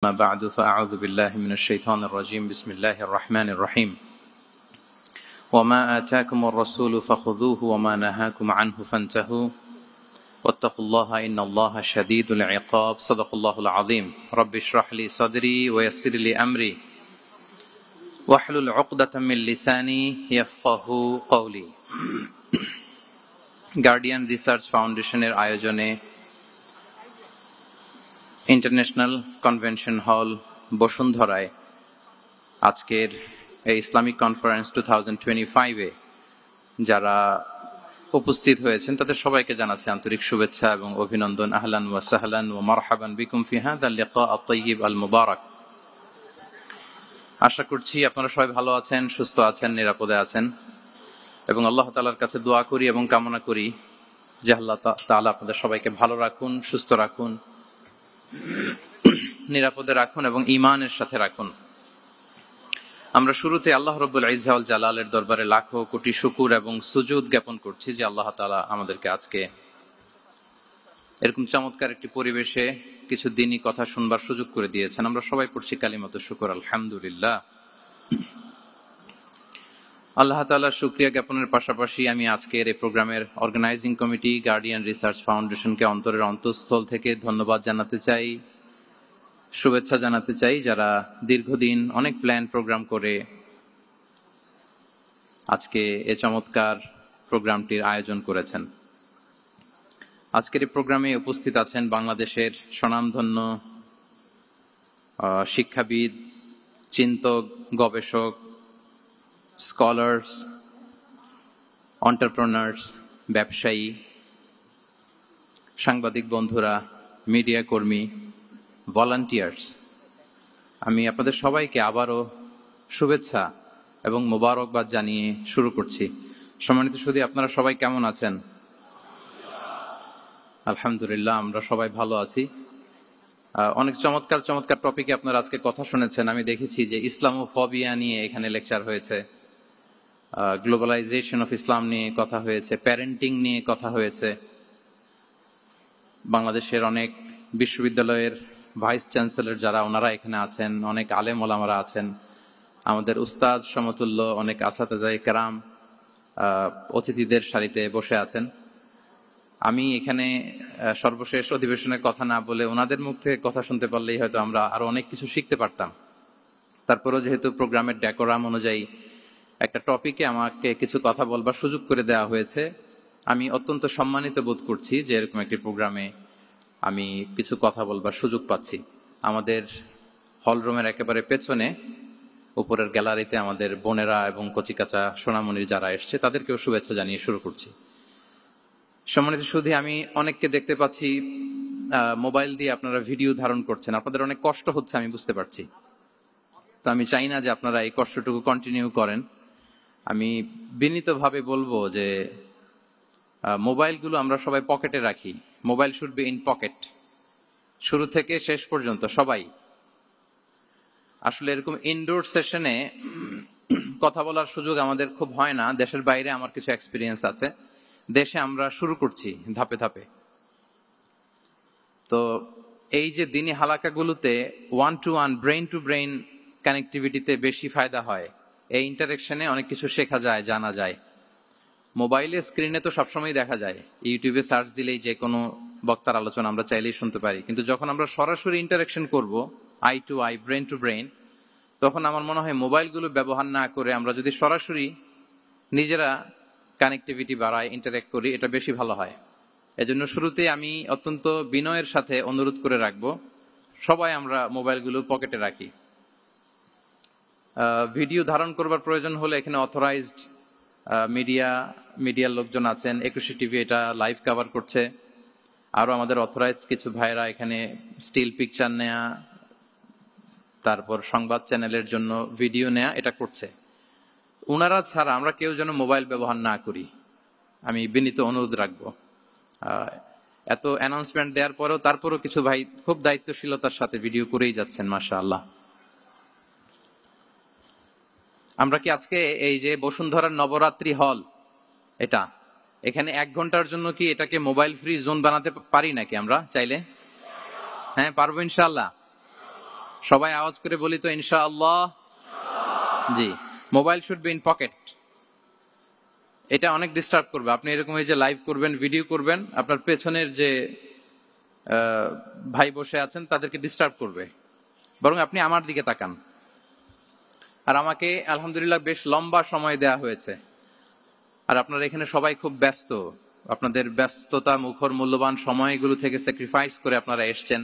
ما بعد فأعوذ بالله من الشيطان الرجيم بسم الله الرحمن الرحيم وما آتاكم الرسول فخذوه وما نهاكم عنه فانتهوا واتقوا الله إن الله شديد العقاب صدق الله العظيم رب اشرح لي صدري ويسر لي أمري واحلل عقدة من لساني يفقه قولي guardian research ফাউন্ডেশনের আয়োজনে international convention hall বসুন্ধরায় আজকের এই ইসলামিক কনফারেন্স 2025-এ যারা উপস্থিত হয়েছেন তাদের সবাইকে জানাচ্ছি আন্তরিক শুভেচ্ছা এবং অভিনন্দন। আহলান ওয়া সাহলান ওয়া মারহাবান বিকুম ফি হাযাল লিকা আত-তাইয়িব আল মুবারাক। আশা করছি আপনারা সবাই ভালো আছেন, সুস্থ আছেন, নিরাপদে আছেন এবং আল্লাহ তাআলার কাছে দোয়া করি এবং কামনা করি যে আল্লাহ তাআলা আপনাদের সবাইকে ভালো রাখুন, সুস্থ রাখুন, নিরাপদে রাখুন এবং ঈমানের সাথে রাখুন। আমরা শুরুতে আল্লাহ রাব্বুল ইজ্জা ওয়াল জালালের দরবারে লাখো কোটি শুকর এবং সুজুদ জ্ঞাপন করছি যে আল্লাহ তাআলা আমাদেরকে আজকে এরকম চমৎকার একটি পরিবেশে কিছু দিনই কথা শুনবার সুযোগ করে দিয়েছেন। আমরা সবাই পড়ছি কালিমাতুশ শুকর আলহামদুলিল্লাহ। আল্লাহ তাআলার শুকরিয়া জ্ঞাপনের পাশাপাশি আমি আজকের এই প্রোগ্রামের অর্গানাইজিং কমিটি গার্ডিয়ান রিসার্চ ফাউন্ডেশনকে অন্তরের অন্তঃস্থল থেকে ধন্যবাদ জানাতে চাই, শুভেচ্ছা জানাতে চাই, যারা দীর্ঘদিন অনেক প্ল্যান প্রোগ্রাম করে আজকে এই চমৎকার প্রোগ্রামটির আয়োজন করেছেন। আজকের এই প্রোগ্রামে উপস্থিত আছেন বাংলাদেশের স্বনামধন্য শিক্ষাবিদ, চিন্তক, গবেষক, স্কলার্স, এন্টারপ্রেনার্স, ব্যবসায়ী, সাংবাদিক বন্ধুরা, মিডিয়া কর্মী, ভলান্টিয়ার্স। আমি আপনাদের সবাইকে আবারও শুভেচ্ছা এবং মোবারকবাদ জানিয়ে শুরু করছি। সম্মানিত সুধী, আপনারা সবাই কেমন আছেন? আলহামদুলিল্লাহ, আমরা সবাই ভালো আছি। অনেক চমৎকার চমৎকার টপিকে আপনারা আজকে কথা শুনেছেন। আমি দেখেছি যে ইসলামোফোবিয়া নিয়ে এখানে লেকচার হয়েছে, গ্লোবালাইজেশন অফ ইসলাম নিয়ে কথা হয়েছে, প্যারেন্টিং নিয়ে কথা হয়েছে। বাংলাদেশের অনেক বিশ্ববিদ্যালয়ের ভাইস চ্যান্সেলর যারা ওনারা এখানে আছেন, অনেক আলেম ওলামারা আছেন, আমাদের উস্তাদ সমতুল্য অনেক আসাতেজায়ে কেরাম অতিথিদের সারিতে বসে আছেন। আমি এখানে সর্বশেষ অধিবেশনের কথা না বলে ওনাদের মুখ থেকে কথা শুনতে পারলেই হয়তো আমরা আরো অনেক কিছু শিখতে পারতাম। তারপরেও যেহেতু প্রোগ্রামের ডেকোরাম অনুযায়ী একটা টপিকে আমাকে কিছু কথা বলবার সুযোগ করে দেওয়া হয়েছে, আমি অত্যন্ত সম্মানিত বোধ করছি যে এরকম একটি প্রোগ্রামে আমি কিছু কথা বলবার সুযোগ পাচ্ছি। আমাদের হলরুমের একেবারে পেছনে উপরের গ্যালারিতে আমাদের বোনেরা এবং কচিকাচা সোনামণির যারা এসছে তাদেরকেও শুভেচ্ছা জানিয়ে শুরু করছি। সম্মানিত সুধী, আমি অনেককে দেখতে পাচ্ছি মোবাইল দিয়ে আপনারা ভিডিও ধারণ করছেন। আপনাদের অনেক কষ্ট হচ্ছে, আমি বুঝতে পারছি। তো আমি চাই না যে আপনারা এই কষ্টটুকু কন্টিনিউ করেন। আমি বিনীতভাবে বলবো যে মোবাইলগুলো আমরা সবাই পকেটে রাখি। Mobile should be in pocket, শুরু থেকে শেষ পর্যন্ত সবাই। আসলে এরকম ইনডোর সেশনে কথা বলার সুযোগ আমাদের খুব হয় না। দেশের বাইরে আমার কিছু এক্সপিরিয়েন্স আছে, দেশে আমরা শুরু করছি ধাপে ধাপে। তো এই যে দিনী হালাকাগুলোতে one to one, brain to brain কানেক্টিভিটিতে বেশি ফায়দা হয়। এই ইন্টারেকশনে অনেক কিছু শেখা যায়, জানা যায়। মোবাইলের স্ক্রিনে তো সবসময় দেখা যায়, ইউটিউবে সার্চ দিলেই যে কোনো বক্তার আলোচনা আমরা চাইলেই শুনতে পারি। কিন্তু যখন আমরা সরাসরি ইন্টারেকশন করব, eye to eye, brain to brain, তখন আমার মনে হয় মোবাইলগুলো ব্যবহার না করে আমরা যদি সরাসরি নিজেরা কানেক্টিভিটি বাড়াই, ইন্টারেক্ট করি, এটা বেশি ভালো হয়। এজন্য শুরুতে আমি অত্যন্ত বিনয়ের সাথে অনুরোধ করে রাখবো, সবাই আমরা মোবাইলগুলো পকেটে রাখি। ভিডিও ধারণ করবার প্রয়োজন হলে এখানে অথরাইজড মিডিয়ার লোকজন আছেন। 21 টিভি এটা লাইভ কভার করছে। আরো আমাদের অথরাইজড কিছু ভাইরা এখানে স্টিল পিকচার নেয়া, তারপর সংবাদ চ্যানেলের জন্য ভিডিও নেয়া, এটা করছে। ওনারা ছাড়া আমরা কেউ যেন মোবাইল ব্যবহার না করি, আমি বিনীত অনুরোধ রাখবো। এত অ্যানাউন্সমেন্ট দেওয়ার পরেও তারপরও কিছু ভাই খুব দায়িত্বশীলতার সাথে ভিডিও করেই যাচ্ছেন, মাশাআল্লাহ। আমরা কি আজকে এই যে বসুন্ধরার নবরাত্রি হল, এটা এখানে 1 ঘন্টার জন্য কি এটাকে মোবাইল ফ্রি জোন বানাতে পারি নাকি আমরা চাইলে? হ্যাঁ, পারবো ইনশাআল্লাহ। সবাই আওয়াজ করে বলি তো ইনশাআল্লাহ। জি, mobile should be in pocket. এটা অনেক ডিস্টার্ব করবে। আপনি এরকম এই যে লাইভ করবেন, ভিডিও করবেন, আপনার পেছনের যে ভাই বসে আছেন তাদেরকে ডিস্টার্ব করবে। বরং আপনি আমার দিকে তাকান। আর আমাকে আলহামদুলিল্লাহ বেশ লম্বা সময় দেয়া হয়েছে। আর আপনারা এখানে সবাই খুব ব্যস্ত, আপনাদের ব্যস্ততা মুখর মূল্যবান সময়গুলো থেকে স্যাক্রিফাইস করে আপনারা এসছেন।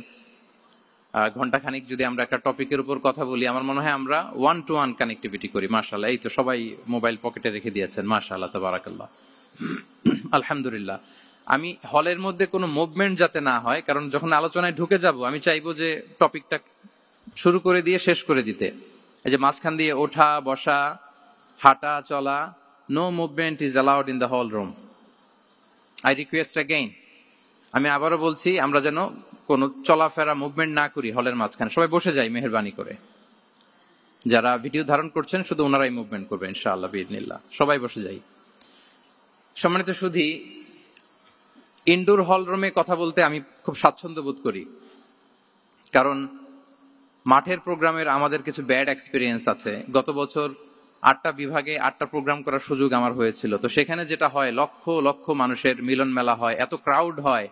ঘন্টাখানিক যদি আমরা একটা টপিকের উপর কথা বলি, আমার মনে হয় আমরা 1-to-1 কানেক্টিভিটি করি। মাশাআল্লাহ, এই তো সবাই মোবাইল পকেটে রেখে দিয়েছেন। মাশাআল্লাহ, তাবারাকাল্লাহ, আলহামদুলিল্লাহ। আমি হলের মধ্যে কোনো মুভমেন্ট যাতে না হয়, কারণ যখন আলোচনায় ঢুকে যাব আমি চাইবো যে টপিকটা শুরু করে দিয়ে শেষ করে দিতে। এই যে মাঝখান দিয়ে ওঠা বসা, হাঁটা চলা, no movement is allowed in the hall room. I request again, আমি আবারও বলছি, আমরা যেন কোনো চলাফেরা মুভমেন্ট না করি হলের মাঝখানে। সবাই বসে যাই মেহেরবানি করে। যারা ভিডিও ধারণ করছেন শুধু ওনারাই মুভমেন্ট করবেন ইনশাআল্লাহ বিইذنিল্লাহ। সবাই বসে যাই। সম্মানিত সুধী, ইনডোর হল রুমে কথা বলতে আমি খুব স্বাচ্ছন্দ্য বোধ করি, কারণ মাঠের প্রোগ্রামের আমাদের কিছু ব্যাড এক্সপিরিয়েন্স আছে। গত বছর 8টা বিভাগে 8টা প্রোগ্রাম করার সুযোগ আমার হয়েছিল। তো সেখানে যেটা হয়, লক্ষ লক্ষ মানুষের মিলন মেলা হয়, এত ক্রাউড হয়,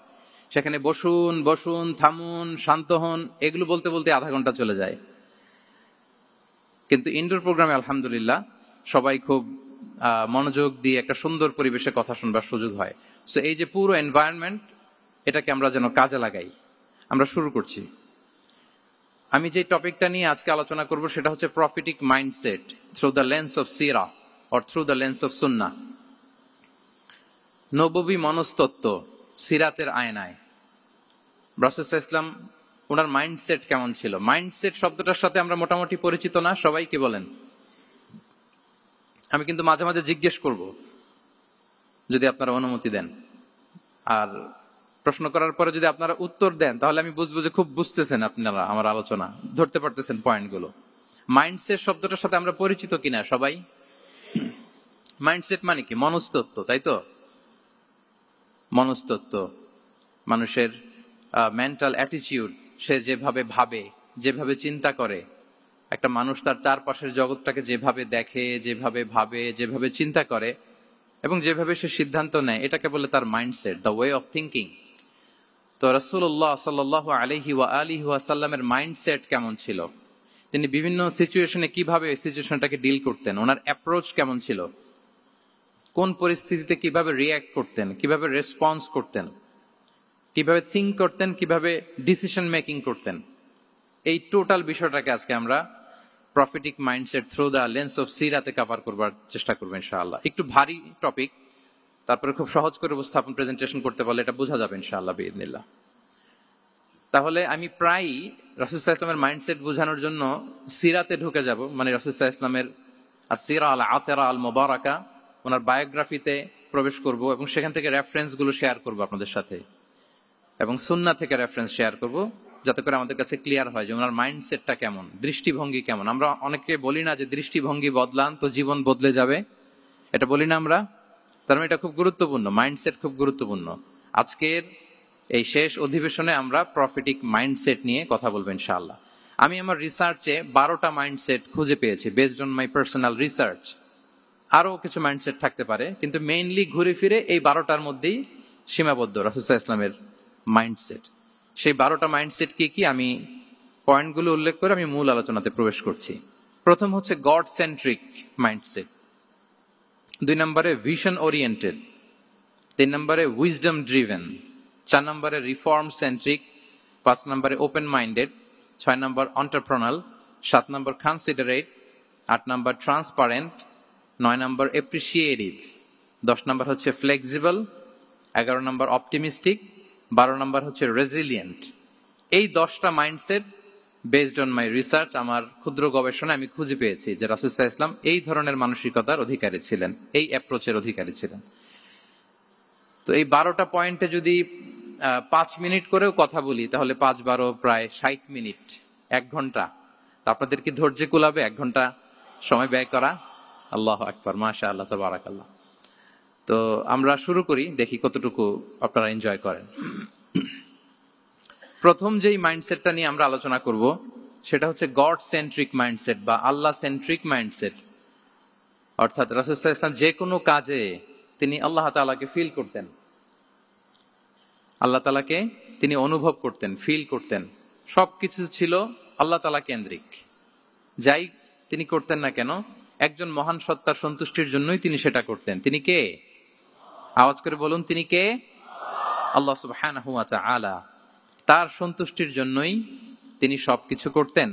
সেখানে বসুন বসুন, থামুন, শান্ত হন, এগুলো বলতে বলতে আধা ঘন্টা চলে যায়। কিন্তু ইনডোর প্রোগ্রামে আলহামদুলিল্লাহ সবাই খুব মনোযোগ দিয়ে একটা সুন্দর পরিবেশে কথা শুনবার সুযোগ হয়। সো এই যে পুরো এনভায়রনমেন্ট, এটাকে আমরা যেন কাজে লাগাই। আমরা শুরু করছি। আমি যে টপিকটা নিয়ে আজকে আলোচনা করব সেটা হচ্ছে prophetic mindset through the lens of সিরা or through the lens of সুন্নাহ। নববী মনস্তত্ত্ব সিরাতের আয়নায়। রাসূল সাল্লাল্লাহু আলাইহি ওয়াসাল্লাম, ওনার মাইন্ডসেট কেমন ছিল? মাইন্ডসেট শব্দটার সাথে আমরা মোটামুটি পরিচিত না? সবাই কি বলেন? আমি কিন্তু মাঝে মাঝে জিজ্ঞেস করব, যদি আপনারা অনুমতি দেন। আর প্রশ্ন করার পরে যদি আপনারা উত্তর দেন, তাহলে আমি বুঝবো যে খুব বুঝতেছেন আপনারা আমার আলোচনা, ধরতে পারতেছেন পয়েন্টগুলো। মাইন্ডসেট শব্দটার সাথে আমরা পরিচিত কিনা সবাই? মাইন্ডসেট মানে কি? মনস্তত্ত্ব, তাই তো? মনস্তত্ত্ব, মানুষের মেন্টাল অ্যাটিটিউড, সে যেভাবে ভাবে, যেভাবে চিন্তা করে। একটা মানুষ তার চারপাশের জগৎটাকে যেভাবে দেখে, যেভাবে ভাবে, যেভাবে চিন্তা করে এবং যেভাবে সে সিদ্ধান্ত নেয়, এটাকে বলে তার mindset, the way of thinking. তো রাসূলুল্লাহ সাল্লাল্লাহু আলাইহি ওয়া আলিহি ওয়াসাল্লামের মাইন্ডসেট কেমন ছিল? তিনি বিভিন্ন সিচুয়েশনে কিভাবে সিচুয়েশনটাকে ডিল করতেন? ওনার অ্যাপ্রোচ কেমন ছিল? কোন পরিস্থিতিতে কিভাবে রিয়্যাক্ট করতেন, কিভাবে রেসপন্স করতেন, কিভাবে থিঙ্ক করতেন, কিভাবে ডিসিশন মেকিং করতেন? এই টোটাল বিষয়টাকে আজকে আমরা prophetic mindset through the lens of সিরাতে কভার করবার চেষ্টা করবো ইনশাআল্লাহ। একটু ভারী টপিক, তারপরে খুব সহজ করে উপস্থাপন প্রেজেন্টেশন করতে পারলে এটা বোঝা যাবে ইনশাআল্লাহ বিইذنিল্লাহ। তাহলে আমি প্রায়ই রাসূল সাল্লাল্লাহু আলাইহি ওয়াসাল্লামের মাইন্ডসেট বোঝানোর জন্য সিরাতে ঢুকে যাব, মানে রাসূল সাল্লাল্লাহু আলাইহি ওয়াসাল্লামের আসিরা আল আতিরা আল মুবারাকা, ওনার বায়োগ্রাফিতে প্রবেশ করব এবং সেখান থেকে রেফারেন্স গুলো শেয়ার করব আপনাদের সাথে, এবং সুন্নাহ থেকে রেফারেন্স শেয়ার করব, যাতে করে আমাদের কাছে ক্লিয়ার হয় যে ওনার মাইন্ডসেটটা কেমন, দৃষ্টিভঙ্গি কেমন। আমরা অনেকে বলি না যে দৃষ্টিভঙ্গি বদলান তো জীবন বদলে যাবে, এটা বলি না আমরা? তার মানে এটা খুব গুরুত্বপূর্ণ, মাইন্ডসেট খুব গুরুত্বপূর্ণ। আজকের এই শেষ অধিবেশনে আমরা প্রফিটিক মাইন্ডসেট নিয়ে কথা বলবো ইনশাআল্লাহ। আমি আমার রিসার্চে 12টা মাইন্ডসেট খুঁজে পেয়েছি, based on my personal research. আরো কিছু মাইন্ডসেট থাকতে পারে, কিন্তু মেইনলি ঘুরে ফিরে এই 12টার মধ্যেই সীমাবদ্ধ রাসূল সাল্লাল্লাহু আলাইহি ওয়াসাল্লামের মাইন্ডসেট। সেই 12টা মাইন্ডসেট কি কি, আমি পয়েন্টগুলো উল্লেখ করে আমি মূল আলোচনাতে প্রবেশ করছি। প্রথম হচ্ছে গড সেন্ট্রিক মাইন্ডসেট, 2 নম্বরে ভিশন ওরিয়েন্টেড, 3 নম্বরে উইজডম ড্রিভেন, 4 নম্বরে রিফর্ম সেন্ট্রিক, 5 নম্বরে ওপেন মাইন্ডেড, 6 নম্বর এন্টারপ্রেনাল, 7 নম্বর কনসিডারেট, 8 নম্বর ট্রান্সপারেন্ট, 9 নম্বর এপ্রিসিয়েটিভ, 10 নম্বর হচ্ছে ফ্লেক্সিবল, 11 নম্বর অপটিমিস্টিক, 12 নম্বর হচ্ছে রেজিলিয়েন্ট। এই 10টা mindset based on my research, আমার ক্ষুদ্র গবেষণা আমি খুঁজে পেয়েছি যে রাসূল সাল্লাল্লাহু আলাইহি ওয়াসাল্লাম এই ধরনের মানসিকতার অধিকারী ছিলেন, এই অ্যাপ্রোচের অধিকারী ছিলেন। তো এই 12টা পয়েন্টে যদি 5 মিনিট করেও কথা বলি, তাহলে 5-12 প্রায় 60 মিনিট, 1 ঘন্টা। তো আপনাদের কি ধৈর্য কুলাবে 1 ঘন্টা সময় ব্যয় করা? আল্লাহু আকবার, মাশাআল্লাহ, তাবারাকাল্লাহ। তো আমরা শুরু করি, দেখি কতটুকু আপনারা এনজয় করেন। প্রথম যেই মাইন্ডসেটটা নিয়ে আমরা আলোচনা করব সেটা হচ্ছে গড সেন্ট্রিক মাইন্ডসেট বা আল্লাহ সেন্ট্রিক মাইন্ডসেট। অর্থাৎ রাসূল সাল্লাল্লাহু আলাইহি ওয়াসাল্লাম যে কোনো কাজে তিনি আল্লাহ তাআলাকে ফিল করতেন, আল্লাহ তাআলাকে তিনি অনুভব করতেন, ফিল করতেন। সবকিছু ছিল আল্লাহ তাআলা কেন্দ্রিক। যাই তিনি করতেন না কেন, একজন মহান সত্তার সন্তুষ্টির জন্যই তিনি সেটা করতেন। তিনি কে? আওয়াজ করে বলুন, তিনি কে? আল্লাহ সুবহানাহু ওয়া তাআলা। তার সন্তুষ্টির জন্যই তিনি সবকিছু করতেন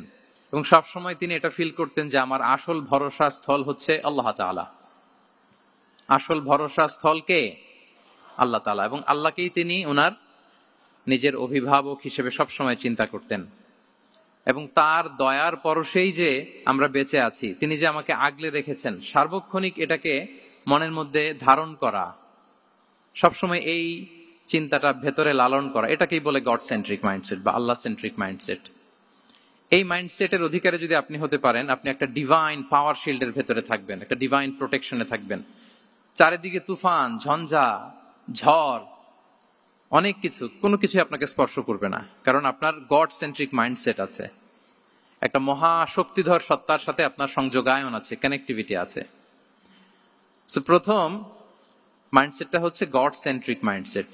এবং সবসময় তিনি এটা ফিল করতেন যে আমার আসল ভরসা স্থল হচ্ছে আল্লাহ তাআলা। আসল ভরসা স্থল কে? আল্লাহ তাআলা। এবং আল্লাহকেই তিনি ওনার নিজের অভিভাবক হিসেবে সবসময় চিন্তা করতেন। এবং তার দয়ার পরশেই যে আমরা বেঁচে আছি, তিনি যে আমাকে আগলে রেখেছেন, সার্বক্ষণিক এটাকে মনের মধ্যে ধারণ করা, সবসময় এই চিন্তাটা ভেতরে লালন করা, এটাকেই বলে গড সেন্ট্রিক মাইন্ডসেট বা আল্লাহ সেন্ট্রিক মাইন্ডসেট। এই মাইন্ডসেটের অধিকারী যদি আপনি হতে পারেন, আপনি একটা ডিভাইন পাওয়ার শিল্ডের ভেতরে থাকবেন, একটা ডিভাইন প্রোটেকশনে থাকবেন। চারিদিকে তুফান, ঝঞ্ঝা, ঝড়, অনেক কিছু, কোনো কিছু আপনাকে স্পর্শ করবে না, কারণ আপনার গড সেন্ট্রিক মাইন্ডসেট আছে। একটা মহাশক্তিধর সত্তার সাথে আপনার সংযোগায়ন আছে, কানেক্টিভিটি আছে। সো প্রথম মাইন্ডসেটটা হচ্ছে গড সেন্ট্রিক মাইন্ডসেট।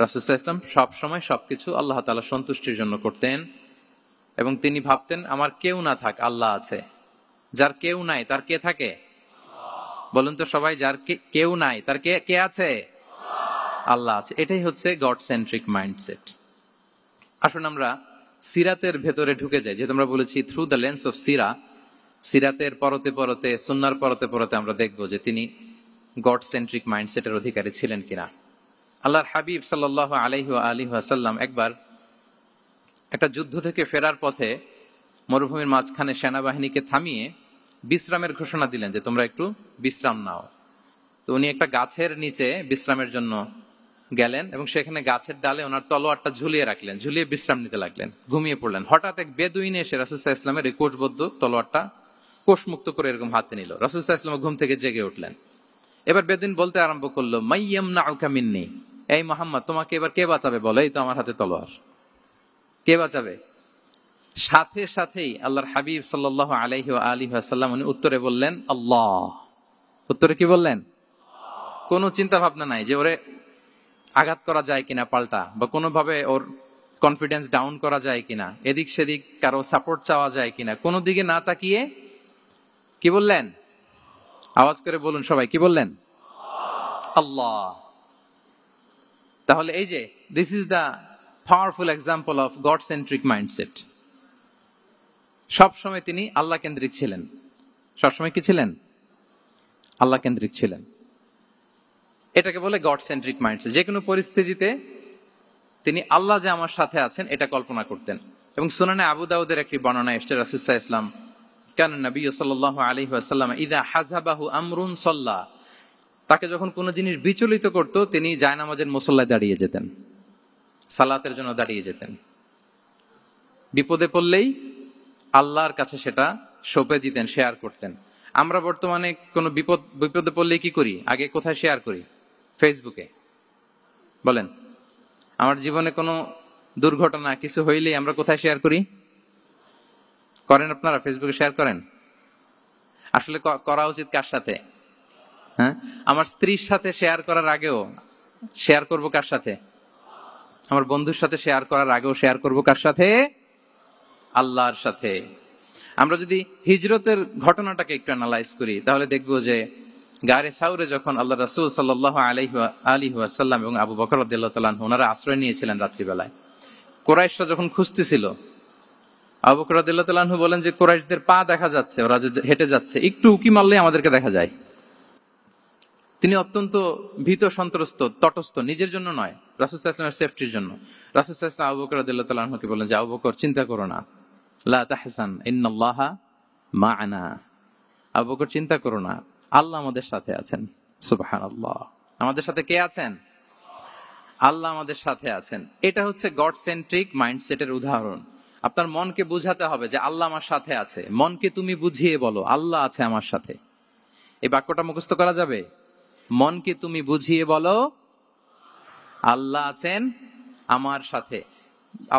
রাসূল সাল্লাল্লাহু আলাইহি ওয়াসাল্লাম সবসময় সবকিছু আল্লাহ তাআলা সন্তুষ্টির জন্য করতেন এবং তিনি ভাবতেন আমার কেউ না থাক, আল্লাহ আছে। যার কেউ নাই তার কে থাকে? বলুন তো সবাই, যার কেউ নাই তার কে আছে? আল্লাহ আছে। এটাই হচ্ছে গড সেন্ট্রিক মাইন্ডসেট। আসুন আমরা সিরাতের ভেতরে ঢুকে যাই। যেহেতু আমরা বলেছি থ্রু দ্য লেন্স অফ সিরা, সিরাতের পরতে পরতে, সুন্নাহর পরতে পরতে আমরা দেখব যে তিনি গড সেন্ট্রিক মাইন্ডসেটের অধিকারী ছিলেন কিনা। আল্লাহর হাবিব সাল্লাল্লাহু আলাইহি ওয়া আলিহি ওয়াসাল্লাম একবার একটা যুদ্ধ থেকে ফেরার পথে মরুভূমির মাঝখানে সেনাবাহিনীকে থামিয়ে বিশ্রামের ঘোষণা দিলেন যে তোমরা একটু বিশ্রাম নাও। তো উনি একটা গাছের নিচে বিশ্রামের জন্য গেলেন এবং সেখানে গাছের ডালে ওনার তলোয়ারটা ঝুলিয়ে রাখলেন, ঝুলিয়ে বিশ্রাম নিতে লাগলেন, ঘুমিয়ে পড়লেন। হঠাৎ এক বেদুইন এসে রাসূল সাল্লাল্লাহু আলাইহি ওয়াসাল্লামের এই কোষবদ্ধ তলোয়ারটা কোষমুক্ত করে এরকম হাতে নিল। রাসূল সাল্লাল্লাহু আলাইহি ওয়াসাল্লাম ঘুম থেকে জেগে উঠলেন। এবার বেদুইন বলতে আরম্ভ করলো, মাইয়ামনাউকা মিন্নি, এই মুহাম্মদ তোমাকে এবার কে বাঁচাবে বলো, এই তো আমার হাতে তলোয়ার, কে বাঁচাবে? সাথে সাথেই আল্লাহর হাবিব সাল্লাল্লাহু আলাইহি ওয়া আলিহি ওয়াসাল্লাম উনি উত্তরে বললেন আল্লাহ। উত্তরে কি বললেন? কোনো চিন্তা ভাবনা নাই যে ওরে আঘাত করা যায় কিনা পাল্টা, বা কোনোভাবে ওর কনফিডেন্স ডাউন করা যায় কিনা, এদিক সেদিক কারো সাপোর্ট চাওয়া যায় কিনা, কোনো দিকে না তাকিয়ে কি বললেন? আওয়াজ করে বলুন সবাই, কি বললেন? আল্লাহ। তাহলে এই যে this is the powerful example of god centric mindset. সবসময় তিনি আল্লাহ কেন্দ্রিক ছিলেন। সবসময় কি ছিলেন? আল্লাহ কেন্দ্রিক ছিলেন। এটাকে বলে গড সেন্ট্রিক মাইন্ডসেট। যে কোনো পরিস্থিতিতে তিনি আল্লাহ যে আমার সাথে আছেন এটা কল্পনা করতেন। এবং সুনানে আবু দাউদের একটি বর্ণনা এসেছে, রাসূল সাল্লাল্লাহু আলাইহি ওয়াসাল্লাম কানা নবী সাল্লাল্লাহু আলাইহি ওয়াসাল্লাম ইযা হাযাবাহু আমরুন সাল্লা, তাকে যখন কোনো জিনিস বিচলিত করত তিনি জায়নামাজের মুসল্লায় দাঁড়িয়ে যেতেন, সালাতের জন্য দাঁড়িয়ে যেতেন। বিপদে পড়লেই আল্লাহর কাছে সেটা সঁপে দিতেন, শেয়ার করতেন। আমরা বর্তমানে কোনো বিপদে পড়লেই কি করি? আগে কোথায় শেয়ার করি? ফেসবুকে। বলেন, আমার জীবনে কোনো দুর্ঘটনা কিছু হইলেই আমরা কোথায় শেয়ার করি? করেন আপনারা? ফেসবুকে শেয়ার করেন? আসলে করা উচিত কার সাথে? হ্যাঁ, আমার স্ত্রীর সাথে শেয়ার করার আগেও শেয়ার করব কার সাথে? আমার বন্ধুর সাথে শেয়ার করার আগেও শেয়ার করব কার সাথে? আল্লাহর সাথে। আমরা যদি হিজরতের ঘটনাটাকে একটু অ্যানালাইজ করি তাহলে দেখবো যে গারে সাউরে যখন আল্লাহ রাসূল সাল্লাল্লাহু আলাইহি ওয়াসাল্লাম এবং আবু বকর রাদিয়াল্লাহু তাআলা আনহু ওনারা আশ্রয় নিয়েছিলেন রাত্রিবেলায়, কুরাইশরা যখন খুঁজতেছিল, আবু বকর রাদিয়াল্লাহু তাআলা আনহু বলেন যে কুরাইশদের পা দেখা যাচ্ছে, ওরা যে হেঁটে যাচ্ছে, একটু উকি মারলেই আমাদেরকে দেখা যায়। তিনি অত্যন্ত ভীত সন্ত্রস্ত, তটস্থ, নিজের জন্য নয়, রাসূল সাল্লাল্লাহু আলাইহি ওয়াসাল্লামের সেফটির জন্য। রাসূল সাল্লাল্লাহু আলাইহি ওয়াসাল্লাম আবু বকর রাদিয়াল্লাহু তাআলা আনহুকে বলেন যে আবু বকর চিন্তা করো না, লা তাহসান ইন্নাল্লাহা মা'ানা, আবু বকর চিন্তা করো না, আল্লাহ আমাদের সাথে আছেন। সুবহানাল্লাহ। আমাদের সাথে কে আছেন? আল্লাহ আমাদের সাথে আছেন। এটা হচ্ছে গড সেন্ট্রিক মাইন্ডসেটের উদাহরণ। আপনার মনকে বুঝাতে হবে যে আল্লাহ আমার সাথে আছে। মনকে তুমি বুঝিয়ে বলো আল্লাহ আছে আমার সাথে। এই বাক্যটা মুখস্থ করা যাবে? মনকে তুমি বুঝিয়ে বলো আল্লাহ আছেন আমার সাথে।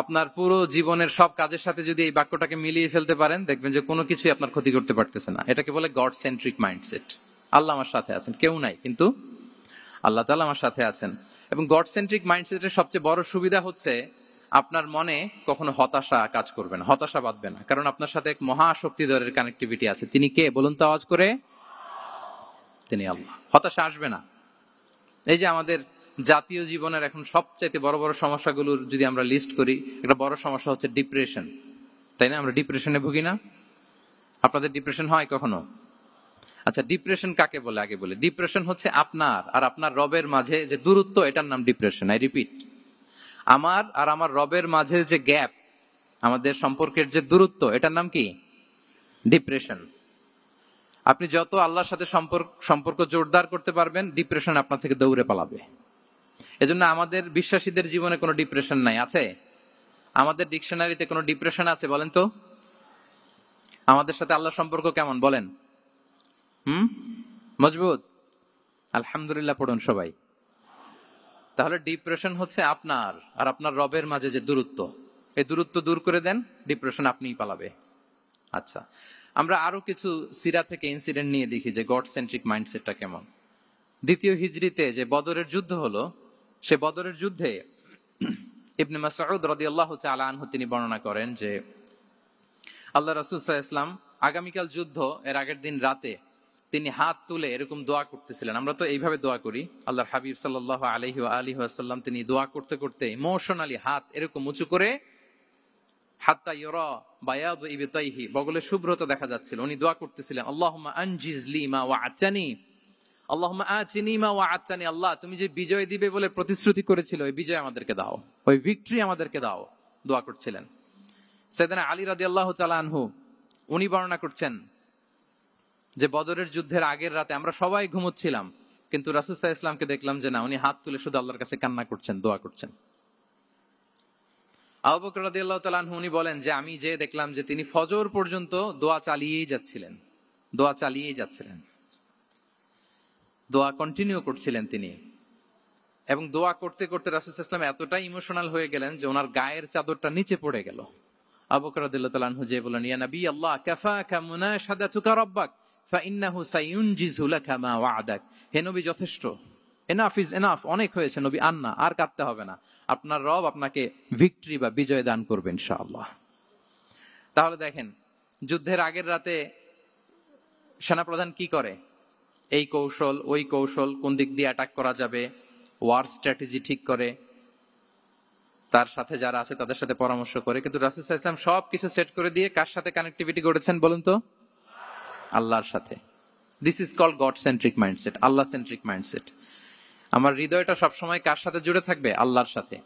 আপনার পুরো জীবনের সব কাজের সাথে যদি এই বাক্যটাকে মিলিয়ে ফেলতে পারেন, দেখবেন যে কোনো কিছুই আপনার ক্ষতি করতে পারতেছে না। এটাকে বলে গড সেন্ট্রিক মাইন্ডসেট। আল্লাহ আমার সাথে আছেন, কেউ নাই কিন্তু আল্লাহ তাআলা আমার সাথে আছেন। এবং গড সেন্ট্রিক মাইন্ডসেটের সবচেয়ে বড় সুবিধা হচ্ছে আপনার মনে কখনো হতাশা কাজ করবে না, হতাশা বাঁধবে না, কারণ আপনার সাথে এক মহাশক্তিধরের কানেক্টিভিটি আছে। তিনি কে বলুন তো আওয়াজ করে? তিনি আল্লাহ। হতাশা আসবে না। এই যে আমাদের জাতীয় জীবনের এখন সবচাইতে বড় বড় সমস্যাগুলোর যদি আমরা লিস্ট করি, একটা বড় সমস্যা হচ্ছে ডিপ্রেশন, তাই না? আমরা ডিপ্রেশনে ভুগি না? আপনাদের ডিপ্রেশন হয় কখনো? আচ্ছা, ডিপ্রেশন কাকে বলে আগে বলে। ডিপ্রেশন হচ্ছে আপনার আর আপনার রবের মাঝে যে দূরত্ব, এটার নাম ডিপ্রেশন। আই রিপিট, আমার আর আমার রবের মাঝে যে গ্যাপ, আমাদের সম্পর্কের যে দূরত্ব, এটার নাম কি? ডিপ্রেশন। আপনি যত আল্লাহর সাথে সম্পর্ক জোরদার করতে পারবেন, ডিপ্রেশন আপনার থেকে দৌড়ে পালাবে। এজন্য আমাদের বিশ্বাসীদের জীবনে কোনো ডিপ্রেশন নাই। আছে? আমাদের ডিকশনারিতে কোনো ডিপ্রেশন আছে বলেন তো? আমাদের সাথে আল্লাহর সম্পর্ক কেমন বলেন? মজবুত? আলহামদুলিল্লাহ পড়ুন সবাই। তাহলে ডিপ্রেশন হচ্ছে আপনার আর আপনার রবের মাঝে যে দূরত্ব, এই দূরত্ব দূর করে দেন, ডিপ্রেশন আপনিই পালাবে। আচ্ছা, আমরা আরো কিছু সিরা থেকে ইনসিডেন্ট নিয়ে দেখি যে গড সেন্ট্রিক মাইন্ডসেটটা কেমন। দ্বিতীয় হিজরিতে যে বদরের যুদ্ধ হলো, সে বদরের যুদ্ধে ইবনে মাসউদ রাদিয়াল্লাহু তাআলা আনহু তিনি বর্ণনা করেন যে আল্লাহ রাসূল সাল্লাল্লাহু আলাইহি ওয়াসাল্লাম আগামীকাল যুদ্ধ, এর আগের দিন রাতে তিনি হাত তুলে এরকম দোয়া করতেছিলেন। আমরা তো এইভাবে দোয়া করি। আল্লাহর হাবিব সাল্লাল্লাহু আলাইহি ওয়া আলিহি ওয়াসাল্লাম তিনি দোয়া করতে করতে ইমোশনালি হাত এরকম উঁচু করে, হাত্তা ইউরা বায়াদ ইবতাইহি, বগলে শুভ্রতা দেখা যাচ্ছিল, উনি দোয়া করতেছিলেন আল্লাহুম্মা আনজিজ লি মা ওয়া'আতানি, আল্লাহুম্মা আতিনি মা ওয়া'আতানি, আল্লাহ তুমি যে বিজয় দিবে বলে প্রতিশ্রুতি করেছিল, ওই বিজয় আমাদেরকে দাও, ওই ভিক্টরি আমাদেরকে দাও। দোয়া করছিলেন। সাইয়েদনা আলী রাদিয়াল্লাহু তাআলা আনহু উনি বর্ণনা করছেন যে বদরের যুদ্ধের আগের রাতে আমরা সবাই ঘুমোচ্ছিলাম, কিন্তু রাসূল সাল্লাল্লাহু আলাইহি ওয়াসাল্লামকে দেখলাম যে না, উনি হাত তুলে শুধু আল্লাহর কাছে কান্না করছেন, দোয়া করছেন। আবু বকর রাদিয়াল্লাহু তাআলা আনহু উনি বলেন যে আমি যে দেখলাম যে তিনি ফজর পর্যন্ত দোয়া চালিয়েই যাচ্ছিলেন, দোয়া চালিয়েই যাচ্ছিলেন, দোয়া কন্টিনিউ করছিলেন তিনি। এবং দোয়া করতে করতে রাসূল সাল্লাল্লাহু আলাইহি ওয়াসাল্লাম এতটাই ইমোশনাল হয়ে গেলেন যে ওনার গায়ের চাদরটা নিচে পড়ে গেল। আবু বকর রাদিয়াল্লাহু তাআলা আনহু যে বলেন, ইয়া নবী আল্লাহ কাফাকা মুনাশাদাতুকা রাব্বাক ফাইন্নাহু সায়ুনজিজু লাকা মা ওয়া'দাক। হে নবী, যথেষ্ট, এনাফ ইজ এনাফ, অনেক হয়েছে নবী, আন্না, আর কাঁদতে হবে না, আপনার রব আপনাকে ভিক্টরি বা বিজয় দান করবে ইনশাআল্লাহ। তাহলে দেখেন, যুদ্ধের আগের রাতে সেনাপ্রধান কি করে? এই কৌশল ওই কৌশল, কোন দিক দিয়ে অ্যাটাক করা যাবে, ওয়ার স্ট্র্যাটেজি ঠিক করে, তার সাথে যারা আছে তাদের সাথে পরামর্শ করে। কিন্তু রাসূল সাল্লাল্লাহু আলাইহি ওয়াসাল্লাম সবকিছু সেট করে দিয়ে কার সাথে কানেক্টিভিটি গড়েছেন বলুন তো? আল্লাহর সাথে। This is called God centric mindset, Allah centric mindset. আমার হৃদয়টা সবসময় কার সাথে জুড়ে থাকবে? আল্লাহর সাথে,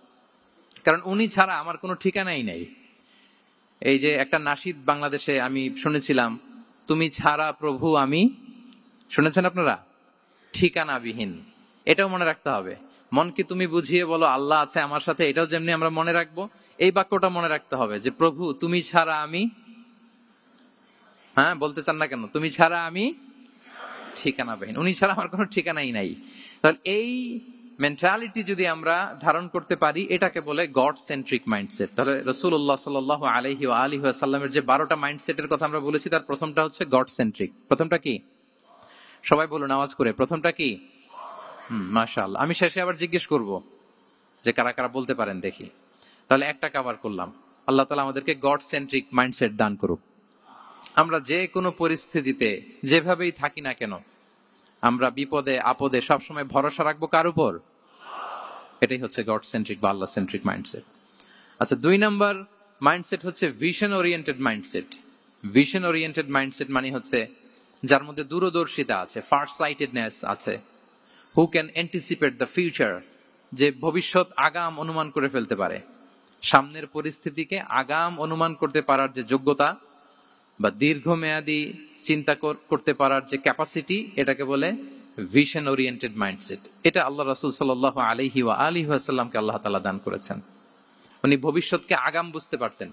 কারণ উনি ছাড়া আমার কোনো ঠিকানাই নাই। এই যে একটা নাশিদ বাংলাদেশে আমি শুনেছিলাম, তুমি ছাড়া প্রভু আমি, শুনেছেন আপনারা? ঠিকানাবিহীন। এটাও মনে রাখতে হবে। মনকে তুমি বুঝিয়ে বলো আল্লাহ আছে আমার সাথে, এটাও যেমনি আমরা মনে রাখবো, এই বাক্যটা মনে রাখতে হবে যে প্রভু তুমি ছাড়া আমি, হ্যাঁ বলতে চান না কেন? তুমি ছাড়া আমি ঠিকানাবিহীন, উনি ছাড়া আমার কোনো ঠিকানাই নাই। তাহলে এই মেন্টালিটি যদি আমরা ধারণ করতে পারি, এটাকে বলে গড সেন্ট্রিক মাইন্ডসেট। তাহলে রাসূলুল্লাহ সাল্লাল্লাহু আলাইহি ওয়া আলিহি ওয়াসাল্লামের যে 12টা মাইন্ডসেটের কথা আমরা বলেছি, তার প্রথমটা হচ্ছে গড সেন্ট্রিক। প্রথমটা কি? সবাই বলুন আওয়াজ করে, প্রথমটা কি? মাশাআল্লাহ। আমি শেষে আবার জিজ্ঞেস করব যে কারা কারা বলতে পারেন দেখি। তাহলে একটা কভার করলাম। আল্লাহ তাআলা আমাদেরকে গড সেন্ট্রিক মাইন্ডসেট দান করুক। আমরা যে কোনো পরিস্থিতিতে যেভাবেই থাকি না কেন, আমরা বিপদে আপদে সবসময় ভরসা রাখবো কার উপর? এটাই হচ্ছে গড সেন্ট্রিক বা আল্লাহ সেন্ট্রিক মাইন্ডসেট। আচ্ছা, 2 নাম্বার মাইন্ডসেট হচ্ছে vision oriented mindset. Vision oriented mindset মানে হচ্ছে যার মধ্যে দূরদর্শিতা আছে, ফার সাইটেডনেস আছে, who can anticipate the future, যে ভবিষ্যৎ আগাম অনুমান করে ফেলতে পারে, সামনের পরিস্থিতিকে আগাম অনুমান করতে পারার যে যোগ্যতা বা দীর্ঘমেয়াদী চিন্তা করতে পারার যে ক্যাপাসিটি, এটাকে বলে ভিশন ওরিয়েন্টেড মাইন্ডসেট। এটা আল্লাহ রাসূল সাল্লাল্লাহু আলাইহি ওয়া আলিহি ওয়াসাল্লামকে আল্লাহ তাআলা দান করেছেন। উনি ভবিষ্যৎকে আগাম বুঝতে পারতেন,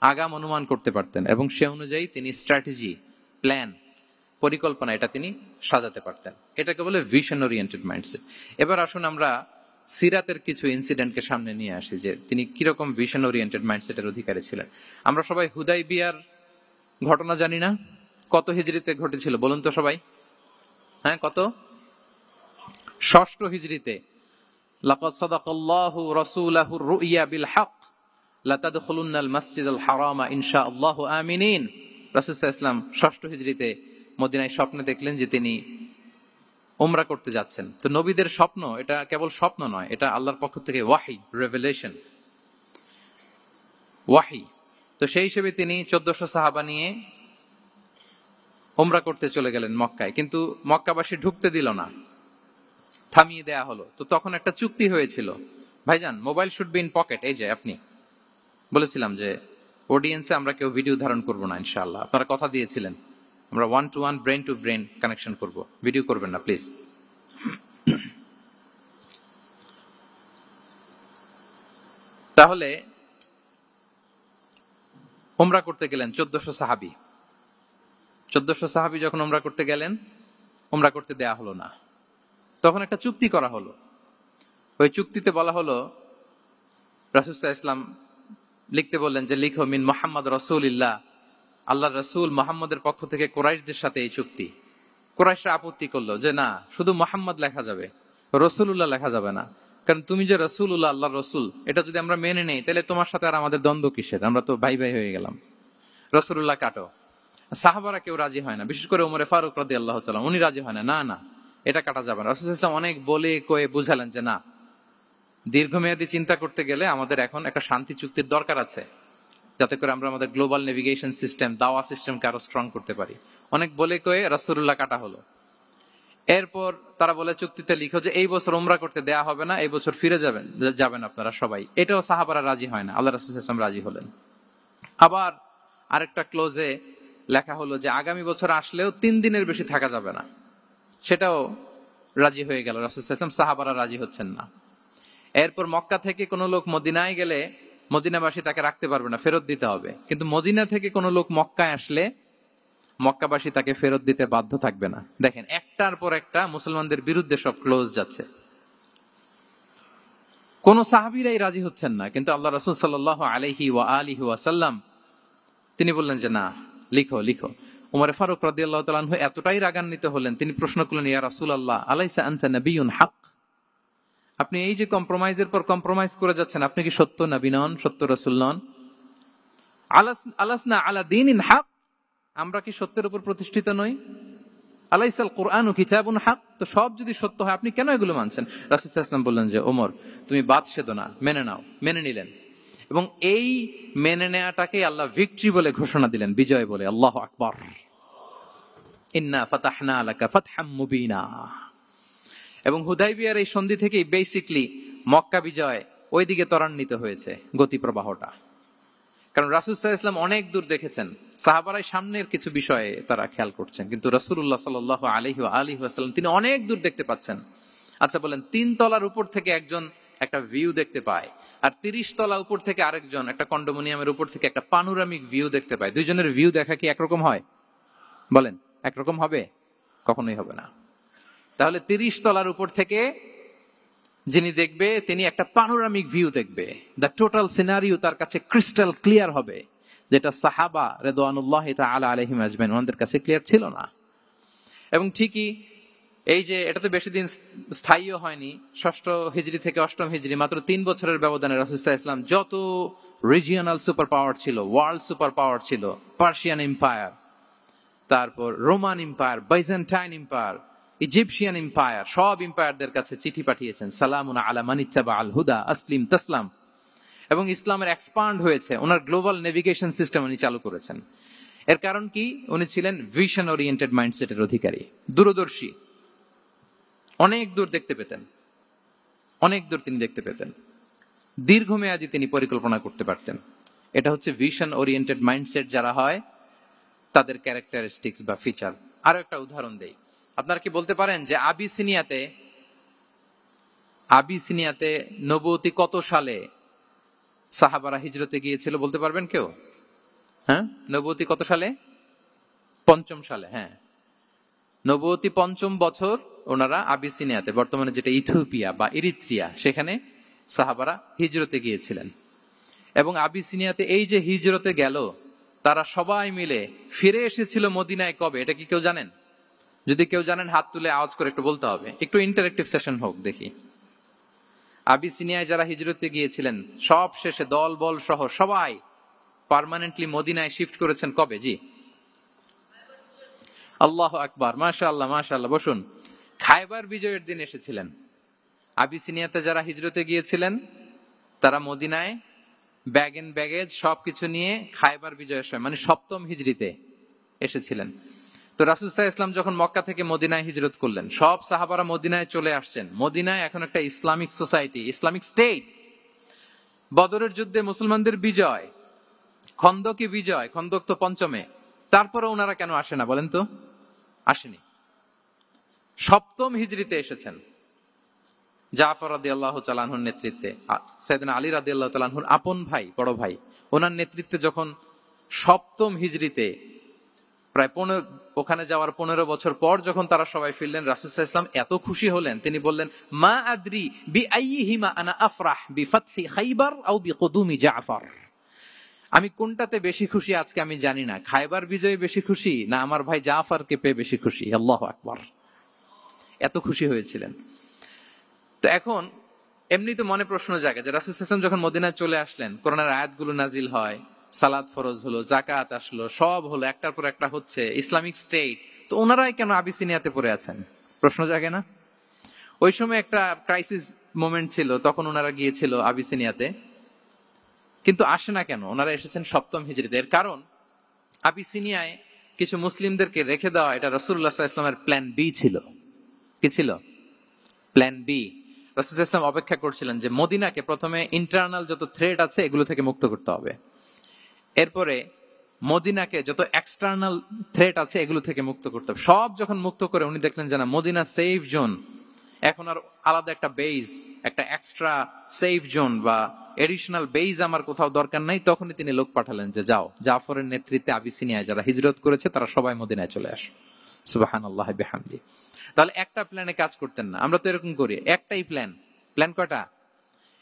আগাম অনুমান করতে পারতেন, এবং সে অনুযায়ী তিনি স্ট্র্যাটেজি, প্ল্যান, পরিকল্পনা এটা তিনি সাজাতে পারতেন। এটাকে বলে ভিশন ওরিয়েন্টেড মাইন্ডসেট। এবার আসুন আমরা সিরাতের কিছু ইনসিডেন্টকে সামনে নিয়ে আসি যে তিনি কিরকম ভিশন ওরিয়েন্টেড মাইন্ডসেটের অধিকারী ছিলেন। আমরা সবাই হুদাইবিয়ার ঘটনা জানি না? কত হিজরিতে ঘটেছিল বলুন তো সবাই? হ্যাঁ, কত? 6ষ্ঠ হিজরিতে। লাকাদ সাদাকাল্লাহু রাসূলাহু রুইয়া বিল হক লাতাদখুলুন্নাল মাসজিদাল হারামা ইনশাআল্লাহু আমিনিন। রাসূল সাল্লাল্লাহু আলাইহি ওয়াসাল্লাম 6ষ্ঠ হিজরিতে মদিনায় স্বপ্নে দেখলেন যে তিনি উমরা করতে যাচ্ছেন। তো নবীদের স্বপ্ন এটা কেবল স্বপ্ন নয়, এটা আল্লাহর পক্ষ থেকে ওয়াহি, রেভেলেশন, ওয়াহি। তো সেই হিসেবে তিনি 1400 সাহাবা নিয়ে উমরা করতে চলে গেলেন মক্কায়, কিন্তু মক্কাবাসী ঢুকতে দিল না, থামিয়ে দেয়া হলো। তো তখন একটা চুক্তি হয়েছিল, ভাইজান mobile should be in pocket. এই যে আপনি বলেছিলাম যে অডিয়েন্সে আমরা কেউ ভিডিও ধারণ করবো না ইনশাআল্লাহ, আপনারা কথা দিয়েছিলেন আমরা 1-to-1 brain to brain connection করব, ভিডিও করবেন না প্লিজ। তাহলে উমরা করতে গেলেন 1400 সাহাবী। 1400 সাহাবী যখন উমরা করতে গেলেন, উমরা করতে দেয়া হলো না। তখন একটা চুক্তি করা হলো। ওই চুক্তিতে বলা হলো, রাসূল সাল্লাল্লাহু আলাইহি ওয়াসাল্লাম লিখতে বললেন যে লিখো মিন মুহাম্মদ রাসূলুল্লাহ, আল্লাহর রাসূল মুহাম্মদের পক্ষ থেকে কুরাইশদের সাথে এই চুক্তি। কুরাইশরা আপত্তি করলো যে না, শুধু মুহাম্মদ লেখা যাবে, রাসূলুল্লাহ লেখা যাবে না, কারণ তুমি যে রাসূলুল্লাহ, আল্লাহর রাসূল, এটা যদি আমরা মেনে নেই তাহলে তোমার সাথে আর আমাদের দ্বন্দ্ব কিসের, আমরা তো ভাই ভাই হয়ে গেলাম, রাসূলুল্লাহ কাটো। সাহাবারা কেউ রাজি হয় না, বিশেষ করে ওমরে ফারুক রাদিয়াল্লাহু তাআলা, উনি রাজি হয় না, না না এটা কাটা যাবে না। রাসূল সাল্লাল্লাহু আলাইহি ওয়াসাল্লাম অনেক বলে কয়ে বুঝালেন যে না, দীর্ঘমেয়াদী চিন্তা করতে গেলে আমাদের এখন একটা শান্তি চুক্তির দরকার আছে, যাতে করে আমরা আমাদের গ্লোবাল নেভিগেশন সিস্টেম, দাওয়া সিস্টেমকে আরো স্ট্রং করতে পারি। অনেক বলে কয়ে রাসূলুল্লাহ কাটা হলো। এরপর তারা বলে চুক্তিতে লিখো যে এই বছর উমরা করতে দেয়া হবে না, এই বছর ফিরে যাবেন আপনারা সবাই। এটাও সাহাবারা রাজি হয় না, আল্লাহ রাসূল সাল্লাল্লাহু আলাইহি ওয়াসাল্লাম রাজি হলেন। আবার আরেকটা ক্লোজে লেখা হলো যে আগামী বছর আসলেও 3 দিনের বেশি থাকা যাবে না, সেটাও রাজি হয়ে গেল রাসূল সাল্লাল্লাহু আলাইহি ওয়াসাল্লাম। সাহাবারা রাজি হচ্ছেন না। এরপর মক্কা থেকে কোনো লোক মদিনায় গেলে মদিনাবাসী তাকে রাখতে পারবে না, ফেরত দিতে হবে। কিন্তু মদিনা থেকে কোনো লোক মক্কায় আসলে মক্কাবাসী তাকে ফেরত দিতে বাধ্য থাকবে না। দেখেন, একটার পর একটা মুসলমানদের বিরুদ্ধে সব ক্লোজ যাচ্ছে। কোন সাহাবীরাই রাজি হচ্ছেন না, কিন্তু আল্লাহ রাসূল সাল্লাল্লাহু আলাইহি ওয়া আলিহি ওয়াসাল্লাম তিনি বললেন যে না, লিখো লিখো। ওমর ফারুক রাদিয়াল্লাহু তাআলা আনহু এতটাই রাগান্বিত হলেন, তিনি প্রশ্ন করলেন, ইয়া রাসূলুল্লাহ, আলাইসা আনতা নাবিয়্যুন হক? আপনি এই যে কম্প্রোমাইজের পর কম্প্রোমাইজ করে যাচ্ছেন, আপনি কি সত্য নবী নন, সত্য রাসূল নন? আলাসনা আলা দীনিন হক, আমরা কি সত্যের উপর প্রতিষ্ঠিত নই? আলাইসাল কুরআনু কিতাবুন হক, তো সব যদি সত্য হয় আপনি কেন এগুলো মানছেন? রাসূল সাল্লাল্লাহু আলাইহি ওয়াসাল্লাম বললেন যে ওমর, তুমি বাদ সেদো না, মেনে নাও। মেনে নিলেন, এবং এই মেনে নেওয়াটাকে আল্লাহ ভিক্টরি বলে ঘোষণা দিলেন, বিজয় বলে। আল্লাহু আকবার। ইন্না ফাতাহনা লাকা ফাতহাম মুবিনা। এবং হুদাইবিয়ার এই সন্ধি থেকেই বেসিকলি মক্কা বিজয় ওইদিকে ত্বরান্বিত হয়েছে গতি প্রবাহটা। কারণ রাসূল সাল্লাল্লাহু আলাইহি ওয়াসাল্লাম অনেক দূর দেখেছেন, সাহাবারাই সামনের কিছু বিষয়ে তারা খেয়াল করছেন, কিন্তু রাসূলুল্লাহ সাল্লাল্লাহু আলাইহি ওয়াসাল্লাম তিনি অনেক দূর দেখতে পাচ্ছেন। আচ্ছা বলেন, 3 তলার উপর থেকে একজন একটা ভিউ দেখতে পায়, আর 30 তলা উপর থেকে আরেকজন একটা কন্ডোমিনিয়ামের উপর থেকে একটা পানোরামিক ভিউ দেখতে পায়, দুইজনের ভিউ দেখা কি একরকম হয়? বলেন, একরকম হবে? কখনোই হবে না। তাহলে 30 তলার উপর থেকে যিনি দেখবে, তিনি একটা পানোরামিক ভিউ দেখবে, দ্য টোটাল সিনারিও তার কাছে ক্রিস্টাল ক্লিয়ার হবে, যেটা সাহাবা রিদওয়ানুল্লাহি তাআলা আলাইহিম আজমাইন ওনাদের কাছে ক্লিয়ার ছিল না। এবং ঠিকই এই যে এটাতে বেশি দিন স্থায়ীও হয়নি, 6ষ্ঠ হিজরি থেকে 8ম হিজরি, মাত্র 3 বছরের ব্যবধানে রাসূল সাল্লাল্লাহু আলাইহি ওয়াসাল্লাম যত রিজিওনাল সুপার পাওয়ার ছিল, ওয়ার্ল্ড সুপার পাওয়ার ছিল, পার্সিয়ান এম্পায়ার, তারপর Roman empire, Byzantine empire, Egyptian empire, সব এম্পায়ারদের কাছে চিঠি পাঠিয়েছেন, সালামুন আলা মান ইত্তাবা আল হুদা আসলিম তাসলাম। এবং ইসলামের এক্সপান্ড হয়েছে, ওনার গ্লোবাল নেভিগেশন সিস্টেম উনি চালু করেছেন। এর কারণ কি? উনি ছিলেন ভিশন ওরিয়েন্টেড মাইন্ডসেটের অধিকারী, দূরদর্শী, অনেক দূর দেখতে পেতেন, অনেক দূর তিনি দেখতে পেতেন, দীর্ঘমেয়াদী তিনি পরিকল্পনা করতে পারতেন। এটা হচ্ছে ভিশন ওরিয়েন্টেড মাইন্ডসেট যারা হয় তাদের ক্যারেক্টারিস্টিক্স বা ফিচার। আরো একটা উদাহরণ দেই, আপনারা কি বলতে পারেন যে আবিসিনিয়াতে নবুয়তি কত সালে সাহাবারা হিজরতে গিয়েছিল? বলতে পারবেন কেউ? হ্যাঁ, নবুয়তি কত সালে? 5ম সালে। হ্যাঁ, নবুয়তি 5ম বছর ওনারা আবিসিনিয়াতে, বর্তমানে যেটা ইথিওপিয়া বা ইরিত্রিয়া, সেখানে সাহাবারা হিজরতে গিয়েছিলেন। এবং আবিসিনিয়াতে এই যে হিজরতে গেল, তারা সবাই মিলে ফিরে এসেছিল মদিনায় কবে, এটা কি কেউ জানেন? যদি কেউ জানেন হাত তুলে আওয়াজ করে একটু বলতে হবে, একটু ইন্টারেক্টিভ সেশন হোক দেখি। আবিসিনিয়ায় যারা হিজরতে গিয়েছিলেন সব শেষে দল বল সহ সবাই পার্মানেন্টলি মদিনায় শিফট করেছেন কবে? জি, আল্লাহু আকবার, মাশাআল্লাহ মাশাআল্লাহ। বসুন। খায়বার বিজয়ের দিন এসেছিলেন। আবিসিনিয়াতে যারা হিজরতে গিয়েছিলেন তারা মদিনায় ব্যাগ এন্ড ব্যাগেজ সবকিছু নিয়ে খায়বার বিজয়ের সময়, মানে 7ম হিজরিতে এসেছিলেন। তো রাসূল সাল্লাল্লাহু আলাইহি ওয়াসাল্লাম যখন মক্কা থেকে মদিনায় হিজরত করলেন, সব সাহাবারা মদিনায় চলে আসছেন। মদিনায় এখন একটা ইসলামিক সোসাইটি, ইসলামিক স্টেট। বদরের যুদ্ধে মুসলমানদের বিজয়, খন্দকে বিজয়, খন্দক তো 5মে। তারপরে ওনারা কেন আসে না বলেন তো? আসেনি। 7ম হিজরিতে এসেছেন। জাফর রাদিয়াল্লাহু তাআলা আনহুর নেতৃত্বে, সাইয়েদনা আলী রাদিয়াল্লাহু তাআলা আনহুর আপন ভাই, বড় ভাই, ওনার নেতৃত্বে যখন 7ম হিজরিতে প্রায় ওখানে যাওয়ার 15 বছর পর যখন তারা সবাই ফিরলেন, রাসূল সাল্লাল্লাহু আলাইহি ওয়াসাল্লাম এত খুশি হলেন, তিনি বললেন, মা আদরি বিআইয়িহিমা আনা আফরাহ বিফাতহি খাইবার আও বিকুদুমি জাফর। আমি কোনটাতে বেশি খুশি আজকে আমি জানি না, খায়বার বিজয়ে বেশি খুশি না আমার ভাই জাফরকে পেয়ে বেশি খুশি। আল্লাহু আকবার। এত খুশি হয়েছিলেন। তো এখন এমনি তো মনে প্রশ্ন জাগে যে রাসূল সাল্লাল্লাহু আলাইহি ওয়াসাল্লাম যখন মদিনায় চলে আসলেন, কোরআনের আয়াতগুলো নাজিল হয়, সালাত ফরজ হলো, যাকাত আসলো, সব হলো, একটার পর একটা হচ্ছে, ইসলামিক স্টেট, তো ওনারাই কেন আবিসিনিয়াতে পড়ে আছেন? প্রশ্ন জাগে না? ওই সময় একটা ক্রাইসিস মোমেন্ট ছিল, তখন ওনারা গিয়েছিল আবিসিনিয়াতে, কিন্তু আসে না কেন? ওনারা এসেছেন 7ম হিজরিতে। এর কারণ আবিসিনিয়ায় কিছু মুসলিমদেরকে রেখে দেওয়া, এটা রাসূলুল্লাহ সাল্লাল্লাহু আলাইহি ওয়াসাল্লামের প্ল্যান বি ছিল। কি ছিল? Plan B. রাসূল সাল্লাল্লাহু আলাইহি ওয়াসাল্লাম অপেক্ষা করছিলেন যে মদিনাকে প্রথমে ইন্টারনাল যত থ্রেট আছে এগুলো থেকে মুক্ত করতে হবে, এরপরে মদিনাকে যত এক্সটার্নাল থ্রেট আছে এগুলো থেকে মুক্ত করতে হবে। সব যখন মুক্ত করে উনি দেখলেন যে না, মদিনা সেফ জোন, এখন আর আলাদা একটা বেজ, একটা এক্সট্রা সেফ জোন বা এডিশনাল বেজ আমার কোথাও দরকার নাই। তখনই তিনি লোক পাঠালেন যে যাও, জাফরের নেতৃত্বে আবিসিনিয়ায় যারা হিজরত করেছে তারা সবাই মদিনায় চলে আসো। সুবহানাল্লাহ বিহামদি। তাহলে একটা প্ল্যানে কাজ করতেন না। আমরা তো এরকম করি, একটাই প্ল্যান। প্ল্যান কয়টা?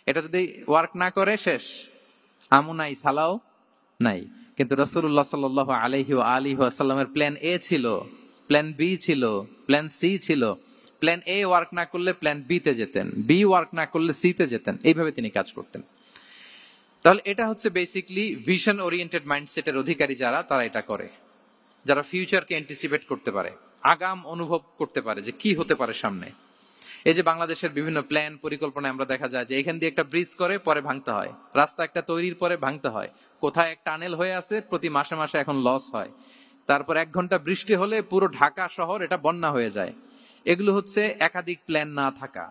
এটা যদি ওয়ার্ক না করে শেষ, আমু নাই সালাও নাই। কিন্তু রাসূলুল্লাহ সাল্লাল্লাহু আলাইহি ওয়া আলিহি ওয়াসাল্লামের প্ল্যান এ ছিল, প্ল্যান বি ছিল, প্ল্যান সি ছিল। প্ল্যান এ ওয়ার্ক না করলে প্ল্যান বি তে যেতেন, বি ওয়ার্ক না করলে সি তে যেতেন, এইভাবে তিনি কাজ করতেন। তাহলে এটা হচ্ছে বেসিকলি ভিশন ওরিয়েন্টেড মাইন্ডসেটের অধিকারী যারা, তারা এটা করে, যারা ফিউচারকে অ্যান্টিসিপেট করতে পারে, আগাম অনুভব করতে পারে যে কি হতে পারে সামনে। এই যে বাংলাদেশের বিভিন্ন প্ল্যান পরিকল্পনায় আমরা দেখা যায় যে এখান দিয়ে একটা ব্রিজ করে পরে ভাঙতে হয়, রাস্তা একটা তৈরির পরে ভাঙতে হয়, কোথায় এক টানেল হয়ে আছে প্রতি মাসে মাসে এখন লস হয়, তারপর 1 ঘন্টা বৃষ্টি হলে পুরো ঢাকা শহর এটা বন্যা হয়ে যায়। এগুলো হচ্ছে একাধিক প্ল্যান না থাকা,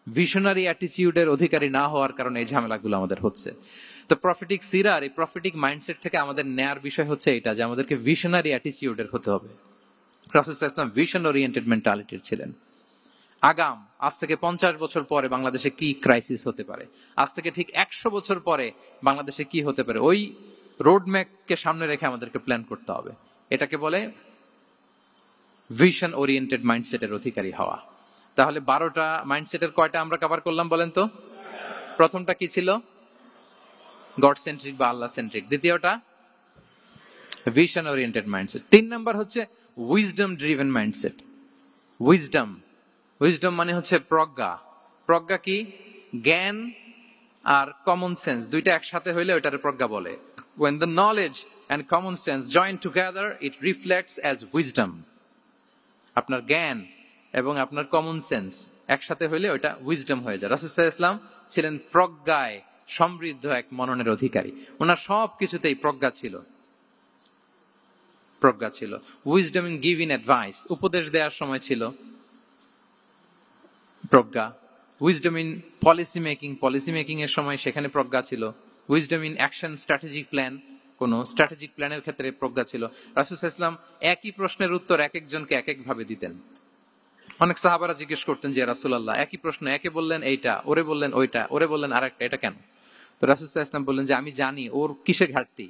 ভিশনারি অ্যাটিটিউডের অধিকারী না হওয়ার কারণে এই ঝামেলাগুলো আমাদের হচ্ছে। তো প্রফেটিক সিরার এই প্রফেটিক মাইন্ডসেট থেকে আমাদের নেয়ার বিষয় হচ্ছে এটা, যে আমাদেরকে ভিশনারি অ্যাটিটিউডের হতে হবে। রাসূল সাল্লাল্লাহু আলাইহি ওয়াসাল্লাম ভিশন ওরিয়েন্টেড মেন্টালিটির ছিলেন। আগাম, আজ থেকে 50 বছর পরে বাংলাদেশে কি ক্রাইসিস হতে পারে, আজ থেকে ঠিক 100 বছর পরে বাংলাদেশে কি হতে পারে, ওই রোড ম্যাপকে সামনে রেখে আমাদেরকে প্ল্যান করতে হবে। এটাকে বলে ভিশন ওরিয়েন্টেড মাইন্ডসেটের অধিকারী হওয়া। তাহলে 12টা মাইন্ডসেটের কয়টা আমরা কভার করলাম বলেন তো? প্রথমটা কি ছিল? গড সেন্ট্রিক বা আল্লাহ সেন্ট্রিক। দ্বিতীয়টা ভিশন ওরিয়েন্টেড মাইন্ডসেট। 3 নাম্বার হচ্ছে wisdom driven mindset. Wisdom, wisdom মানে হচ্ছে প্রজ্ঞা। প্রজ্ঞা কি? জ্ঞান আর কমন সেন্স দুইটা একসাথে হইলে ওইটারে প্রজ্ঞা বলে। When the knowledge and common sense join together, it reflects as wisdom. আপনার জ্ঞান এবং আপনার কমন সেন্স একসাথে হইলে ওইটা উইজডম হয়ে যায়। রাসূল সাল্লাল্লাহু আলাইহি ওয়াসাল্লাম ছিলেন প্রজ্ঞায় সমৃদ্ধ এক মননের অধিকারী। ওনার সব কিছুতেই প্রজ্ঞা ছিল, প্রজ্ঞা ছিল। উইজডম ইন গিভিং অ্যাডভাইস, উপদেশ দেওয়ার সময় ছিল প্রজ্ঞা। Wisdom in policy making, policy making এর সময় সেখানে প্রজ্ঞা ছিল। Wisdom in action strategic plan, কোন স্ট্র্যাটেজিক প্ল্যানের ক্ষেত্রে প্রজ্ঞা ছিল। রাসূল সাল্লাল্লাহু আলাইহি ওয়াসাল্লাম একই প্রশ্নের উত্তর এক একজনকে এক এক ভাবে দিতেন। অনেক সাহাবারা জিজ্ঞেস করতেন যে রাসূলুল্লাহ একই প্রশ্ন, একে বললেন এইটা, ওরে বললেন ওইটা, ওরে বললেন আরেকটা, এটা কেন? তো রাসূল সাল্লাল্লাহু আলাইহি ওয়াসাল্লাম বললেন যে আমি জানি ওর কিসে ঘাটতি,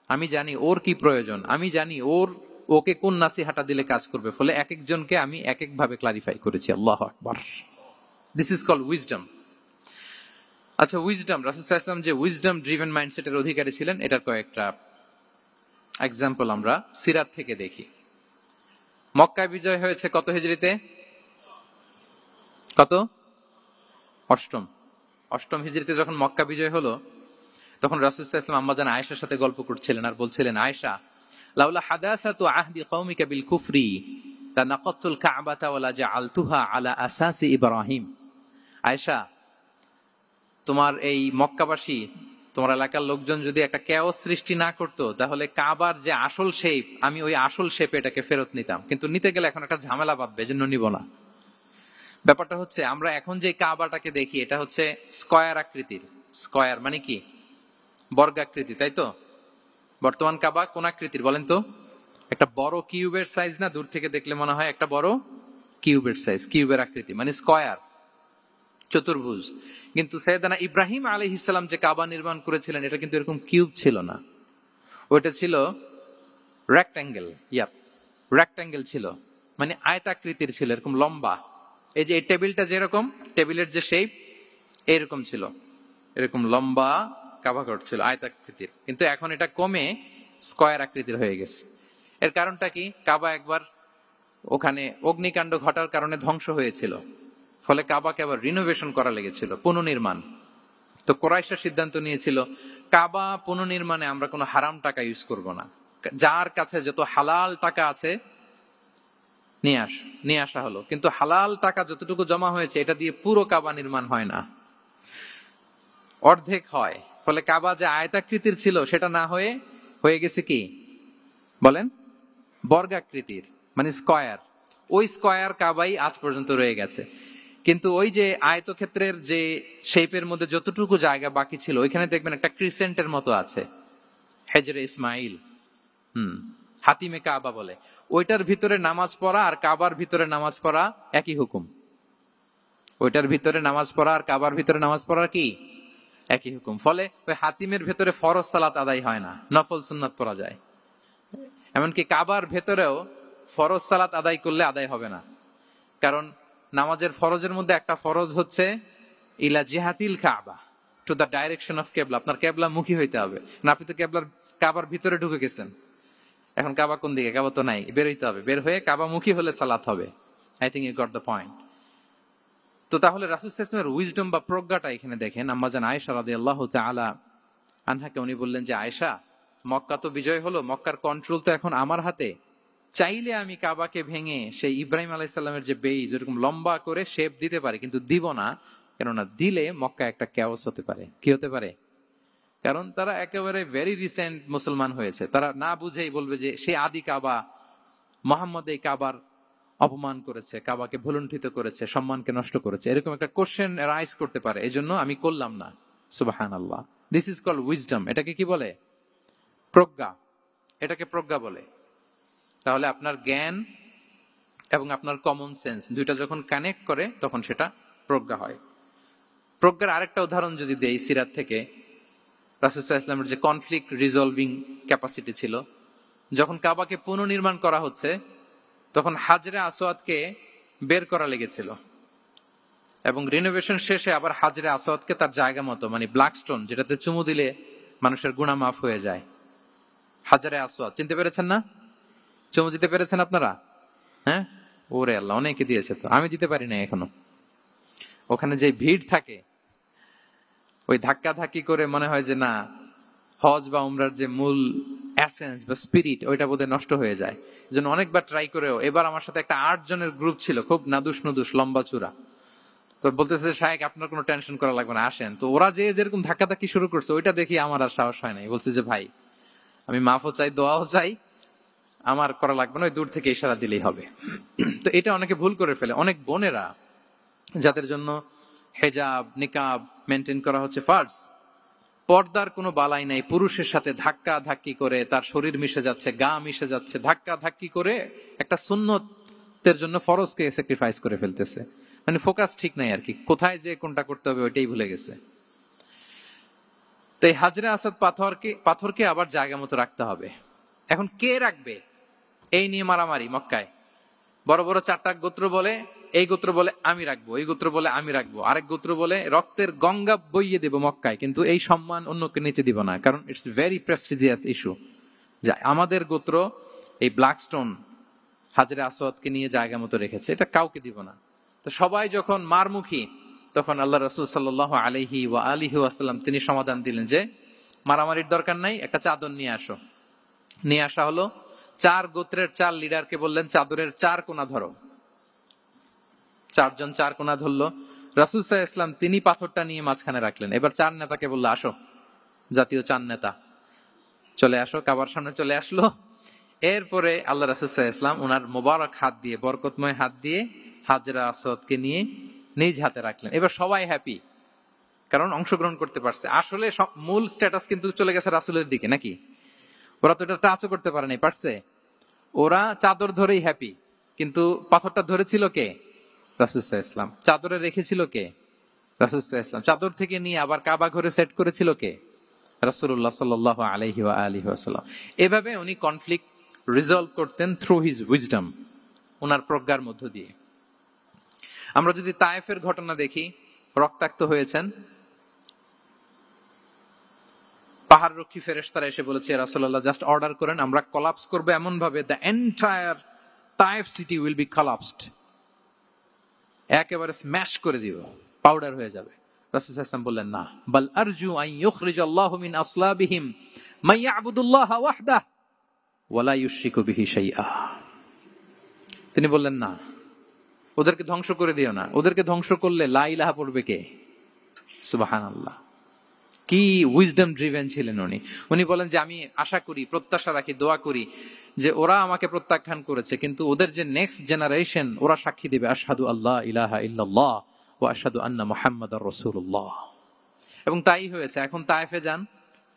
আমি জানি ওর কি প্রয়োজন, আমি জানি ওর ওকে কোন নাসিহাটা দিলে কাজ করবে, ফলে এক একজনকে আমি এক এক ভাবে ক্লারিফাই করেছি। আল্লাহু আকবার। This is called wisdom. আচ্ছা, উইজডম, রাসূল সাল্লাল্লাহু আলাইহি ওয়াসাল্লাম যে উইজডম ড্রিভেন মাইন্ডসেটের অধিকারী ছিলেন, এটার কয়েকটা এক্সাম্পল আমরা সিরাত থেকে দেখি। মক্কায় বিজয় হয়েছে কত হিজরিতে? কত? অষ্টম হিজরিতে যখন মক্কা বিজয় হলো, তখন রাসূল সাল্লাল্লাহু আলাইহি ওয়াসাল্লাম আম্মাজান আয়েশার সাথে গল্প করছিলেন আর বলছিলেন, আয়েশা, লাউলা হাদাসাতু আহদি কওমিকা বিল কুফরি লানাকাতুল কাবাতা ওয়ালা জাআলতুহা আলা আসাসি ইব্রাহিম। আয়েশা, তোমার এই মক্কাবাসী, তোমার এলাকার লোকজন যদি একটা কেওস সৃষ্টি না করতো, তাহলে কাবার যে আসল শেপ, আমি ওই আসল শেপে এটাকে ফেরত নিতাম, কিন্তু নিতে গেলে এখন একটা ঝামেলা বাঁধবে, এজন্য নিব না। ব্যাপারটা হচ্ছে, আমরা এখন যে কাবাটাকে দেখি, এটা হচ্ছে স্কয়ার আকৃতির। স্কয়ার মানে কি? বর্গাকৃতি, তাই তো? বর্তমান কাবা কোন আকৃতির বলেন তো? একটা বড় কিউবের সাইজ না? দূর থেকে দেখলে মনে হয় একটা বড় কিউবের সাইজ, কিউবের আকৃতি মানে স্কয়ার, চতুর্ভুজ। কিন্তু সাইয়েদানা ইব্রাহিম আলাইহিস সালাম যে কাবা নির্মাণ করেছিলেন, এটা কিন্তু এরকম কিউব ছিল না, ওইটা ছিল রেক্ট্যাঙ্গেল। রেক্ট্যাঙ্গেল ছিল, মানে আয়তাকৃতির ছিল, এরকম লম্বা। এই যে এই টেবিলটা যেরকম, টেবিলের যে শেপ এইরকম ছিল, এরকম লম্বা কাবাঘর ছিল আয়তাকৃতির। কিন্তু এখন এটা কমে স্কয়ার আকৃতির হয়ে গেছে। এর কারণটা কি? কাবা একবার ওখানে অগ্নিকাণ্ড ঘটার কারণে ধ্বংস হয়েছিল, ফলে কাবাকে আবার রিনোভেশন করা লেগেছিল, পুনর্নির্মাণ। তো কুরাইশরা সিদ্ধান্ত নিয়েছিল, কাবা পুনর্নির্মাণে আমরা কোনো হারাম টাকা ইউজ করব না, যার কাছে যত হালাল টাকা আছে নিয়ে আসা হলো। কিন্তু হালাল টাকা যতটুকু জমা হয়েছে, এটা দিয়ে পুরো কাবা নির্মাণ হয় না, অর্ধেক হয়। ফলে কাবা যে আয়তাকৃতির ছিল, সেটা না হয়ে গেছে কি বলেন? বর্গাকৃতির, মানে স্কয়ার। ওই স্কয়ার কাবাই আজ পর্যন্ত রয়ে গেছে। কিন্তু ওই যে আয়তক্ষেত্রের যে শেপের মধ্যে যতটুকু জায়গা বাকি ছিল, ওইখানে দেখবেন একটা ক্রিসেন্টের মতো আছে, হেজরে ইসমাইল, হাতিমে কাবা বলে। ওইটার ভিতরে নামাজ পড়া আর কাবার ভিতরে নামাজ পড়া একই হুকুম। ওইটার ভিতরে নামাজ পড়া আর কাবার ভিতরে নামাজ পড়া কি একই হুকুম। ফলে ওই হাতিমের ভেতরে ফরজ সালাত আদায় হয় না, নফল সুন্নাত পড়া যায়। এমনকি কাবার ভেতরেও ফরজ সালাত আদায় করলে আদায় হবে না, কারণ নামাজের ফরজের মধ্যে একটা ফরজ হচ্ছে ইলা জিহাতিল কাবা, টু দ্য ডাইরেকশন অফ কেবলা। আপনার কেবলা মুখী হইতে হবে না। আপনি তো কাবার ভিতরে ঢুকে গেছেন, এখন কাবা কোন দিকে? কাবা তো নাই, বের হইতে হবে। বের হয়ে কাবা মুখী হলে সালাত হবে। I think you got the point. তো তাহলে রাসূল সাল্লাল্লাহু আলাইহি ওয়াসাল্লামের উইজডম বা প্রজ্ঞাটা এখানে দেখেন। আম্মাজান আয়েশা রাদিয়াল্লাহু তাআলা আনহাকে উনি বললেন যে, আয়েশা, মক্কা তো বিজয় হলো, মক্কার কন্ট্রোল তো এখন আমার হাতে। চাইলে আমি কাবাকে ভেঙে সেই ইব্রাহিম আলাইহিস সালামের যে বেইজ, এরকম লম্বা করে শেপ দিতে পারি, কিন্তু দিব না। কেননা দিলে মক্কা একটা ক্যাওস হতে পারে। কি হতে পারে? কারণ তারা একেবারে ভেরি রিসেন্ট মুসলমান হয়েছে, তারা না বুঝেই বলবে যে সে আদি কাবা, মোহাম্মদ এই কাবার অপমান করেছে, কাবাকে ভুলুণ্ঠিত করেছে, সম্মানকে নষ্ট করেছে, এরকম একটা কোশ্চেন রাইজ করতে পারে। এই জন্য আমি করলাম না। সুবহানাল্লাহ। This is called wisdom. এটাকে কি বলে? প্রজ্ঞা। এটাকে প্রজ্ঞা বলে। তাহলে আপনার জ্ঞান এবং আপনার কমন সেন্স দুইটা যখন কানেক্ট করে, তখন সেটা প্রজ্ঞা হয়। প্রজ্ঞার আরেকটা উদাহরণ যদি দেই সিরাত থেকে, রাসূল সাল্লাল্লাহু আলাইহি ওয়াসাল্লামের যে কনফ্লিক্ট রিজলভিং ক্যাপাসিটি ছিল, যখন কাবাকে পুনর্নির্মাণ করা হচ্ছে, তখন হাজরে আসওয়াদকে বের করা লেগেছিল, এবং রিনোভেশন শেষে আবার হাজরে আসওয়াদকে তার জায়গা মতো, মানে ব্ল্যাক স্টোন, যেটাতে চুমু দিলে মানুষের গুনাহ মাফ হয়ে যায়, হাজরে আসওয়াদ, চিনতে পেরেছেন না? চুমু দিতে পেরেছেন আপনারা? হ্যাঁ, ওরে আল্লাহ, অনেকে দিয়েছে, তো আমি দিতে পারি না এখনো। ওখানে যে ভিড় থাকে, ওই ধাক্কা ধাক্কি করে মনে হয় যে না, হজ বা উমরার যে মূল এসেন্স বা স্পিরিট, ওইটা বোধহয় নষ্ট হয়ে যায়। এই জন্য অনেকবার ট্রাই করেও, এবার আমার সাথে একটা 8 জনের গ্রুপ ছিল, খুব নাদুস নুদুস, লম্বা চূড়া। তো বলতেছে, শায়েখ আপনার কোনো টেনশন করা লাগবে না, আসেন। তো ওরা যে যেরকম ধাক্কা ধাক্কি শুরু করছে, ওইটা দেখি আমার আর সাহস হয় নাই। বলছে যে ভাই, আমি মাফও চাই, দোয়াও চাই, আমার করা লাগবে না, ওই দূর থেকে ইশারা দিলেই হবে। তো এটা অনেকে ভুল করে ফেলে। অনেক বোনেরা, যাদের জন্য হেজাব নিকাব মেনটেন করা হচ্ছে ফার্জ, পর্দার কোনো বালাই নাই, পুরুষের সাথে ধাক্কা ধাক্কি করে তার শরীর মিশে যাচ্ছে, গা মিশে যাচ্ছে, ধাক্কা ধাক্কি করে একটা সুন্নতের জন্য ফরজকে স্যাক্রিফাইস করে ফেলতেছে। মানে ফোকাস ঠিক নাই আর কি, কোথায় যে কোনটা করতে হবে ওইটাই ভুলে গেছে। তো এই হাজরে আসাদ পাথরকে আবার জায়গা মতো রাখতে হবে। এখন কে রাখবে? এই নিয়ে মারামারি মক্কায়। বড় বড় 4টা গোত্র বলে এই গোত্র বলে আমি রাখবো, এই গোত্র বলে আমি রাখবো, আরেক গোত্র বলে রক্তের গঙ্গা বইয়ে দেব মক্কায়, কিন্তু এই সম্মান অন্যকে নিতে দিব না, কারণ ইটস ভেরি প্রেস্টিজিয়াস ইস্যু। যে আমাদের গোত্র এই ব্ল্যাকস্টোন হাজরে আসওয়াদকে নিয়ে জায়গা মতো রেখেছে, এটা কাউকে দিব না। তো সবাই যখন মারমুখী, তখন আল্লাহ রাসূল সাল্লাল্লাহু আলাইহি ওয়া আলিহি ওয়াসাল্লাম তিনি সমাধান দিলেন যে মারামারির দরকার নাই, একটা চাদর নিয়ে আসো। নিয়ে আসা হলো। 4 গোত্রের 4 লিডারকে বললেন চাদরের 4 কোণা ধরো। 4 জন 4 কোণা ধরলো। রাসূল সাল্লাল্লাহু আলাইহি ওয়াসাল্লাম তিনি পাথরটা নিয়ে মাঝখানে রাখলেন। এবার 4 নেতাকে বললো আসো, জাতীয় 4 নেতা চলে আসো, কাবার সামনে চলে আসলো। এরপরে আল্লাহ রাসূল সাল্লাল্লাহু আলাইহি ওয়াসাল্লাম ওনার মোবারক হাত দিয়ে, বরকতময় হাত দিয়ে হাজরা আসওয়াদকে নিয়ে নিজ হাতে রাখলেন। এবার সবাই হ্যাপি, কারণ অংশগ্রহণ করতে পারছে। আসলে মূল স্ট্যাটাস কিন্তু চলে গেছে রাসূলের দিকে, নাকি? ওরা তো এটা টাচও করতে পারে নাই, পারছে? ওরা চাদর ধরেই হ্যাপি, কিন্তু পাথরটা ধরেছিল কে? রাসূল সাল্লাল্লাহু আলাইহি ওয়াসাল্লাম। চাদরে রেখেছিল কে? রাসূল সাল্লাল্লাহু আলাইহি ওয়াসাল্লাম। চাদর থেকে নিয়ে আবার কাবা ঘরে সেট করেছিল কে? রাসূলুল্লাহ সাল্লাল্লাহু আলাইহি ওয়া আলিহি ওয়াসাল্লাম। এভাবে উনি কনফ্লিক্ট রিজলভ করতেন থ্রু হিজ উইজডম, ওনার প্রজ্ঞার মধ্য দিয়ে। আমরা যদি তায়েফের ঘটনা দেখি, রক্তাক্ত হয়েছেন, পাহাড় রক্ষী ফেরেশতারা এসে বলেছে রাসূলুল্লাহ জাস্ট অর্ডার করেন, আমরা কোলাপস করব এমন ভাবে the entire Taif city will be collapsed, একেবারে স্ম্যাশ করে দিব, পাউডার হয়ে যাবে। রাসূল সাল্লাল্লাহু আলাইহি ওয়াসাল্লাম বললেন না, বাল আরজু আন ইউখরিজাল্লাহু মিন আসলাবিহিম মান ইয়াবুদুল্লাহ ওয়াহদাহু ওয়া লা ইউশরিকু বিহি শাইআ। তিনি বললেন না, ওদেরকে ধ্বংস করে দিও না, ওদেরকে ধ্বংস করলে লা ইলাহা পড়বে কে? সুবহানাল্লাহ। কি উইজডম ড্রিভেন ছিলেন উনি। উনি বলেন যে আমি আশা করি, প্রত্যাশা রাখি, দোয়া করি যে ওরা আমাকে প্রত্যাখ্যান করেছে, কিন্তু ওদের যে নেক্সট জেনারেশন, ওরা সাক্ষী দিবে আশহাদু আল্লাহ ইলাহা ইল্লাল্লাহ ওয়া আশহাদু আন্না মুহাম্মাদার রাসূলুল্লাহ। এবং তাই হয়েছে। এখন তায়েফে যান,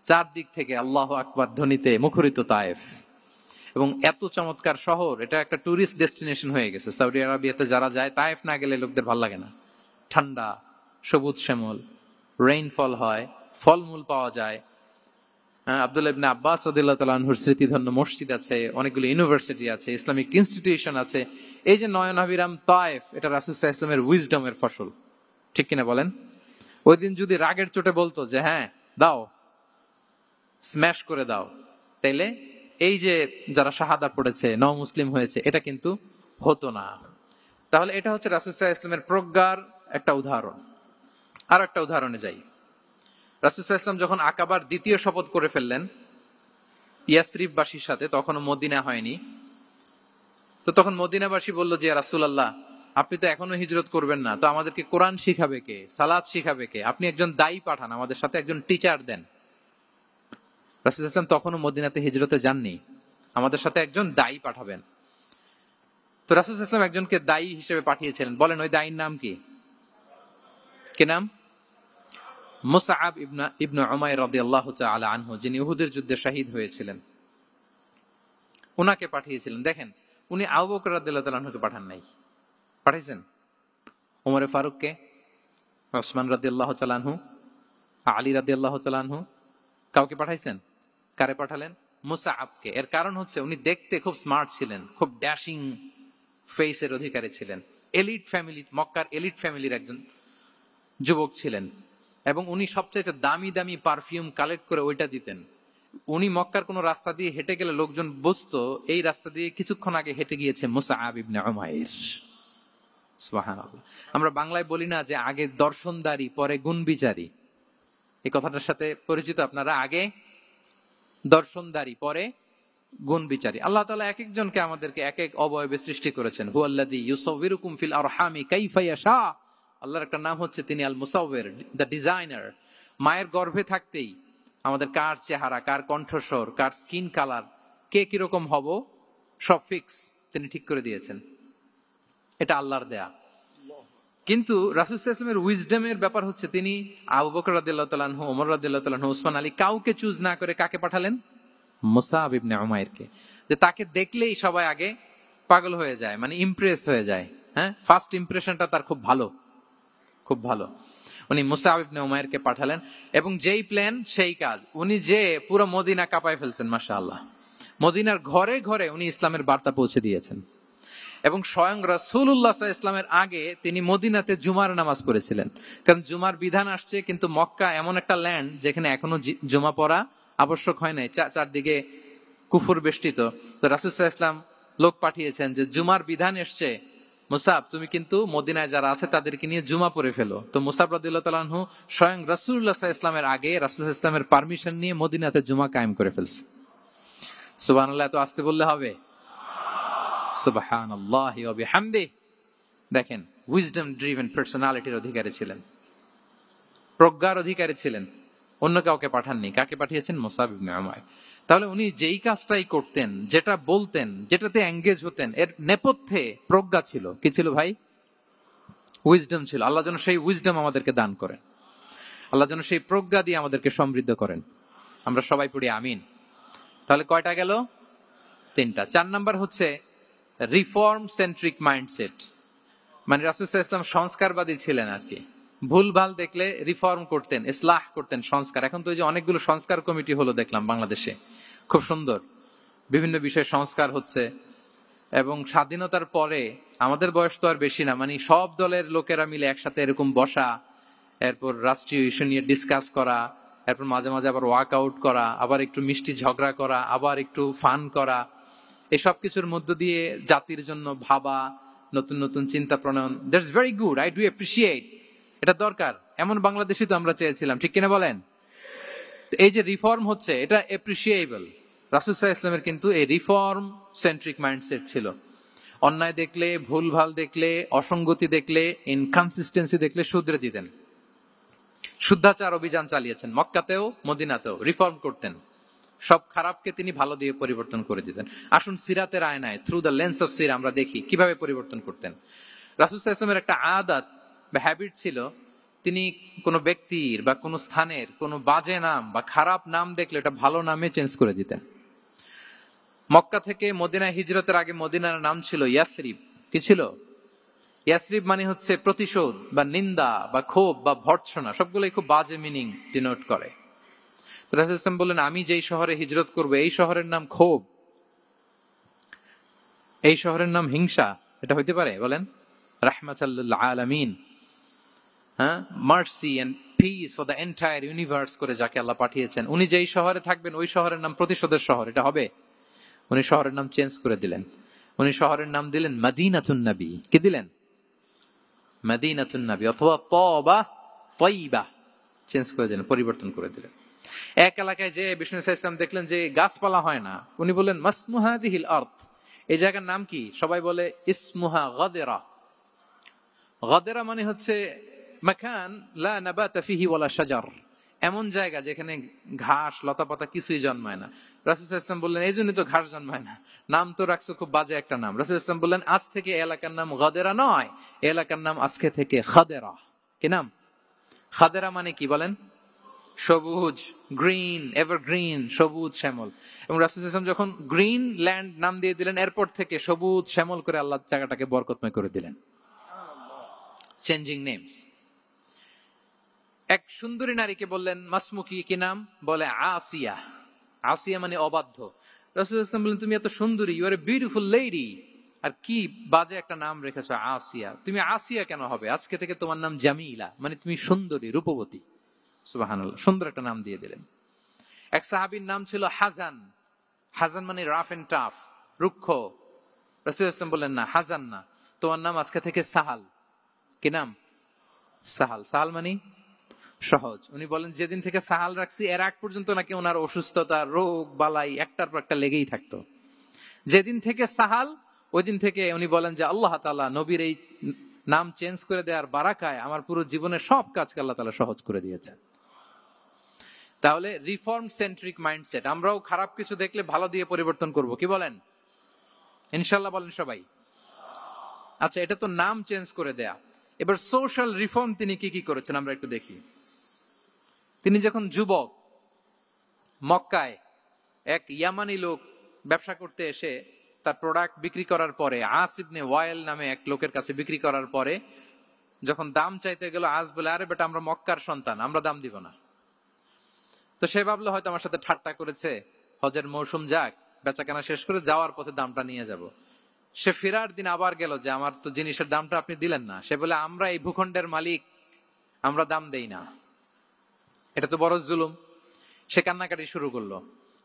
চারদিক থেকে আল্লাহু আকবার ধ্বনিতে মুখরিত তায়েফ। এবং এত চমৎকার শহর, এটা একটা টুরিস্ট ডেস্টিনেশন হয়ে গেছে। সৌদি আরবিয়াতে যারা যায়, তায়েফ না গেলে লোকদের ভালো লাগে না। ঠান্ডা, সবুজ শ্যামল, রেইনফল হয়, ফলমূল পাওয়া যায়। আব্দুল্লাহ ইবনে আব্বাস রাদিয়াল্লাহু তাআলা আনহুর স্মৃতিধন্য মসজিদ আছে, অনেকগুলো ইউনিভার্সিটি আছে, ইসলামিক ইনস্টিটিউশন আছে। এই যে নয়নাভিরাম তায়েফ, এটা রাসূল সাল্লাল্লাহু আলাইহি ওয়াসাল্লামের উইজডমের ফসল, ঠিক কিনা বলেন? ওই দিন যদি রাগের চোটে বলতো যে হ্যাঁ দাও, স্ম্যাশ করে দাও, তাইলে এই যে যারা শাহাদা পড়েছে, নও মুসলিম হয়েছে, এটা কিন্তু হতো না। তাহলে এটা হচ্ছে রাসূল সাল্লাল্লাহু আলাইহি ওয়াসাল্লামের প্রজ্ঞার একটা উদাহরণ। আর একটা উদাহরণে যাই। রাসূল সাল্লাল্লাহু আলাইহি ওয়াসাল্লাম যখন আকাবার দ্বিতীয় শপথ করে ফেললেন ইয়াসরিববাসীর সাথে, তখনও মদিনা হয়নি। তো তখন মদিনাবাসী বলল যে রাসূলুল্লাহ, আপনি তো এখনো হিজরত করবেন না, তো আমাদেরকে কোরআন শিখাবে কে, সালাত শিখাবে কে? আপনি একজন দায়ী পাঠান, আমাদের সাথে একজন টিচার দেন। রাসূল সাল্লাল্লাহু আলাইহি ওয়াসাল্লাম তখনও মদিনাতে হিজরতে যাননি, আমাদের সাথে একজন দায়ী পাঠাবেন। তো রাসূল সাল্লাল্লাহু আলাইহি ওয়াসাল্লাম একজনকে দায়ী হিসেবে পাঠিয়েছিলেন। বলেন ওই দায়ীর নাম কি? কি নাম? মুসআব ইবনে উমাইর রাদিয়াল্লাহু তাআলা আনহু, যিনি উহুদের যুদ্ধে শহীদ হয়েছিলেন, উনাকে পাঠিয়েছিলেন। দেখেন, উনি আবু বকর রাদিয়াল্লাহু তাআলা আনহুকে পাঠান নাই, পাঠিয়েছেন ওমর ফারুককে, ওসমান রাদিয়াল্লাহু তাআলা আনহু, আলী রাদিয়াল্লাহু তাআলা আনহু। কাউকে পাঠাইছেন? কারে পাঠালেন? মুসআবকে। এর কারণ হচ্ছে উনি দেখতে খুব স্মার্ট ছিলেন, খুব ড্যাশিং ফেসের অধিকারী ছিলেন, এলিট ফ্যামিলি, মক্কার এলিট ফ্যামিলির একজন যুবক ছিলেন। এবং উনি সবচেয়ে দামি দামি পারফিউম কালেক্ট করে ওইটা দিতেন। উনি মক্কার কোন রাস্তা দিয়ে হেঁটে গেলে লোকজন বুঝতো এই রাস্তা দিয়ে কিছুক্ষণ আগে হেঁটে গিয়েছে মুসআব ইবনে উমাইর। সুবহানাল্লাহ। আমরা বাংলায় বলি না যে আগে দর্শনদারি পরে গুণ বিচারী? এই কথাটার সাথে পরিচিত আপনারা? আগে দর্শনদারি পরে গুণ বিচারী। আল্লাহ তাআলা এক একজনকে আমাদেরকে এক এক অবয়বে সৃষ্টি করেছেন। হুয়াল্লাযী ইউসাউবিরুকুম ফিল আরহামি কাইফা ইয়াশা। আল্লাহর একটা নাম হচ্ছে তিনি আল মুসাউবির, দ্য ডিজাইনার। মায়ের গর্ভে থাকতেই আমাদের কার চেহারা, কার কণ্ঠস্বর, কার স্কিন কালার, কে কিরকম হব, সব ফিক্স তিনি ঠিক করে দিয়েছেন। এটা আল্লাহর দেয়া। কিন্তু রাসূল সাল্লাল্লাহু আলাইহি ওয়াসাল্লামের উইজডমের ব্যাপার হচ্ছে তিনি আবু বকর রাদিয়াল্লাহু তাআলা আনহু, ওমর রাদিয়াল্লাহু তাআলা আনহু, ওসমান আলী, কাউকে চুজ না করে কাকে পাঠালেন? মুসআব ইবনে উমাইরকে। যে তাকে দেখলেই সবাই আগে পাগল হয়ে যায়, মানে ইমপ্রেস হয়ে যায়। হ্যাঁ, ফার্স্ট ইমপ্রেশনটা তার খুব ভালো, খুব ভালো। উনি মুসআব ইবনে উমাইরকে পাঠালেন এবং যেই প্ল্যান সেই কাজ। উনি যে পুরো মদিনা কাঁপায় ফেলছেন, মাশাআল্লাহ। মদিনার ঘরে ঘরে উনি ইসলামের বার্তা পৌঁছে দিয়েছেন। এবং স্বয়ং রাসূলুল্লাহ সাল্লাল্লাহু আলাইহি ওয়াসাল্লামের আগে তিনি মদিনাতে জুমার নামাজ পড়েছিলেন। কারণ জুমার বিধান আসছে, কিন্তু মক্কা এমন একটা ল্যান্ড যেখানে এখনো জুমা পড়া আবশ্যক হয় নাই, চারদিকে কুফর বেষ্টিত। তো রাসূল সাল্লাল্লাহু আলাইহি ওয়াসাল্লাম লোক পাঠিয়েছেন যে জুমার বিধান এসছে, মুসাব তুমি কিন্তু মদিনায় যারা আছে তাদেরকে নিয়ে জুমা পড়ে ফেলো। তো মুসাব রাদিয়াল্লাহু তাআলা আনহু স্বয়ং রাসূলুল্লাহ সাল্লাল্লাহু আলাইহি ওয়াসাল্লামের আগে রাসূল সাল্লাল্লাহু আলাইহি ওয়াসাল্লামের পারমিশন নিয়ে মদিনাতে জুমা কায়েম করে ফেলছে। সুবহানাল্লাহ, এত আস্তে বললে হবে? সুবহানাল্লাহি ওয়া বিহামদিহি। দেখেন, উইজডম ড্রিভেন পার্সোনালিটির অধিকারী ছিলেন, প্রজ্ঞার অধিকারী ছিলেন, অন্য কাউকে পাঠাননি। কাকে পাঠিয়েছেন? মুসাব ইবনে উমাইর। তাহলে উনি যেই কাজটাই করতেন, যেটা বলতেন, যেটাতে এঙ্গেজ হতেন, এর নেপথ্যে প্রজ্ঞা ছিল। কি ছিল ভাই? উইজডম ছিল। আল্লাহ যেন সেই উইজডম আমাদেরকে দান করেন, আল্লাহ যেন সেই প্রজ্ঞা দিয়ে আমাদেরকে সমৃদ্ধ করেন। আমরা সবাই পড়ি আমিন। তাহলে কয়টা গেল? 3টা। 4 নাম্বার হচ্ছে রিফর্ম সেন্ট্রিক মাইন্ডসেট। মানে রাসূল সাল্লাল্লাহু আলাইহি ওয়াসাল্লাম সংস্কারবাদী ছিলেন আর কি। ভুল ভাল দেখলে রিফর্ম করতেন, ইসলাহ করতেন, সংস্কার। এখন তো এই যে অনেকগুলো সংস্কার কমিটি হলো দেখলাম বাংলাদেশে, খুব সুন্দর, বিভিন্ন বিষয়ে সংস্কার হচ্ছে। এবং স্বাধীনতার পরে আমাদের বয়স তো আর বেশি না, মানে সব দলের লোকেরা মিলে একসাথে এরকম বসা, এরপর রাষ্ট্রীয় ইস্যু নিয়ে ডিসকাস করা, এরপর মাঝে মাঝে আবার ওয়াক আউট করা, আবার একটু মিষ্টি ঝগড়া করা, আবার একটু ফান করা, এসব কিছুর মধ্য দিয়ে জাতির জন্য ভাবা, নতুন নতুন চিন্তা প্রণয়ন। That's very good, I do appreciate. এটা দরকার। এমন বাংলাদেশই তো আমরা চেয়েছিলাম, ঠিক কিনা বলেন? এই যে রিফর্ম হচ্ছে, এটা অ্যাপ্রিসিয়েবল। রাসূল সাল্লাল্লাহু আলাইহি ওয়াসাল্লামের কিন্তু এই রিফর্ম সেন্ট্রিক মাইন্ডসেট ছিল। অন্যায় দেখলে, ভুলভাল দেখলে, অসঙ্গতি দেখলে, ইনকনসিস্টেন্সি দেখলে শুধরে দিতেন। শুদ্ধাচার অভিযান চালিয়েছেন মক্কাতেও মদিনাতেও, রিফর্ম করতেন। সব খারাপকে তিনি ভালো দিয়ে পরিবর্তন করে দিতেন। আসুন সিরাতের আয়নায়, থ্রু দ্য লেন্স অফ সিরা, আমরা দেখি কিভাবে পরিবর্তন করতেন। রাসূল সাল্লাল্লাহু আলাইহি ওয়াসাল্লামের একটা আদত বা হ্যাবিট ছিল, তিনি কোনো ব্যক্তির বা কোনো স্থানের কোনো বাজে নাম বা খারাপ নাম দেখলে এটা ভালো নামে চেঞ্জ করে দিতেন। মক্কা থেকে মদিনায় হিজরতের আগে মদিনার নাম ছিল ইয়াসরিব। কি ছিল? ইয়াসরিব মানে হচ্ছে প্রতিশোধ বা নিন্দা বা ক্ষোভ বা ভর্ৎসনা, সবগুলোই খুব বাজে মিনিং ডিনোট করে। রাসূল সাল্লাল্লাহু আলাইহি ওয়াসাল্লাম বললেন, আমি যেই শহরে হিজরত করব এই শহরের নাম ক্ষোভ, এই শহরের নাম হিংসা, এটা হইতে পারে? বলেন। রাহমাতাল লিল আলামিন, হ্যাঁ, mercy and peace for the entire universe করে যাকে আল্লাহ পাঠিয়েছেন, উনি যেই শহরে থাকবেন ওই শহরের নাম প্রতিশোধের শহর, এটা হবে? উনি শহরের নাম চেঞ্জ করে দিলেন। উনি শহরের নাম দিলেন মদিনাতুন নবী। কি দিলেন? মদিনাতুন নবী, অথবা তওবা তয়্যিবা, চেঞ্জ করে দিলেন, পরিবর্তন করে দিলেন। এক এলাকায় যে বিষ্ণু ইসলাম দেখলেন যে গাছপালা হয় না, উনি বললেন মাসমু হাযিহিল আরদ, এই জায়গার নাম কি? সবাই বলে ইসমুহা গাদেরা। গাদেরা মানে হচ্ছে মাকান লা নাবাতা ফিহি ওয়ালা শাজার, এমন জায়গা যেখানে ঘাস লতাপাতা কিছুই জন্মায় না। রাসূল সাল্লাল্লাহু আলাইহি ওয়াসাল্লাম বললেন, এই জন্যই তো ঘাস জন্মায় না, নাম তো রাখছো খুব বাজে একটা নাম। রাসূল সাল্লাল্লাহু আলাইহি ওয়াসাল্লাম বললেন, আজ থেকে এলাকার নাম গাদেরা নয়, এলাকার নাম আজকে থেকে খাদেরা। কি নাম? খাদেরা মানে কি বলেন? সবুজ, গ্রিন, এভারগ্রিন, সবুজ শ্যামল। এবং রাসূল সাল্লাল্লাহু আলাইহি ওয়াসাল্লাম যখন গ্রিন ল্যান্ড নাম দিয়ে দিলেন, এরপর থেকে সবুজ শ্যামল করে আল্লাহ জায়গাটাকে বরকতময় করে দিলেন। Changing names. এক সুন্দরী নারীকে বললেন মাসমুকি, কি নাম? বলে আসিয়া। আসিয়া মানে অবাধ্য। রাসূল সাল্লাল্লাহু আলাইহি ওয়াসাল্লাম বললেন, তুমি এত সুন্দরী, you are a beautiful lady, আর কি বাজে একটা নাম রেখেছো আসিয়া। তুমি আসিয়া কেন হবে? আজকে থেকে তোমার নাম জামিলা, মানে তুমি সুন্দরী, রূপবতী। সুবহানাল্লাহ, সুন্দর একটা নাম দিয়ে দিলেন। এক সাহাবীর নাম ছিল হাজান। হাজান মানে রাফ এন্ড টাফ, রুক্ষ। রাসূল সাল্লাল্লাহু আলাইহি ওয়াসাল্লাম বললেন, না, হাজান না, তোমার নাম আজকে থেকে সাহাল। কি নাম? সাহাল। সাহাল মানে সহজ। উনি বলেন, যেদিন থেকে সাহাল রাখছি এর আগ পর্যন্ত নাকি ওনার অসুস্থতা, রোগ বালাই একটার পর একটা লেগেই থাকতো। যেদিন থেকে সাহাল, ওই দিন থেকে উনি বলেন যে আল্লাহ তাআলা নবীর এই নাম চেঞ্জ করে দেওয়ার বারাকায় আমার পুরো জীবনের সব কাজকে আল্লাহ তাআলা সহজ করে দিয়েছেন। তাহলে রিফর্ম সেন্ট্রিক মাইন্ডসেট। আমরাও খারাপ কিছু দেখলে ভালো দিয়ে পরিবর্তন করব, কি বলেন? ইনশাআল্লাহ বলেন সবাই। আচ্ছা, এটা তো নাম চেঞ্জ করে দেয়া। এবার সোশ্যাল রিফর্ম তিনি কি কি করেছেন আমরা একটু দেখি। তিনি যখন যুবক, মক্কায় এক ইয়ামানি লোক ব্যবসা করতে এসে তার প্রোডাক্ট বিক্রি করার পরে, আস ইবনে ওয়াইল নামে এক লোকের কাছে বিক্রি করার পরে যখন দাম চাইতে গেল, আস বলে, আরে বেটা, আমরা মক্কার সন্তান, আমরা দাম দিব না। তো সে ভাবলো হয়তো আমার সাথে ঠাট্টা করেছে, হজের মৌসুম যাক, বেচাকেনা শেষ করে যাওয়ার পথে দামটা নিয়ে যাব। সে ফেরার দিন আবার গেল যে আমার তো জিনিসের দামটা আপনি দিলেন না। সে বলে আমরা এই ভূখণ্ডের মালিক, আমরা দাম দেই না, এটা তো বড় জুলুম। সে কান্নাকাটি শুরু করলো।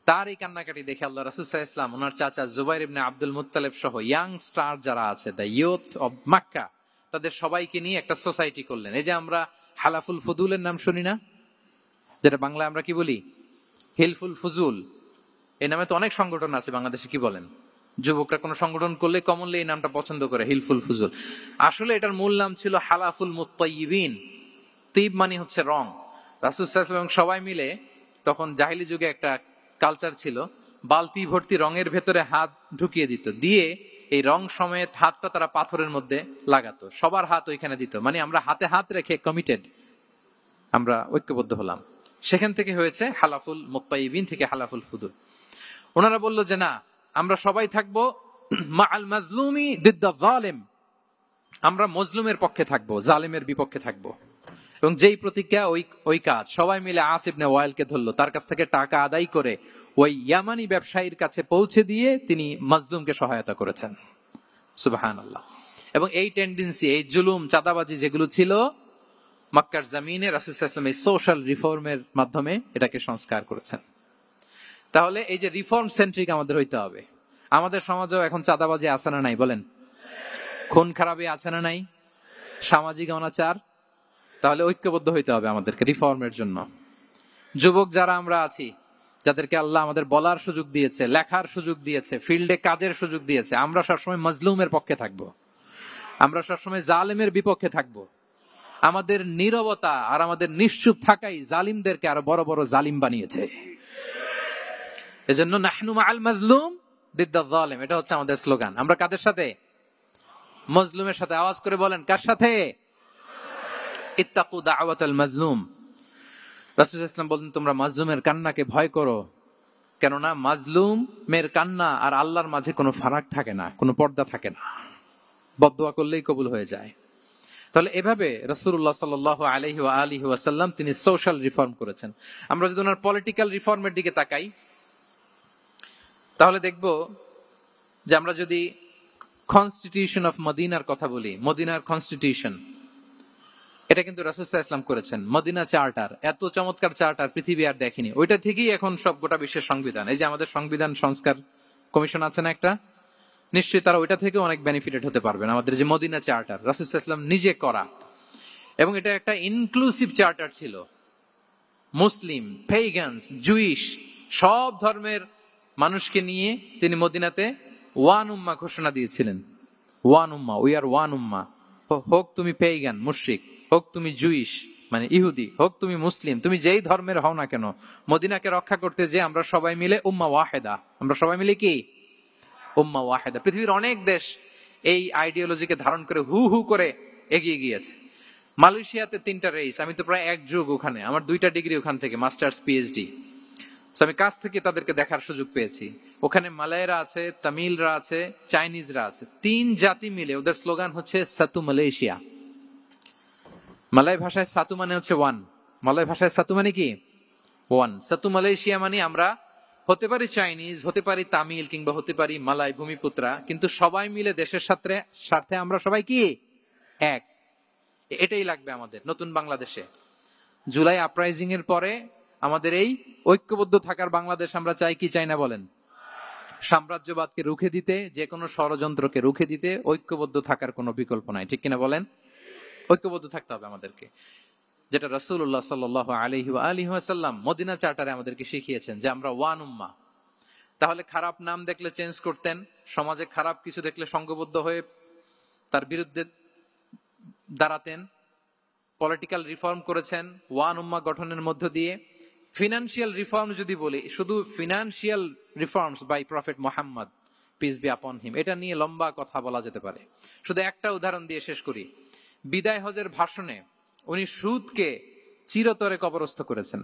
তার এই কান্নাকাটি দেখে আল্লাহ রাসূল সাল্লাল্লাহু আলাইহি ওয়াসাল্লাম ওনার চাচা জুবাইর ইবনে আব্দুল মুত্তালিব সহ ইয়াং স্টার যারা আছে, দ্য ইয়ুথ অব মক্কা, তাদের সবাইকে নিয়ে একটা সোসাইটি করলেন। এই যে আমরা হালাফুল ফুদুলের নাম শুনি না, যেটা বাংলায় আমরা কি বলি হিলফুল ফুজুল, এই নামে তো অনেক সংগঠন আছে বাংলাদেশে, কি বলেন? যুবকরা কোন সংগঠন করলে কমনলি এই নামটা পছন্দ করে, হিলফুল ফুজুল। আসলে এটার মূল নাম ছিল হালাফুল মুত্তাইয়িবিন। তিব মানে হচ্ছে রং। রাসূল সাল্লাল্লাহু আলাইহি ওয়াসাল্লাম সবাই মিলে, তখন জাহিলি যুগে একটা কালচার ছিল, বালতি ভর্তি রঙের ভেতরে হাত ঢুকিয়ে দিত, দিয়ে এই রং সমেত হাতটা তারা পাথরের মধ্যে লাগাতো, সবার হাত ওইখানে দিত, মানে আমরা হাতে হাত রেখে কমিটেড, আমরা ঐক্যবদ্ধ হলাম। সেখান থেকে হয়েছে হালাফুল মুত্তাইয়িবিন থেকে হালাফুল ফুদুল। ওনারা বলল যে না, আমরা সবাই থাকবো মাআল মাজলুমি দিদ্দা যালিম, আমরা মজলুমের পক্ষে থাকবো, জালিমের বিপক্ষে থাকবো। এবং যেই প্রতিজ্ঞা ওই কাজ। সবাই মিলে আস ইবনে ওয়াইলকে ধরলো, তার কাছ থেকে টাকা আদায় করে ওই ইয়ামানি ব্যবসায়ীর কাছে পৌঁছে দিয়ে তিনি মাজলুমকে সহায়তা করেছেন। সুবহানাল্লাহ। এবং এই টেন্ডেন্সি, এই জুলুম, চাঁদাবাজি যেগুলো ছিল মক্কার জমিনে, রাসূল সাল্লাল্লাহু আলাইহি ওয়াসাল্লাম এই সোশ্যাল রিফর্মের মাধ্যমে এটাকে সংস্কার করেছেন। তাহলে এই যে রিফর্ম সেন্ট্রিক আমাদের হইতে হবে। আমাদের সমাজেও এখন চাঁদাবাজি আছে না নাই বলেন? খুন খারাপি আছে না নাই? সামাজিক অনাচার। তাহলে ঐক্যবদ্ধ হইতে হবে আমাদেরকে রিফর্মের জন্য। যুবক যারা আমরা আছি, যাদেরকে আল্লাহ আমাদের বলার সুযোগ দিয়েছে, লেখার সুযোগ দিয়েছে, ফিল্ডে কাজের সুযোগ দিয়েছে, আমরা সবসময় মজলুমের পক্ষে থাকবো, আমরা সবসময় জালেমের বিপক্ষে থাকবো। আমাদের নীরবতা আর আমাদের নিশ্চুপ থাকাই জালিমদেরকে আরো বড় বড় জালিম বানিয়েছে। এজন্য নাহনু মাআল মাজলুম দিদ্দা যালিম, এটা হচ্ছে আমাদের স্লোগান। আমরা কাদের সাথে? মজলুমের সাথে। আওয়াজ করে বলেন, কার সাথে? ইত্তাকু দাওয়াতাল মাজলুম। রাসূল সাল্লাল্লাহু আলাইহি ওয়াসাল্লাম বলেন, তোমরা মাজলুমের কান্নাকে ভয় করো, কেননা মাজলুমের কান্না আর আল্লাহর মাঝে কোনো ফারাক থাকে না, কোনো পর্দা থাকে না, বদদোয়া করলেই কবুল হয়ে যায়। তাহলে এভাবে রাসূলুল্লাহ সাল্লাল্লাহু আলাইহি ওয়া আলিহি ওয়াসাল্লাম তিনি সোশ্যাল রিফর্ম করেছেন। আমরা যদি ওনার পলিটিক্যাল রিফর্মের দিকে তাকাই, তাহলে দেখব যে আমরা যদি কনস্টিটিউশন অফ মদিনার কথা বলি, মদিনার কনস্টিটিউশন, এটা কিন্তু রাসূল সাল্লাল্লাহু আলাইহি ওয়াসাল্লাম করেছেন। মদিনা চার্টার, এত চমৎকার চার্টার পৃথিবী আর দেখেনি। ওইটা থেকেই এখন সব গোটা বিশ্বের সংবিধান। এই যে আমাদের সংবিধান সংস্কার কমিশন আছে না একটা, নিশ্চয়ই তারা ওইটা থেকে অনেক বেনিফিটেড হতে পারবেন। আমাদের যে মদিনা চার্টার, রাসূল সাল্লাল্লাহু আলাইহি ওয়াসাল্লাম নিজে করা, এবং এটা একটা ইনক্লুসিভ চার্টার ছিল। মুসলিম, পেগানস, জুইশ, সব ধর্মের মানুষকে নিয়ে তিনি মদিনাতে ওয়ান উম্মাহ ঘোষণা দিয়েছিলেন। ওয়ান উম্মাহ, উই আর ওয়ান উম্মাহ। হোক তুমি পেগান মুশরিক, হোক তুমি জুইশ মানে ইহুদি, হোক তুমি মুসলিম, তুমি যেই ধর্মের হও না কেন, মদিনাকে রক্ষা করতে যে আমরা সবাই মিলে উম্মাহ ওয়াহিদা, আমরা সবাই মিলে কি উম্মাহ ওয়াহিদা। পৃথিবীর অনেক দেশ এই আইডিওলজিকে ধারণ করে হু হু করে এগিয়ে গিয়েছে। মালয়েশিয়াতে 3টা রেস, আমি তো প্রায় এক যুগ ওখানে, আমার 2টা ডিগ্রি ওখান থেকে, মাস্টার্স পিএইচডি। আমি কাছ থেকে তাদেরকে দেখার সুযোগ পেয়েছি। ওখানে মালয়েরা আছে, তামিলরা আছে, চাইনিজরা আছে, 3 জাতি মিলে ওদের স্লোগান হচ্ছে সাতু মালয়েশিয়া। মালয় ভাষায় সাতু মানে হচ্ছে ওয়ান, মালয় ভাষায় সাতু মানে কি ওয়ান। সাতু মালয়েশিয়া মানে আমরা হতে পারি চাইনিজ, হতে পারি তামিল, কিংবা হতে পারি মালয় ভূমিপুত্রা, কিন্তু সবাই মিলে দেশের স্বার্থে আমরা সবাই কি এক। এটাই লাগবে আমাদের নতুন বাংলাদেশে। জুলাই আপরাইজিং এর পরে আমাদের এই ঐক্যবদ্ধ থাকার বাংলাদেশ আমরা চাই কি চাই না বলেন? সাম্রাজ্যবাদকে রুখে দিতে, যে কোনো ষড়যন্ত্রকে রুখে দিতে ঐক্যবদ্ধ থাকার কোনো বিকল্প নাই, ঠিক কিনা বলেন? ঐক্যবদ্ধ থাকতে হবে আমাদেরকে, যেটা রাসূলুল্লাহ সাল্লাল্লাহু আলাইহি ওয়া আলিহি ওয়াসাল্লাম মদিনা চার্টারে আমাদেরকে শিখিয়েছেন যে আমরা ওয়ান উম্মাহ। তাহলে খারাপ নাম দেখলে চেঞ্জ করতেন, সমাজে খারাপ কিছু দেখলে সংঘবদ্ধ হয়ে তার বিরুদ্ধে দাঁড়াতেন। পলিটিক্যাল রিফর্ম করেছেন ওয়ান উম্মাহ গঠনের মধ্য দিয়ে। ফিনান্সিয়াল রিফর্ম যদি বলি, শুধু financial reforms by prophet Muhammad peace be upon him, এটা নিয়ে লম্বা কথা বলা যেতে পারে। শুধু একটা উদাহরণ দিয়ে শেষ করি। বিদায় হজের ভাষণে উনি সুদকে চিরতরে কবরস্থ করেছেন,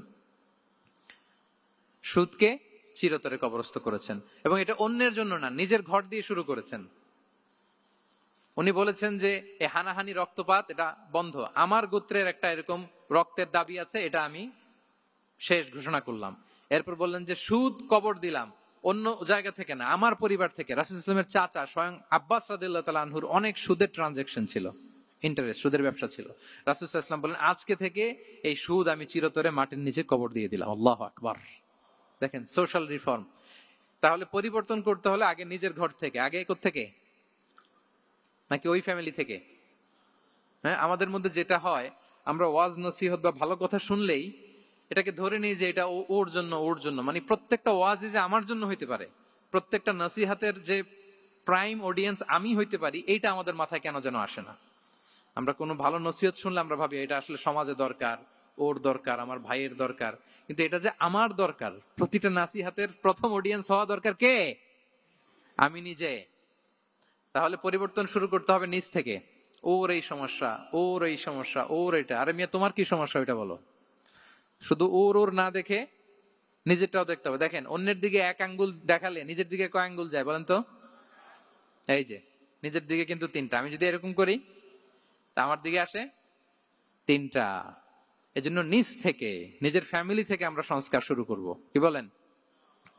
সুদকে চিরতরে কবরস্থ করেছেন, এবং এটা অন্যের জন্য না, নিজের ঘর দিয়ে শুরু করেছেন। উনি বলেছেন যে এই হানাহানি, রক্তপাত এটা বন্ধ, আমার গোত্রের একটা এরকম রক্তের দাবি আছে, এটা আমি শেষ ঘোষণা করলাম। এরপর বললেন যে সুদ কবর দিলাম, অন্য জায়গা থেকে না, আমার পরিবার থেকে। রাসূল ইসলামের চাচা স্বয়ং আব্বাস রাদিয়াল্লাহু তাআলা আনহুর অনেক সুদের ট্রানজাকশন ছিল, ইন্টারেস্ট, সুদের ব্যবসা ছিল। রাসূল সাল্লাল্লাহু আলাইহি ওয়াসাল্লাম বলেন, আজকে থেকে এই সুদ আমি চিরতরে মাটির নিচে কবর দিয়ে দিলাম। আল্লাহু আকবার। দেখেন সোশ্যাল রিফর্ম। তাহলে পরিবর্তন করতে হলে আগে নিজের ঘর থেকে, আগে কোত্থেকে, নাকি ওই ফ্যামিলি থেকে? হ্যাঁ, আমাদের মধ্যে যেটা হয়, আমরা ওয়াজ নসিহত বা ভালো কথা শুনলেই এটাকে ধরে নিই যে এটা ওর জন্য, ওর জন্য। মানে প্রত্যেকটা ওয়াজই যে আমার জন্য হইতে পারে, প্রত্যেকটা নসিহাতের যে প্রাইম অডিয়েন্স আমি হইতে পারি, এইটা আমাদের মাথায় কেন যেন আসে না। আমরা কোনো ভালো নসিহত শুনলে আমরা ভাবি এটা আসলে সমাজে দরকার, ওর দরকার, আমার ভাইয়ের দরকার। কিন্তু এটা যে আমার দরকার, প্রতিটা নাসিহাতের প্রথম অডিয়েন্স হওয়া দরকার কে? আমি নিজে। তাহলে পরিবর্তন শুরু করতে হবে নিজ থেকে। ওর এই সমস্যা, ওর এই সমস্যা, ওর এটা। আরে মিয়া, তোমার কি সমস্যা ওইটা বলো। শুধু ওর ওর না দেখে নিজেরটাও দেখতে হবে। দেখেন, অন্যের দিকে এক আঙ্গুল দেখালে নিজের দিকে কয় আঙ্গুল যায় বলেন তো? এই যে নিজের দিকে কিন্তু তিনটা। আমি যদি এরকম করি তা আমার দিকে আসে তিনটা। এজন্য নিজ থেকে, নিজের ফ্যামিলি থেকে আমরা সংস্কার শুরু করব। কি বলেন?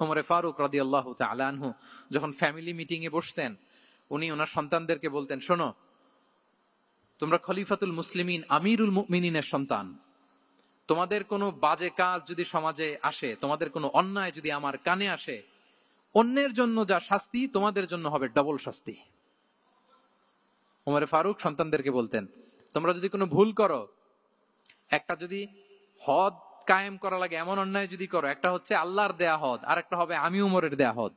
ওমরে ফারুক রাদিয়াল্লাহু তাআলা আনহু যখন ফ্যামিলি মিটিং এ বসতেন, উনি ওনার সন্তানদেরকে বলতেন, শোনো, তোমরা খলিফাতুল মুসলিমিন, আমিরুল মুমিনিনের সন্তান। তোমাদের কোনো বাজে কাজ যদি সমাজে আসে, তোমাদের কোনো অন্যায় যদি আমার কানে আসে, অন্যের জন্য যা শাস্তি তোমাদের জন্য হবে ডবল শাস্তি। ওমরে ফারুক সন্তানদেরকে বলতেন, তোমরা যদি কোনো ভুল করো, একটা যদি হদ কায়েম করা লাগে এমন অন্যায় যদি করো, একটা হচ্ছে আল্লাহর দেয়া হদ, আর একটা হবে আমি উমরের দেয়া হদ।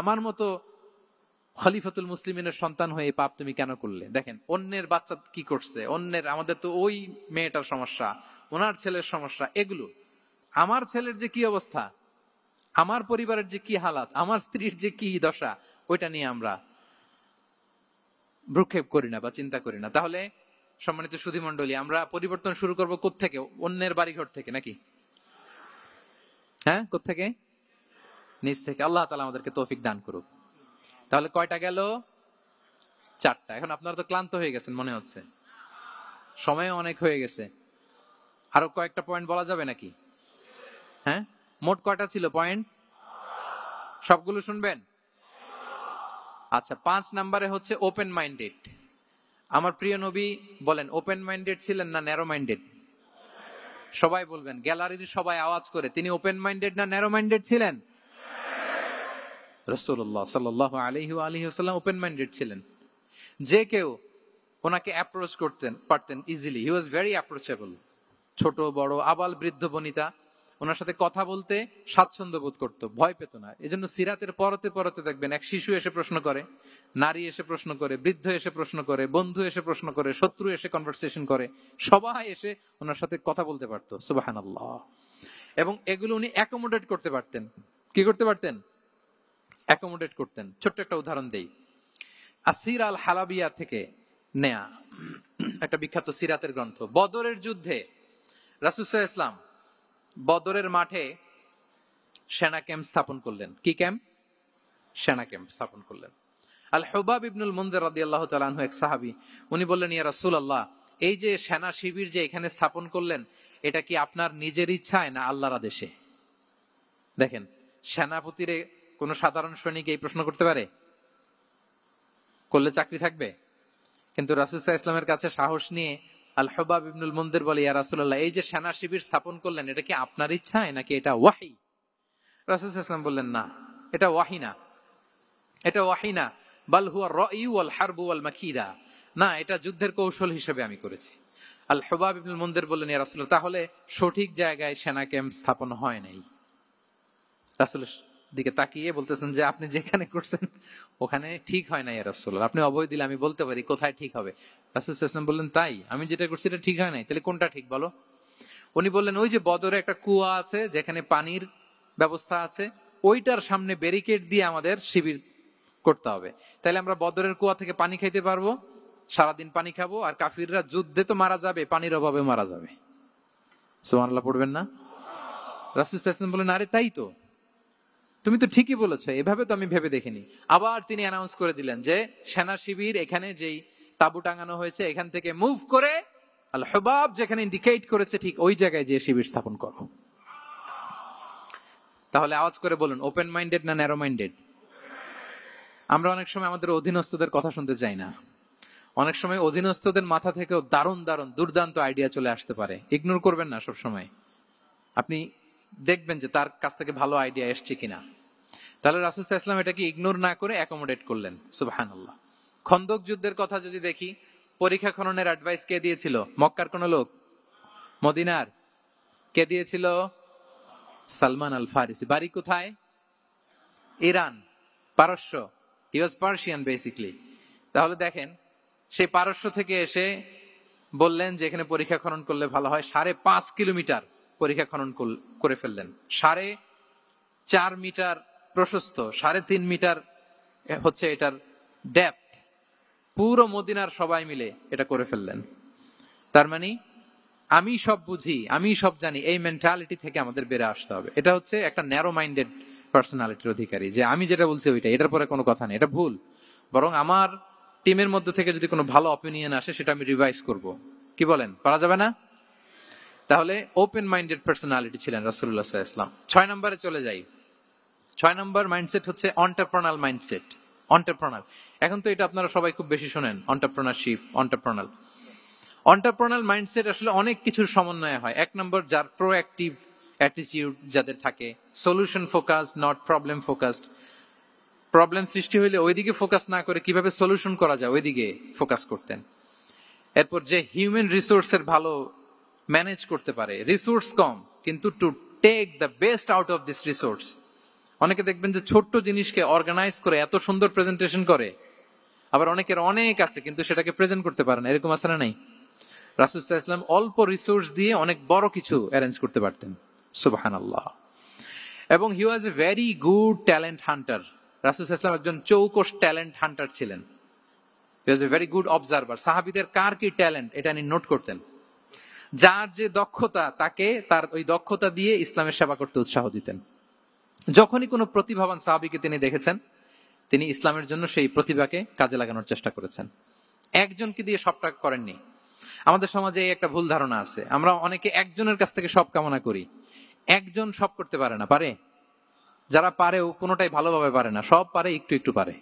আমার মতো খলিফাতুল মুসলিমিনের সন্তান হয়ে পাপ তুমি কেন করলে? দেখেন অন্যের বাচ্চা কি করছে, অন্যের, আমাদের তো ওই মেয়েটার সমস্যা, ওনার ছেলের সমস্যা, এগুলো। আমার ছেলের যে কি অবস্থা, আমার পরিবারের যে কি হালাত, আমার স্ত্রীর যে কি দশা, ওইটা নিয়ে আমরা ভ্রুক্ষেপ করি না বা চিন্তা করি না। তাহলে সম্মানিত সুধী মণ্ডলী, আমরা পরিবর্তন শুরু করবো কোত্থেকে? অন্যের বাড়িঘর থেকে নাকি? হ্যাঁ, কোত্থেকে? নিজ থেকে। আল্লাহ তাআলা আমাদেরকে তৌফিক দান করুক। তাহলে কয়টা গেল? 4টা। এখন আপনারা তো ক্লান্ত হয়ে গেছেন মনে হচ্ছে, সময় অনেক হয়ে গেছে। আরো কয়েকটা পয়েন্ট বলা যাবে নাকি? হ্যাঁ, মোট কয়টা ছিল পয়েন্ট? সবগুলো শুনবেন? আচ্ছা, 5 নম্বরে হচ্ছে ওপেন মাইন্ডেড। আমার প্রিয় নবী বলেন ওপেন মাইন্ডেড ছিলেন না ন্যারো মাইন্ডেড? সবাই বলবেন, গ্যালারির সবাই আওয়াজ করে, তিনি ওপেন মাইন্ডেড না ন্যারো মাইন্ডেড ছিলেন? রাসূলুল্লাহ সাল্লাল্লাহু আলাইহি ওয়া আলিহি ওয়াসাল্লাম ওপেন মাইন্ডেড ছিলেন। যে কেউ ওনাকে অ্যাপ্রোচ করতেন পারতেন easily. He was very approachable. ছোট বড় আবাল বৃদ্ধ বনিতা ওনার সাথে কথা বলতে স্বাচ্ছন্দ্য বোধ করতো, ভয় পেত না। এজন্য সিরাতের পরতে পরতে দেখবেন এক শিশু এসে প্রশ্ন করে, নারী এসে প্রশ্ন করে, বৃদ্ধ এসে প্রশ্ন করে, বন্ধু এসে প্রশ্ন করে, শত্রু এসে কনভারসেশন করে, সবাই এসে ওনার সাথে কথা বলতে পারতো। সুবহানাল্লাহ। এবং এগুলো উনি অ্যাকোমোডেট করতে পারতেন। কি করতে পারতেন? অ্যাকোমোডেট করতেন। ছোট্ট একটা উদাহরণ দেই, আসির আল হালাবিয়া থেকে নেয়া একটা বিখ্যাত সিরাতের গ্রন্থ। বদরের যুদ্ধে রাসূল সাল্লাল্লাহু আলাইহি ওয়াসাল্লাম বদরের মাঠে সেনা ক্যাম্প স্থাপন করলেন। কি ক্যাম্প? সেনা ক্যাম্প স্থাপন করলেন। আল হুবাব ইবনুল মুনজির রাদিয়াল্লাহু তাআলা আনহু এক সাহাবী, উনি বললেন, ইয়া রাসূলুল্লাহ, এই যে সেনা শিবির যে এখানে স্থাপন করলেন, এটা কি আপনার নিজের ইচ্ছায় না আল্লাহর আদেশে? দেখেন, সেনাপতিরে কোন সাধারণ সৈনিক এই প্রশ্ন করতে পারে? করলে চাকরি থাকবে? কিন্তু রাসূল সাল্লাল্লাহু আলাইহি ওয়াসাল্লামের কাছে সাহস নিয়ে আল হুবাব ইবনুল মুনজির বলে, ইয়া রাসূলুল্লাহ, এই যে সেনা শিবির স্থাপন করলেন, এটা কি আপনার ইচ্ছায় নাকি এটা ওয়াহী? রাসূল সাল্লাল্লাহু আলাইহি ওয়াসাল্লাম বললেন, না, এটা ওয়াহী না, এটা ওয়াহী না, বাল হুয়া রায়ু ওয়াল হারবু ওয়াল মাকিরা, না, এটা যুদ্ধের কৌশল হিসেবে আমি করেছি। আল হুবাব ইবনুল মুনজির বললেন, ইয়া রাসূলুল্লাহ, তাহলে সঠিক জায়গায় সেনা ক্যাম্প স্থাপন হয় নাই। রাসূলের দিকে তাকিয়ে বলতেছেন যে আপনি যেখানে করছেন ওখানে ঠিক হয় না ইয়া রাসূলুল্লাহ, আপনি অভয় দিলে আমি বলতে পারি কোথায় ঠিক হবে। রাসূল সাল্লাল্লাহু আলাইহি ওয়াসাল্লাম বললেন, তাই? আমি যেটা করছি এটা ঠিক হয় নাই, তাহলে কোনটা ঠিক বলো? উনি বললেন, ওই যে বদরে একটা কুয়া আছে যেখানে পানির ব্যবস্থা আছে, ওইটার সামনে ব্যারিকেড দিয়ে আমাদের শিবির করতে হবে। তাহলে আমরা বদরের কুয়া থেকে পানি খাইতে পারবো, সারাদিন পানি খাবো, আর কাফিররা যুদ্ধে তো মারা যাবে, পানির অভাবে মারা যাবে। সুবহানাল্লাহ পড়বেন না? রাসূল সাল্লাল্লাহু আলাইহি ওয়াসাল্লাম বললেন, আরে তাই তো, তুমি তো ঠিকই বলেছো, এভাবে তো আমি ভেবে দেখিনি। আবার তিনি অ্যানাউন্স করে দিলেন যে সেনা শিবির এখানে যেই তাবু টাঙানো হয়েছে এখান থেকে মুভ করে আল হুবাব যেখানে ইন্ডিকেট করেছে ঠিক ওই জায়গায় যে শিবির স্থাপন করো। তাহলে আওয়াজ করে বলুন, ওপেন মাইন্ডেড না ন্যারো মাইন্ডেড? আমরা অনেক সময় আমাদের অধীনস্থদের কথা শুনতে চাই না। অনেক সময় অধীনস্থদের মাথা থেকেও দারুণ দারুণ দুর্দান্ত আইডিয়া চলে আসতে পারে। ইগনোর করবেন না সব সময়। আপনি দেখবেন যে তার কাছ থেকে ভালো আইডিয়া এসছে কিনা। তাহলে রাসূল সাল্লাল্লাহু আলাইহি ওয়াসাল্লাম এটাকে ইগনোর না করে অ্যাকোমোডেট করলেন। সুবহানাল্লাহ। খন্দক যুদ্ধের কথা যদি দেখি, পরীক্ষা খননের অ্যাডভাইস কে দিয়েছিল? মক্কার কোন লোক? মদিনার? কে দিয়েছিল? সালমান আল ফারিসি। বাড়ি কোথায়? ইরান, পারস্য। হি ওয়াজ পার্সিয়ান বেসিক্যালি। তাহলে দেখেন, সেই পারস্য থেকে এসে বললেন যে এখানে পরীক্ষা খনন করলে ভালো হয়। 5.5 কিলোমিটার পরীক্ষা খনন করে ফেললেন। 4.5 মিটার প্রশস্ত, 3.5 মিটার হচ্ছে এটার ডেপথ। পুরো মদিনার সবাই মিলে এটা করে ফেললেন। তার মানে আমি সব বুঝি, আমি সব জানি, এই মেন্টালিটি থেকে আমাদের বেড়ে আসতে হবে। এটা হচ্ছে একটা ন্যারো মাইন্ডেড পার্সোনালিটির অধিকারী, যে আমি যেটা বলছি ওইটা, এটার পরে কোনো কথা নেই, এটা ভুল। বরং আমার টিমের মধ্যে থেকে যদি কোনো ভালো অপিনিয়ন আসে সেটা আমি রিভাইজ করব। কি বলেন, পারা যাবে না? তাহলে ওপেন মাইন্ডেড পার্সোনালিটি ছিলেন রাসূলুল্লাহ সাল্লাল্লাহু আলাইহি ওয়াসাল্লাম। 6 নম্বরে চলে যাই। 6 নম্বর মাইন্ডসেট হচ্ছে এন্টারপ্রেনাল মাইন্ডসেট। এন্টারপ্রেনাল, এখন তো এটা আপনারা সবাই খুব বেশি শোনেন, এন্টারপ্রেনারশিপ, এন্টারপ্রেনাল। এন্টারপ্রেনাল মাইন্ডসেট আসলে অনেক কিছুর সমন্বয় হয়। 1 নম্বর, যার প্রোঅ্যাক্টিভ অ্যাটিটিউড যাদের থাকে, solution focused, not problem focused. Problem সৃষ্টি হইলে ওইদিকে ফোকাস না করে কিভাবে সলিউশন করা যায় ওইদিকে ফোকাস করতেন। এরপর যে হিউম্যান রিসোর্সের ভালো ম্যানেজ করতে পারে, রিসোর্স কম কিন্তু to take the best out of this resource. অনেকে দেখবেন যে ছোট্ট জিনিসকে অর্গানাইজ করে এত সুন্দর প্রেজেন্টেশন করে, আবার অনেকের অনেক আছে কিন্তু সেটাকে প্রেজেন্ট করতে পারে না। এরকম আছে না নাই? রাসূল সাল্লাল্লাহু আলাইহি ওয়াসাল্লাম অল্প রিসোর্স দিয়ে অনেক বড় কিছু অ্যারেঞ্জ করতে পারতেন। সুবহানাল্লাহ। এবং he was a very good talent hunter. রাসূল সাল্লাল্লাহু আলাইহি ওয়াসাল্লাম একজন চৌকস ট্যালেন্ট হান্টার ছিলেন। He was a very good observer. সাহাবীদের কার কি ট্যালেন্ট এটা তিনি নোট করতেন। যার যে দক্ষতা, তাকে তার ওই দক্ষতা দিয়ে ইসলামের সেবা করতে উৎসাহ দিতেন। যখনই কোনো প্রতিভাবান সাহাবীকে তিনি দেখেছেন, তিনি ইসলামের জন্য সেই প্রতিভাকে কাজে লাগানোর চেষ্টা করেছেন। একজনকে দিয়ে সবটা করেননি। আমাদের সমাজে এই একটা ভুল ধারণা আছে, আমরা অনেকে একজনের কাছ থেকে সব কামনা করি। একজন সব করতে পারে না, পারে? যারা পারেও কোনোটাই ভালোভাবে পারে না, সব পারে, একটু একটু পারে।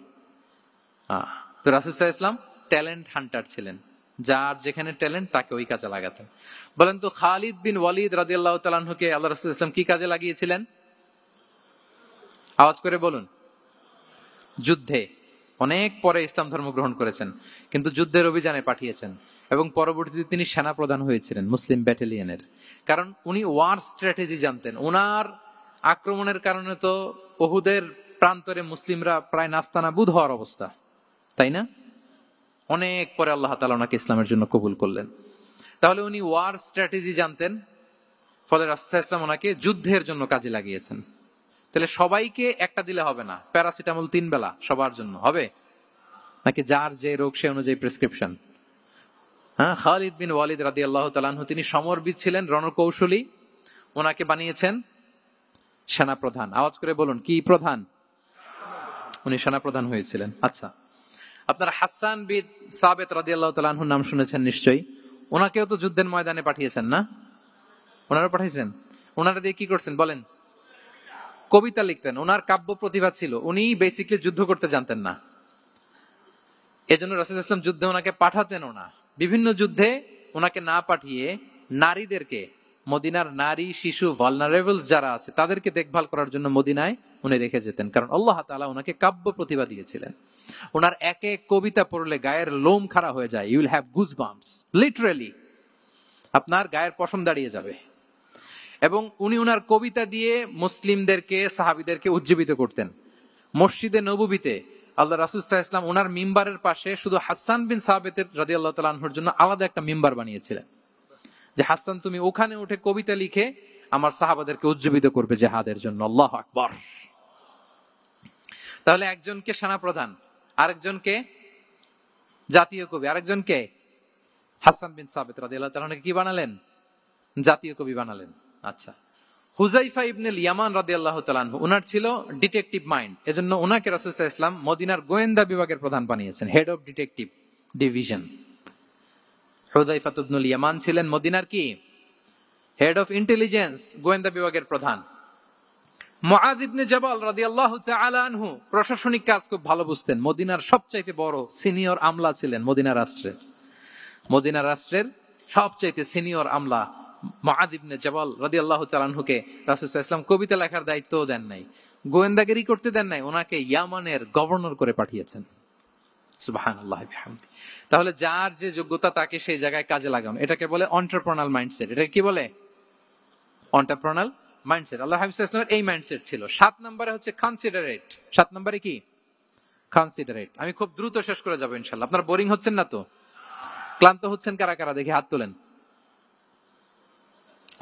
তো রাসূল সাল্লাল্লাহু আলাইহি ওয়াসাল্লাম ট্যালেন্ট হান্টার ছিলেন। যার যেখানে ট্যালেন্ট তাকে ওই কাজে লাগাতেন। বলেন তো, খালিদ বিন ওয়ালিদ রাদিয়াল্লাহু তাআলা আনহুকে আল্লাহ রাসূল সাল্লাল্লাহু আলাইহি ওয়াসাল্লাম কি কাজে লাগিয়েছিলেন? আওয়াজ করে বলুন। যুদ্ধে। অনেক পরে ইসলাম ধর্ম গ্রহণ করেছেন, কিন্তু যুদ্ধের অভিযানে পাঠিয়েছেন এবং পরবর্তীতে তিনি সেনা প্রধান হয়েছিলেন মুসলিম ব্যাটালিয়নের। কারণ উনি ওয়ার স্ট্র্যাটেজি জানতেন। ওনার আক্রমণের কারণে তো উহুদের প্রান্তরে মুসলিমরা প্রায় নাস্তানাবুদ হওয়ার অবস্থা, তাই না? অনেক পরে আল্লাহ তাআলা ওনাকে ইসলামের জন্য কবুল করলেন। তাহলে উনি ওয়ার স্ট্র্যাটেজি জানতেন, ফলে রাসূল সাল্লাল্লাহু আলাইহি ওয়াসাল্লাম ওনাকে যুদ্ধের জন্য কাজে লাগিয়েছেন। তাহলে সবাইকে একটা দিলে হবে না, প্যারাসিটামল 3 বেলা সবার জন্য হবে নাকি যার যে রোগ সে অনুযায়ী প্রেসক্রিপশন? হ্যাঁ, খালিদ বিন ওয়ালিদ রাদিয়াল্লাহু তাআলা আনহু তিনি সমরবিদ ছিলেন, রণকৌশলী। ওনাকে বানিয়েছেন সেনাপ্রধান। আওয়াজ করে বলুন, কি প্রধান? উনি সেনাপ্রধান হয়েছিলেন। আচ্ছা, আপনারা হাসান বিন সাবিত রাদিয়াল্লাহু তাআলা আনহুর নাম শুনেছেন নিশ্চয়ই। ওনাকেও তো যুদ্ধের ময়দানে পাঠিয়েছেন না? ওনারা পাঠিয়েছেন। ওনারা দিয়ে কি করছেন বলেন? কবিতা লিখতেন। ওনার কাব্য প্রতিভা ছিল। উনি বেসিক্যালি যুদ্ধ করতে জানতেন না, এজন্য রাসূল সাল্লাল্লাহু আলাইহি ওয়াসাল্লাম যুদ্ধে ওনাকে পাঠাতেনও না। বিভিন্ন যুদ্ধে ওনাকে না পাঠিয়ে নারীদেরকে, মদিনার নারী, শিশু, ভালনারেবলস যারা আছে তাদেরকে দেখভাল করার জন্য মদিনায় উনি রেখে যেতেন। কারণ আল্লাহ তাআলা ওনাকে কাব্য প্রতিভা দিয়েছিলেন। ওনার এক এক কবিতা পড়লে গায়ের লোম খাড়া হয়ে যায়। You will have goosebumps, literally আপনার গায়ের পশম দাঁড়িয়ে যাবে। এবং উনি ওনার কবিতা দিয়ে মুসলিমদেরকে, সাহাবীদেরকে উজ্জীবিত করতেন। মসজিদে নববীতে আল্লাহ রাসূল সাল্লাল্লাহু আলাইহি ওয়াসাল্লাম ওনার মিম্বারের পাশে শুধু হাসান বিন সাবিত রাদিয়াল্লাহু তাআলা আনহুর জন্য আলাদা একটা মিম্বার বানিয়েছিলেন, যে হাসান তুমি ওখানে উঠে কবিতা লিখে আমার সাহাবাদেরকে উজ্জীবিত করবে জিহাদের জন্য। আল্লাহু আকবার। তাহলে একজনকে সেনাপ্রধান, আরেকজনকে জাতীয় কবি, আরেকজনকে হাসান বিন সাবিত রাদিয়াল্লাহু তাআলা আনহুকে কি বানালেন? জাতীয় কবি বানালেন। আচ্ছা, হুযাইফা ইবনে ইয়ামান রাদিয়াল্লাহু তাআলা আনহু, ওনার ছিল ডিটেকটিভ মাইন্ড, এজন্য ওনাকে রাসূল সাল্লাল্লাহু আলাইহি ওয়াসাল্লাম মদিনার গোয়েন্দা বিভাগের প্রধান বানিয়েছেন, হেড অফ ডিটেকটিভ ডিভিশন। হুযাইফা ইবনুল ইয়ামান ছিলেন মদিনার কি? হেড অফ ইন্টেলিজেন্স, গোয়েন্দা বিভাগের প্রধান। মুআয ইবনে জাবাল রাদিয়াল্লাহু তাআলা আনহু প্রশাসনিক কাজ খুব ভালো বুঝতেন। মদিনার সবচাইতে বড় সিনিয়র আমলা ছিলেন মদিনা রাষ্ট্রের সবচাইতে সিনিয়র আমলা মুআয ইবনে জাবাল রাদিয়াল্লাহু তাআলা আনহুকে রাসূল সাল্লাল্লাহু আলাইহি ওয়াসাল্লাম কবিতা লেখার দায়িত্বও দেন নাই, গোয়েন্দাগিরি করতে দেন নাই, ওনাকে ইয়ামানের গভর্নর করে পাঠিয়েছেন। সুবহানাল্লাহ বিহামদি। তাহলে যার যে যোগ্যতা তাকে সেই জায়গায় কাজে লাগানো, এটাকে বলে এন্টারপ্রেনাল মাইন্ডসেট। এটা কি বলে? এন্টারপ্রেনাল মাইন্ডসেট। আল্লাহ হাবিব সাল্লাল্লাহু আলাইহি ওয়াসাল্লামের এই মাইন্ডসেট ছিল। 7 নম্বরে হচ্ছে কনসিডারেট। 7 নম্বরে কি? কনসিডারেট। আমি খুব দ্রুত শেষ করে যাব ইনশাআল্লাহ। আপনারা বোরিং হচ্ছেন না তো? ক্লান্ত হচ্ছেন কারা কারা দেখি হাত তোলেন।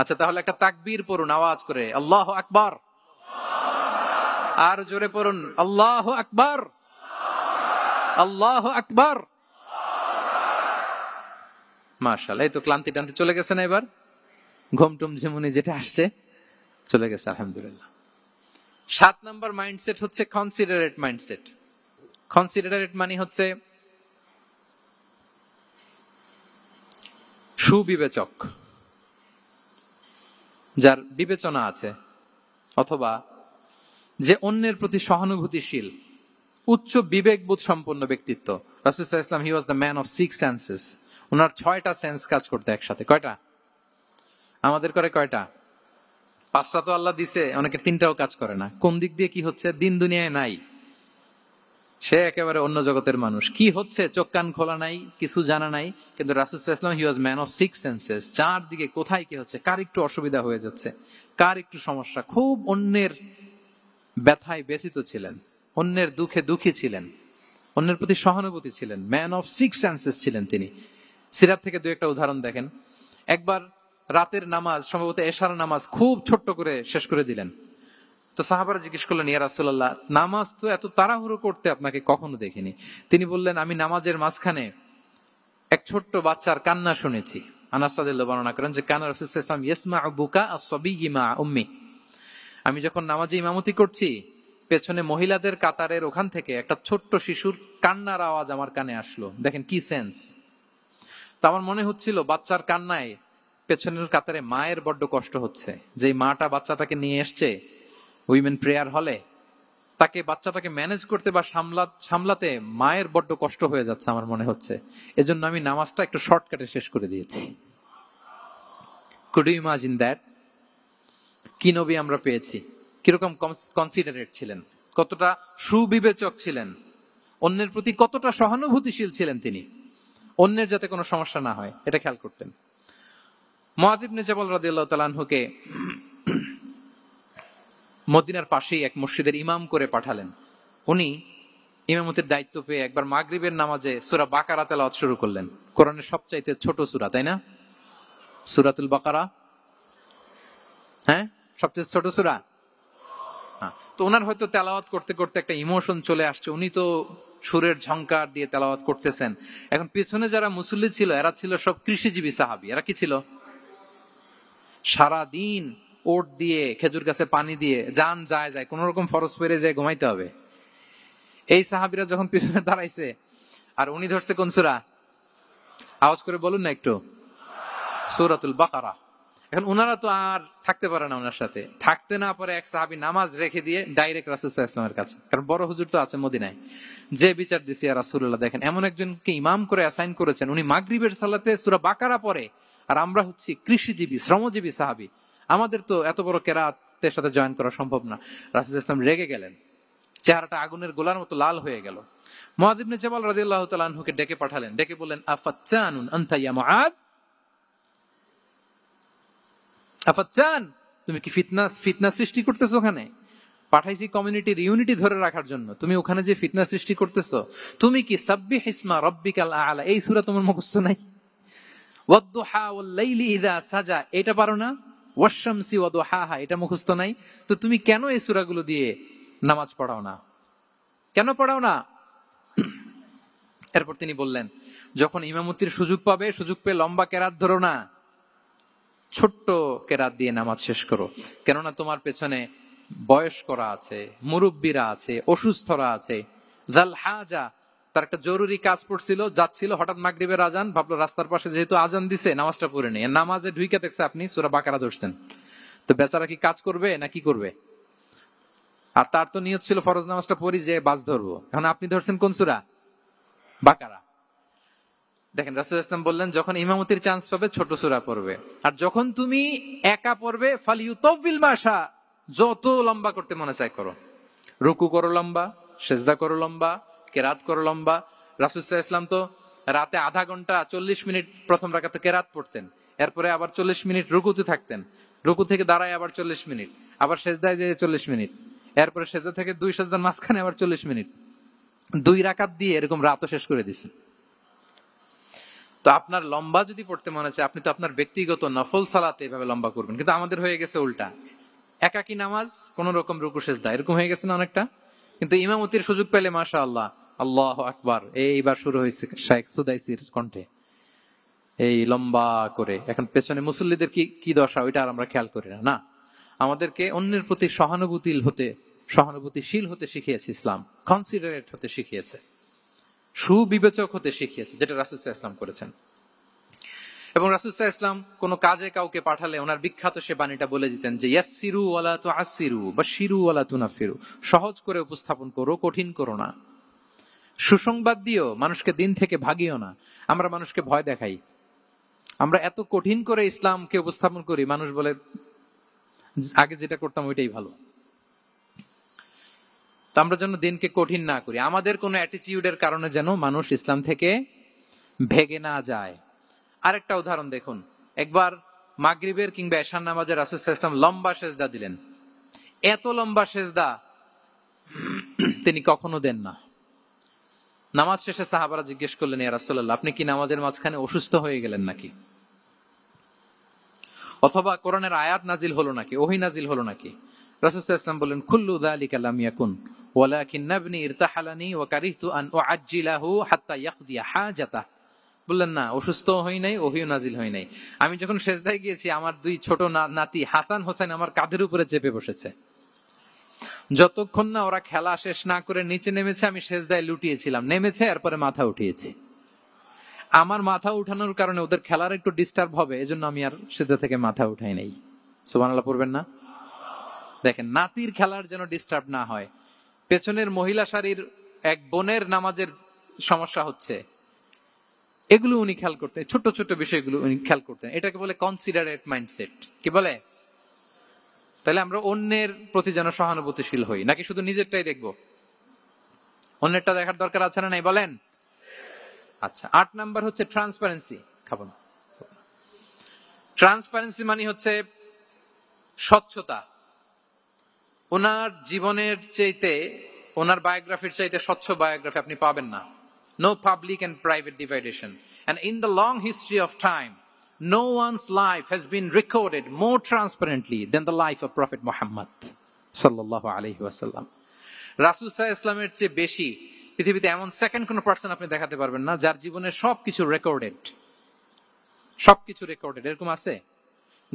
আচ্ছা, তাহলে একটা তাকবীর পড়ুন আওয়াজ করে, আল্লাহু আকবার। আর জোরে পড়ুন, আল্লাহু আকবার, আল্লাহু আকবার। মাশাআল্লাহ, এই তো ক্লান্তি টান্তি চলে গেছে না? এবার ঘুমটুম ঝিমুনি যেটা আসছে চলে গেছে আলহামদুলিল্লাহ। 7 নম্বর মাইন্ডসেট হচ্ছে কনসিডারেট মাইন্ডসেট। কনসিডারেট মানে হচ্ছে সুবিবেচক, যার বিবেচনা আছে, অথবা যে অন্যের প্রতি সহানুভূতিশীল, উচ্চ বিবেকবোধ সম্পন্ন ব্যক্তিত্ব। রাসূল সাল্লাল্লাহু আলাইহি ওয়াসাল্লাম he was the man of 6 senses. ওনার 6টা সেন্স কাজ করতে একসাথে। কয়টা? আমাদের করে কয়টা? 5টা তো আল্লাহ দিছে, অনেকের 3টাও কাজ করে না। কোন দিক দিয়ে কি হচ্ছে দিন দুনিয়ায় নাই, সে একেবারে অন্য জগতের মানুষ। কি হচ্ছে চোখ কান খোলা নাই, কিছু জানা নাই। কিন্তু রাসূল সাল্লাল্লাহু আলাইহি ওয়াসাল্লাম he was man of 6 senses. চারদিকে কোথায় কি হচ্ছে, কার একটু অসুবিধা হয়ে যাচ্ছে, কার একটু সমস্যা, খুব অন্যের ব্যথায় ব্যথিত ছিলেন, অন্যের দুঃখে দুঃখী ছিলেন, অন্যের প্রতি সহানুভূতি ছিলেন, ম্যান অফ 6 সেন্সেস ছিলেন তিনি। সিরাত থেকে দু একটা উদাহরণ দেখেন। একবার রাতের নামাজ, সম্ভবত এশার নামাজ, খুব ছোট্ট করে শেষ করে দিলেন। তো সাহাবারা জিজ্ঞেস করলেন, ইয়া রাসূলুল্লাহ, নামাজ তো এত তাড়াহুড়ো করতে আপনাকে কখনো দেখিনি। তিনি বললেন, আমি নামাজের মাঝখানে এক ছোট্ট বাচ্চার কান্না শুনেছি। আনাস রাদিয়াল্লাহু বর্ণনা করেন যে কানা রাসূল সাল্লাল্লাহু আলাইহি ওয়াসাল্লাম ইয়াসমাউ বুকা আস-সাবিয়্যি মা উম্মি। আমি যখন নামাজে ইমামতি করছি, পেছনে মহিলাদের কাতারের ওখান থেকে একটা ছোট্ট শিশুর কান্নার আওয়াজ আমার কানে আসলো। দেখেন কি সেন্স। তো আমার মনে হচ্ছিল বাচ্চার কান্নায় পেছনের কাতারে মায়ের বড্ড কষ্ট হচ্ছে। যে মাটা বাচ্চাটাকে নিয়ে এসছে উইমেন প্রেয়ার হলে, তাকে বাচ্চাটাকে ম্যানেজ করতে বা সামলাতে মায়ের বড্ড কষ্ট হয়ে যাচ্ছে আমার মনে হচ্ছে। এজন্য আমি নামাজটা একটু শর্টকাটে শেষ করে দিয়েছি। Could you imagine that? কি নবী আমরা পেয়েছি, কিরকম কনসিডারেট ছিলেন, কতটা সুবিবেচক ছিলেন, অন্যের প্রতি কতটা সহানুভূতিশীল ছিলেন তিনি, অন্যের যাতে কোনো সমস্যা না হয় এটা খেয়াল করতেন। মুআয ইবনে জাবাল রাদিয়াল্লাহু তাআলা আনহুকে মদিনার পাশেই এক মসজিদের ইমাম করে পাঠালেন। উনি ইমামতির দায়িত্ব পেয়ে একবার মাগরিবের নামাজে সূরা বাকারা তেলাওয়াত শুরু করলেন। কোরআনের সবচাইতে ছোট সূরা, তাই না? সূরাতুল বাকারা, হ্যাঁ, সবচেয়ে ছোট সূরা। তো ওনার হয়তো তেলাওয়াত করতে করতে একটা ইমোশন চলে আসছে, উনি তো সুরের ঝংকার দিয়ে তেলাওয়াত করতেছেন। এখন পিছনে যারা মুসল্লি ছিল এরা ছিল সব কৃষিজীবী সাহাবী। এরা কি ছিল? সারা দিন ওট দিয়ে, খেজুর গাছে পানি দিয়ে যান যায় কোন রকম ফরজ পেরে যায় ঘুমাইতে হবে। এই সাহাবীরা যখন পিছনে দাঁড়াইছে আর উনি ধরছে কোন সূরা? আওয়াজ করে বলুন না একটু, সূরাতুল বাকারা। এখন ওনারা তো আর থাকতে পারে না, ওনার সাথে থাকতে না পারে এক সাহাবী নামাজ রেখে দিয়ে ডাইরেক্ট রাসূল সাল্লাল্লাহু আলাইহি ওয়াসাল্লামের কাছে, কারণ বড় হুজুর তো আছে মদিনায়। যে বিচার দিছে ইয়া রাসূলুল্লাহ, দেখেন এমন একজনকে ইমাম করে অ্যাসাইন করেছেন, উনি মাগরিবের সালাতে সূরা বাকারা পড়ে, আর আমরা হচ্ছি কৃষিজীবী শ্রমজীবী সাহাবী, আমাদের তো এত বড় কেরাতের সাথে জয়েন করা সম্ভব না। রাসূল সাল্লাল্লাহু আলাইহি ওয়াসাল্লাম রেগে গেলেন, চেহারাটা আগুনের গোলার মতো লাল হয়ে গেল। মুআয ইবনে জাবাল রাদিয়াল্লাহু তাআলা আনহুকে ডেকে পাঠালেন, ডেকে বললেন, আফাত্তানুন আনতা ইয়া মুআয, আফাত্তান, তুমি কি ফিতনা সৃষ্টি করতেছো? ওখানে পাঠাইছি কমিউনিটির ইউনিটি ধরে রাখার জন্য, তুমি ওখানে যে ফিতনা সৃষ্টি করতেছো। তুমি কি সাব্বিহ ইসমা রাব্বিকাল আ'লা এই সূরা তোমার মুখস্থ নাই? ওয়াদ-দুহা ওয়াল-লাইলি ইযা সাজা এটা পারো না? ওয়াশ-শামসি ওয়া দুহাহা এটা মুখস্থ নাই? তো তুমি কেন এই সূরাগুলো দিয়ে নামাজ পড়াও না? কেন পড়াও না? এরপর তিনি বললেন, যখন ইমামতির সুযোগ পাবে, সুযোগ পেয়ে লম্বা কেরাত ধরো না, ছোট্ট কেরাত দিয়ে নামাজ শেষ করো। কেননা তোমার পেছনে বয়স্করা আছে, মুরব্বীরা আছে, অসুস্থরা আছে। যাল হাজা, তার একটা জরুরি কাজ পড়ছিল, যাচ্ছিল, হঠাৎ মাগরিবের আজান, ভাবলো রাস্তার পাশে যেহেতু আজান দিছে নামাজটা পড়ে নেই। নামাজে ঢুইকে দেখছে আপনি সূরা বাকারা ধরছেন, তো বেচারা কি কাজ করবে না কি করবে? আর তার তো নিয়ত ছিল ফরজ নামাজটা পড়ি যে বাস ধরবো। এখন আপনি ধরছেন কোন সূরা? বাকারা। দেখেন রাসূল ইসলাম বললেন যখন ইমামতির চান্স পাবে ছোট সূরা পড়বে, আর যখন তুমি একা পড়বে ফালিউতাউবিল মাশা, যত লম্বা করতে মনে চায় করো। রুকু করো লম্বা, সেজদা করো লম্বা, কেরাত করো লম্বা। রাসূল সাল্লাল্লাহু আলাইহি ওয়াসাল্লাম তো রাতে আধা ঘন্টা 40 মিনিট প্রথম রাকাতে কেরাত পড়তেন, এরপরে আবার 40 মিনিট রুকুতে থাকতেন, রুকু থেকে দাঁড়ায় আবার 40 মিনিট, আবার সেজদায় যেয়ে 40 মিনিট, এরপরে সেজদা থেকে 2 সেজদার মাঝখানে আবার 40 মিনিট, 2 রাকাত দিয়ে এরকম রাতও শেষ করে দিছেন। তো আপনার লম্বা যদি পড়তে মনে চায়, আপনি তো আপনার ব্যক্তিগত নফল সালাতে এভাবে লম্বা করবেন। কিন্তু আমাদের হয়ে গেছে উল্টা, একাকী নামাজ কোন রকম রুকু সেজদা এরকম হয়ে গেছে না অনেকটা। কিন্তু ইমামতির সুযোগ পেলে মাশাআল্লাহ, আল্লাহু আকবার, এইবার শুরু হয়েছে শাইখ সুদাইসির কণ্ঠে এই লম্বা করে। এখন পেছনে মুসল্লিদের কি দশা ওইটা আর আমরা খেয়াল করি না। না, আমাদেরকে অন্যের প্রতি সহানুভূতিশীল হতে শিখিয়েছে ইসলাম, কনসিডারেট হতে শিখিয়েছে, সুবিবেচক হতে শিখিয়েছে, যেটা রাসূল সাল্লাল্লাহু আলাইহি ওয়াসাল্লাম করেছেন। এবং রাসূল সাল্লাল্লাহু আলাইহি ওয়াসাল্লাম কোনো কাজে কাউকে পাঠালে ওনার বিখ্যাত সে বাণীটা বলে দিতেন যে ইয়াসসিরু ওয়ালা তুআসসিরু বাশশিরু ওয়ালা তুনাফিরু, সহজ করে উপস্থাপন করো, কঠিন করো না। সুসংবাদ দিও, মানুষকে দিন থেকে ভাগিও না। আমরা মানুষকে ভয় দেখাই, আমরা এত কঠিন করে ইসলামকে উপস্থাপন করি, মানুষ বলে আগে যেটা করতাম ওইটাই ভালো। তো আমরা যেন দিনকে কঠিন না করি, আমাদের কোনো অ্যাটিটিউডের কারণে যেন মানুষ ইসলাম থেকে ভেগে না যায়। আরেকটা উদাহরণ দেখুন, একবার মাগরিবের কিংবা এশার নামাজে রাসূল সাল্লাল্লাহু আলাইহি ওয়াসাল্লাম লম্বা সেজদা দিলেন। এত লম্বা সেজদা তিনি কখনো দেন না। নামাজ শেষে সাহাবারা জিজ্ঞেস করলেন, ইয়া রাসূলুল্লাহ, আপনি কি নামাজের মাঝখানে অসুস্থ হয়ে গেলেন নাকি? অথবা কোরআনের আয়াত নাজিল হলো নাকি, ওহী নাজিল হলো নাকি? রাসূল সাল্লাল্লাহু আলাইহি ওয়াসাল্লাম বললেন, কুল্লু যালিকা লাম ইয়াকুন ওয়ালাকিন্না ইবনি ইরতাহালানি ওয়া কারিহতু আন উআজ্জিলাহু হাত্তা ইয়াকদিয়া হাজাতাহ। বললেন না, অসুস্থ হই নাই, ওহীও নাজিল হয় নাই। আমি যখন সেজদায় গিয়েছি, আমার 2 ছোট নাতি হাসান হোসেন আমার কাঁধের উপরে চেপে বসেছে। যতক্ষণ না ওরা খেলা শেষ না করে নিচে নেমেছে, আমি সেজদায় লুটিয়েছিলাম, নেমেছে এরপরে মাথা উঠিয়েছি। আমার মাথা উঠানোর কারণে ওদের খেলার একটু ডিস্টার্ব হবে, এজন্য আমি আর সেজদা থেকে মাথা উঠাই নাই। সুবহানাল্লাহ পড়বেন না? দেখেন, নাতির খেলার যেন ডিস্টার্ব না হয়। পেছনের মহিলা সারির এক বোনের নামাজের সমস্যা হচ্ছে, এগুলো উনি খেয়াল করতেন, ছোট ছোট বিষয়গুলো উনি খেয়াল করতেন। এটাকে বলে কনসিডারেট মাইন্ডসেট। কি বলে? তাহলে আমরা অন্যের প্রতি যেন সহানুভূতিশীল হই, নাকি শুধু নিজেরটাই দেখবো? অন্যেরটা দেখার দরকার আছে না নাই বলেন? আচ্ছা, 8 নাম্বার হচ্ছে ট্রান্সপারেন্সি। খাবো না। ট্রান্সপারেন্সি মানে হচ্ছে স্বচ্ছতা। ওনার জীবনের চাইতে, ওনার বায়োগ্রাফির চাইতে স্বচ্ছ বায়োগ্রাফি আপনি পাবেন না। No public and private dividation. And in the long history of time, no one's life has been recorded more transparently than the life of Prophet Muhammad sallallahu alaihi wasallam. রাসূল সাল্লাল্লাহু আলাইহি ওয়াসাল্লামের চেয়ে বেশি পৃথিবীতে এমন সেকেন্ড কোন পারসন আপনি দেখাতে পারবেন না যার জীবনের সবকিছু রেকর্ডেড। সবকিছু রেকর্ডেড। এরকম আছে?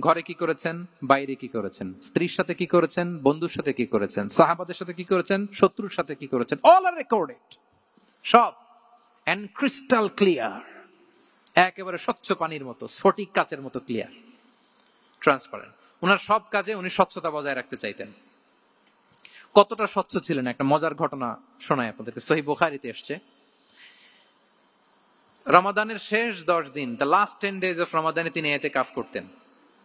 ঘরে কি করেছেন, বাইরে কি করেছেন, স্ত্রীর সাথে কি করেছেন, বন্ধুর সাথে কি করেছেন, সাহাবাদের সাথে কি করেছেন, শত্রুর সাথে কি করেছেন, অল আর রেকর্ডেড। সব এন্ড ক্রিস্টাল ক্লিয়ার, একেবারে স্বচ্ছ পানির মতো, স্ফটিক কাচের মতো ক্লিয়ার, ট্রান্সপারেন্ট। ওনার সব কাজে উনি স্বচ্ছতা বজায় রাখতে চাইতেন। কতটা স্বচ্ছ ছিলেন, একটা মজার ঘটনা শোনায় আপনাদেরকে। সহিহ বুখারীতে এসেছে, রমাদানের শেষ 10 দিন, দ্য লাস্ট 10 days অফ রমাদানে তিনি ইতিকাফ করতেন।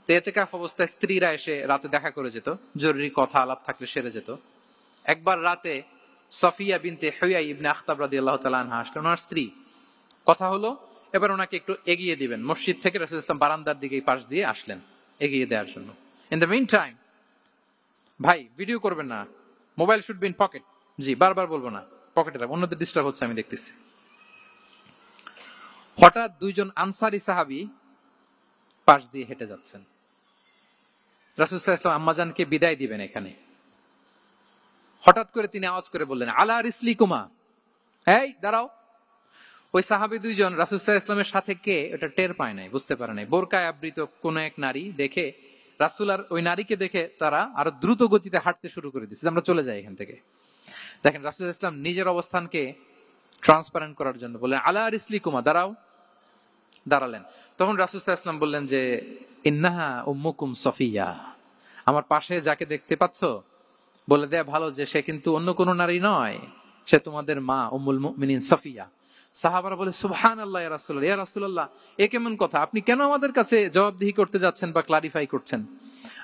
ইতিকাফ অবস্থায় স্ত্রীরা এসে রাতে দেখা করে যেত, জরুরি কথা আলাপ থাকলে সেরে যেত। একবার রাতে সফিয়া বিনতে হুয়াই ইবনে আখতাব রাদিয়াল্লাহু তাআলা আনহা আসলেন, ওনার স্ত্রী। কথা হলো এবার ওনাকে একটু এগিয়ে দিবেন। মসজিদ থেকে রাসূল সাল্লাল্লাহু আলাইহি ওয়াসাল্লাম বারান্দার দিকে পাশ দিয়ে আসলেন এগিয়ে দেওয়ার জন্য। ইন দ্য মিন টাইম, ভাই ভিডিও করবেন না, mobile should be in pocket. জি, বারবার বলবো না, পকেটে রাখ, অন্যদের ডিস্টার্ব হচ্ছে আমি দেখতেছি। হঠাৎ 2 জন আনসারী সাহাবী পাশ দিয়ে হেঁটে যাচ্ছেন। রাসূল সাল্লাল্লাহু আলাইহি ওয়াসাল্লাম আম্মাজানকে বিদায় দিবেন এখানে। হঠাৎ করে তিনি আওয়াজ করে বললেন, আলা রিসলিকুমা, এই দাঁড়াও। ওই সাহাবী 2 জন রাসূল সাল্লাল্লাহু আলাইহি ওয়াসাল্লামের সাথে কে এটা টের পায় নাই, বুঝতে পারে নাই। বোরকায় আবৃত কোন এক নারী দেখে রাসূল আর ওই নারীকে দেখে তারা আরো দ্রুত গতিতে হাঁটতে শুরু করে দিচ্ছে, আমরা চলে যাই এখান থেকে। দেখেন, রাসূল সাল্লাল্লাহু আলাইহি ওয়াসাল্লাম নিজের অবস্থানকে ট্রান্সপারেন্ট করার জন্য বললেন, আলা রিসলিকুমা, দাঁড়াও। দাঁড়ালেন। তখন রাসূল সাল্লাল্লাহু আলাইহি ওয়াসাল্লাম বললেন যে, ইন্নাহা উম্মুকুম সফিয়া, আমার পাশে যাকে দেখতে পাচ্ছ বলে দেয়া ভালো যে সে কিন্তু অন্য কোনো নারী নয়, সে তোমাদের মা উম্মুল মুমিনিন সাফিয়া। সাহাবারা বলে সুবহানাল্লাহ ইয়া রাসূলুল্লাহ, ইয়া রাসূলুল্লাহ এ কেমন কথা, আপনি কেন আমাদের কাছে জবাবদিহি করতে যাচ্ছেন বা ক্লারিফাই করছেন?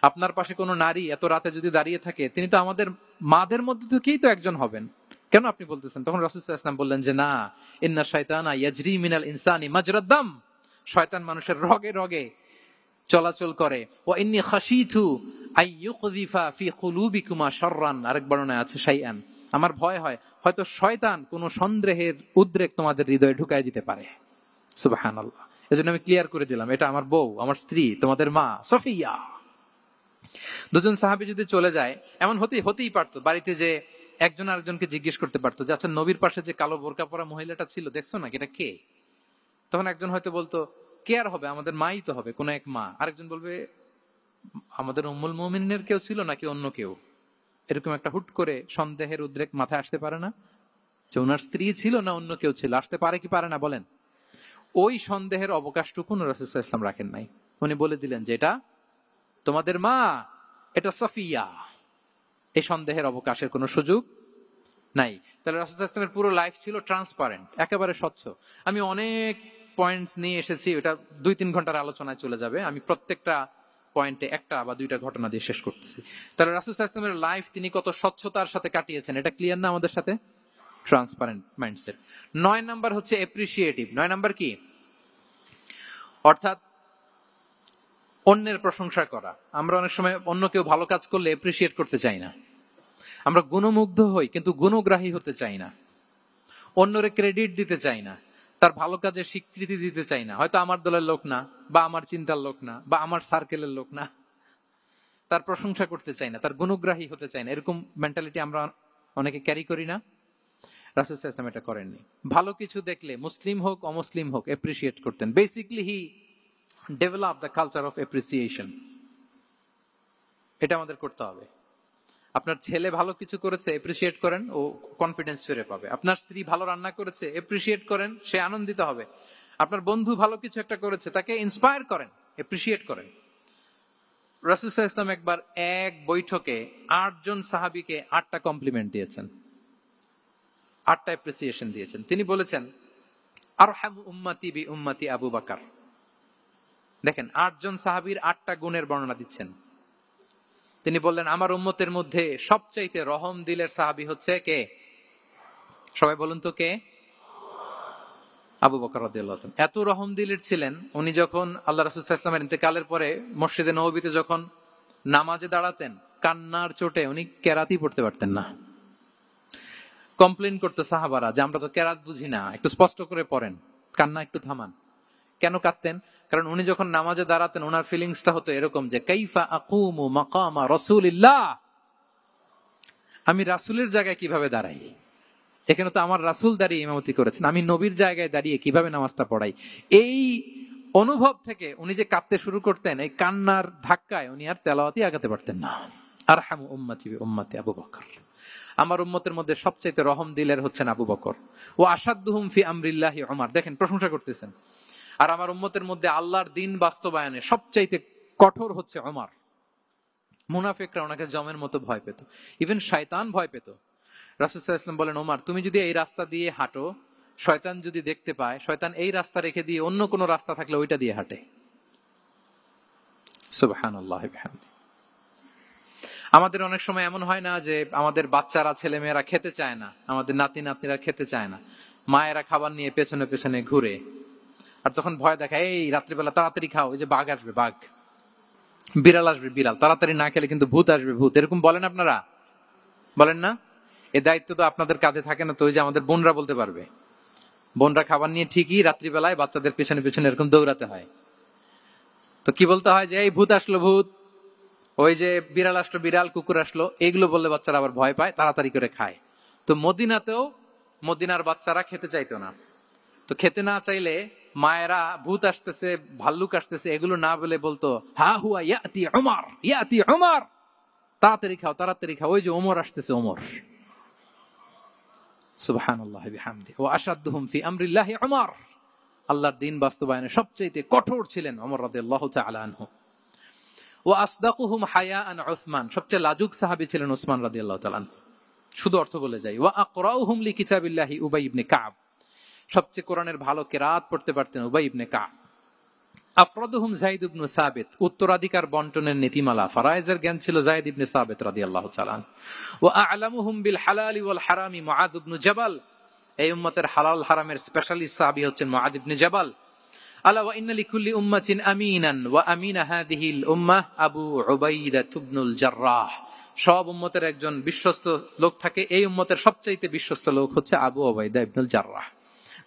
আপনার পাশে কোনো নারী এত রাতে যদি দাঁড়িয়ে থাকে, তিনি তো আমাদের মাদের মধ্যে থেকেই তো একজন হবেন, কেন আপনি বলতেছেন? তখন রাসূল সাল্লাল্লাহু আলাইহি ওয়াসাল্লাম বললেন যে না, ইন্না শাইতানা ইয়াজরি মিনাল ইনসানি মাজরাদ দাম, শয়তান মানুষের রগে রগে চলাচল করে। ওয়া ইন্নী খাশিতু আইয়ুকযিফা ফি কুলুবিকুমা শাররান, আরেক বর্ণনায় আছে শাইআন, আমার ভয় হয় হয়তো শয়তান কোন সন্দেহের উদ্রেক তোমাদের হৃদয়ে ঢুকায় দিতে পারে। সুবহানাল্লাহ। এজন্য আমি ক্লিয়ার করে দিলাম, এটা আমার বউ, আমার স্ত্রী, তোমাদের মা সফিয়া। দুজন সাহাবী যদি চলে যায়, এমন হতেই পারতো বাড়িতে যে একজন আরেকজনকে জিজ্ঞেস করতে পারতো যে আচ্ছা নবীর পাশে যে কালো বোরকা পরা মহিলাটা ছিল দেখছো না, এটা কে? তখন একজন হয়তো বলতো কে আর হবে, আমাদের মাই তো হবে, কোন এক মা। আরেকজন বলবে আমাদের উম্মুল মুমিনিনের কেউ ছিল নাকি অন্য কেউ। এরকম একটা হুট করে সন্দেহের উদ্রেক মাথায় আসতে পারে না যে ওনার স্ত্রী ছিল না অন্য কেউ ছিল? আসতে পারে কি পারে না বলেন? ওই সন্দেহের অবকাশটুকু রাসূল সাল্লাল্লাহু আলাইহি ওয়াসাল্লাম রাখেন নাই। উনি বলে দিলেন যে এটা তোমাদের মা, এটা সাফিয়া। এই সন্দেহের অবকাশের কোনো সুযোগ নাই। তাহলে রাসূল সাল্লাল্লাহু আলাইহি ওয়াসাল্লামের পুরো লাইফ ছিল ট্রান্সপারেন্ট, একেবারে স্বচ্ছ। আমি অনেক পয়েন্টস নিয়ে এসেছি, এটা 2-3 ঘন্টার আলোচনায় চলে যাবে। আমি প্রত্যেকটা পয়েন্টে একটা বা দুইটা ঘটনা দিয়ে শেষ করতেছি। তাহলে রাসূল সাল্লাল্লাহু আলাইহি ওয়াসাল্লামের লাইফ তিনি কত স্বচ্ছতার সাথে কাটিয়েছেন, এটা ক্লিয়ার না আমাদের সাথে? Transparent mindset. 9 নাম্বার হচ্ছে অ্যাপ্রিসিয়েটিভ। 9 নাম্বার কি? অর্থাৎ অন্যের প্রশংসা করা। আমরা অনেক সময় অন্য কেউ ভালো কাজ করলে অ্যাপ্রিসিয়েট করতে চাই না। আমরা গুণমুগ্ধ হই কিন্তু গুণগ্রাহী হতে চাই না। অন্যরে ক্রেডিট দিতে চাই না, তার ভালো কাজের স্বীকৃতি দিতে চাই না। হয়তো আমার দলের লোক না, বা আমার চিন্তার লোক না, বা আমার সার্কেলের লোক না, তার প্রশংসা করতে চাই না, তার গুণগ্রাহী হতে চাই না। এরকম মেন্টালিটি আমরা অনেকে ক্যারি করি না? রাসূল সাল্লাল্লাহু আলাইহি ওয়াসাল্লাম এটা করেননি। ভালো কিছু দেখলে মুসলিম হোক অমুসলিম হোক অ্যাপ্রিসিয়েট করতেন। Basically he develop the culture of appreciation. এটা আমাদের করতে হবে। আপনার ছেলে ভালো কিছু করেছে, এপ্রিসিয়েট করেন, ও কনফিডেন্স ফিরে পাবে। আপনার স্ত্রী ভালো রান্না করেছে, এপ্রিসিয়েট করেন, সে আনন্দিত হবে। আপনার বন্ধু ভালো কিছু একটা করেছে, তাকে ইন্সপায়ার করেন, এপ্রিসিয়েট করেন। রাসূল সাল্লাল্লাহু আলাইহি ওয়াসাল্লাম একবার এক বৈঠকে 8 জন সাহাবীকে 8টা কমপ্লিমেন্ট দিয়েছেন, 8টা এপ্রিসিয়েশন দিয়েছেন। তিনি বলেছেন আরহামু উম্মতি বি উম্মতি আবু বকর। দেখেন 8 জন সাহাবীর 8টা গুণের বর্ণনা দিচ্ছেন। তিনি বললেন আমার উম্মতের মধ্যে সবচাইতে রহম দিলের সাহাবী হচ্ছে কে? সবাই বলুন তো কে? আবু বকর রাদিয়াল্লাহু আনহু। এত রহম দিলের ছিলেন, উনি যখন আল্লাহ রাসূল সাল্লাল্লাহু আলাইহি ওয়াসাল্লামের ইন্তেকালের পরে মসজিদে নববীতে যখন নামাজে দাঁড়াতেন, কান্নার চোটে উনি কেরাতই পড়তে পারতেন না। কমপ্লেইন করতো সাহাবারা যে আমরা তো কেরাত বুঝি না, একটু স্পষ্ট করে পড়েন, কান্না একটু থামান। কেন কাঁদতেন? কারণ উনি যখন নামাজে দাঁড়াতেন ওনার ফিলিংসটা হতো এরকম যে কাইফা আকুমু মাকামা রাসূলিল্লাহ, আমি রাসূলের জায়গায় কিভাবে দাঁড়াই? এখানে তো আমার রাসূল দাঁড়িয়ে ইমামতি করেছেন, আমি নবীর জায়গায় দাঁড়িয়ে কিভাবে নামাজটা পড়াই? এই অনুভব থেকে উনি যে কাঁদতে শুরু করতেন, এই কান্নার ধাক্কায় উনি আর তেলাওয়াতই আগাতে পারতেন না। আরহামু উম্মতি বি উম্মতি আবু বকর। আমার উম্মতের মধ্যে সবচাইতে রহম দিলের হচ্ছেন আবু বকর। ও আসাদ্দুহুম ফি আমরিল্লাহি উমর। দেখেন প্রশংসা করতেছেন। আর আমার উম্মতের মধ্যে আল্লাহর দিন বাস্তবায়নে সবচাইতে কঠোর হচ্ছে ওমর। মুনাফিকরা ওনাকে জমের মতো ভয় পেত, ইভেন শয়তান ভয় পেত। রাসূল সাল্লাল্লাহু আলাইহি ওয়াসাল্লাম বলেন ওমর তুমি যদি এই রাস্তা দিয়ে হাঁটো, শয়তান যদি দেখতে পায়, শয়তান এই রাস্তা রেখে দিয়ে অন্য কোনো রাস্তা থাকলে ওইটা দিয়ে হাঁটে। সুবহানাল্লাহি ওয়া বিহামদিহি। আমাদের অনেক সময় এমন হয় না যে আমাদের বাচ্চারা ছেলেমেয়েরা খেতে চায় না, আমাদের নাতি নাতনিরা খেতে চায় না, মায়েরা খাবার নিয়ে পেছনে পেছনে ঘুরে, আর তখন ভয় দেখায় এই রাত্রিবেলা তাড়াতাড়ি খাও, ওই যে বাঘ আসবে বাঘ, বিড়াল আসবে বিড়াল, তাড়াতাড়ি না খেলে কিন্তু ভূত আসবে ভূত। এরকম বলেন আপনারা? বলেন না? এই দায়িত্ব তো আপনাদের কাঁধে থাকে না? তো ওই যে আমাদের বোনরা বলতে পারবে, বোনরা খাবার নিয়ে ঠিকই রাত্রিবেলায় বাচ্চাদের পেছনে পেছনে এরকম দৌড়াতে হয়। তো কি বলতে হয় যে এই ভূত আসলো ভূত, ওই যে বিড়াল আসলো বিড়াল, কুকুর আসলো, এগুলো বললে বাচ্চারা আবার ভয় পায়, তাড়াতাড়ি করে খায়। তো মদিনাতেও মদিনার বাচ্চারা খেতে চাইতো না। তো খেতে না চাইলে মায়েরা ভূত আসতেছে ভাল্লুক আসতেছে এগুলো না বলে বলতো হা হুয়া ইয়াতি উমর, ইয়াতি উমর, তাড়াতাড়ি খাও তাড়াতাড়ি খাও, ওই যে ওমর আসতেছে ওমর। সুবহানাল্লাহি ওয়া বিহামদিহি। ওয়া আশাদ্দুহুম ফি আমরিল্লাহি উমর। আল্লাহর দ্বীন বাস্তবায়নে সবচেয়ে কঠোর ছিলেন ওমর রাদিয়াল্লাহু তাআলা আনহু। ওয়া আসদাকুহুম হায়াআন উসমান, সবচেয়ে লাজুক সাহাবী ছিলেন উসমান রাদিয়াল্লাহু তাআলা। শুধু অর্থ বলে যাই, ওয়া আকরাউহুম লিকিতাবিল্লাহি উবাই ইবনে কাব, সবচেয়ে কোরআনের ভালো কিরাত পড়তে পারতেন উবাই ইবনে কাব। আফরাদুহুম যায়েদ ইবনে সাবিত, উত্তরাধিকার বন্টনের নীতিমালা ফারায়েজের জ্ঞান ছিল যায়েদ ইবনে সাবিত রাদিয়াল্লাহু তাআলা। ওয়া আ'লামুহুম বিল হালালি ওয়াল হারামি মুআয ইবনে জাবাল, এই উম্মতের হালাল হারামের স্পেশালিস্ট সাহাবী হচ্ছেন মুআয ইবনে জাবাল। আলা ওয়া ইন্না লিকুল্লি উম্মাতিন আমিনান ওয়া আমিনা হাযিহিল উম্মাহ আবু উবাইদা ইবনুল জাররাহ, সব উম্মতের একজন বিশ্বস্ত লোক থাকে, এই উম্মতের সবচাইতে বিশ্বস্ত লোক হচ্ছে আবু উবাইদা ইবনুল জাররাহ।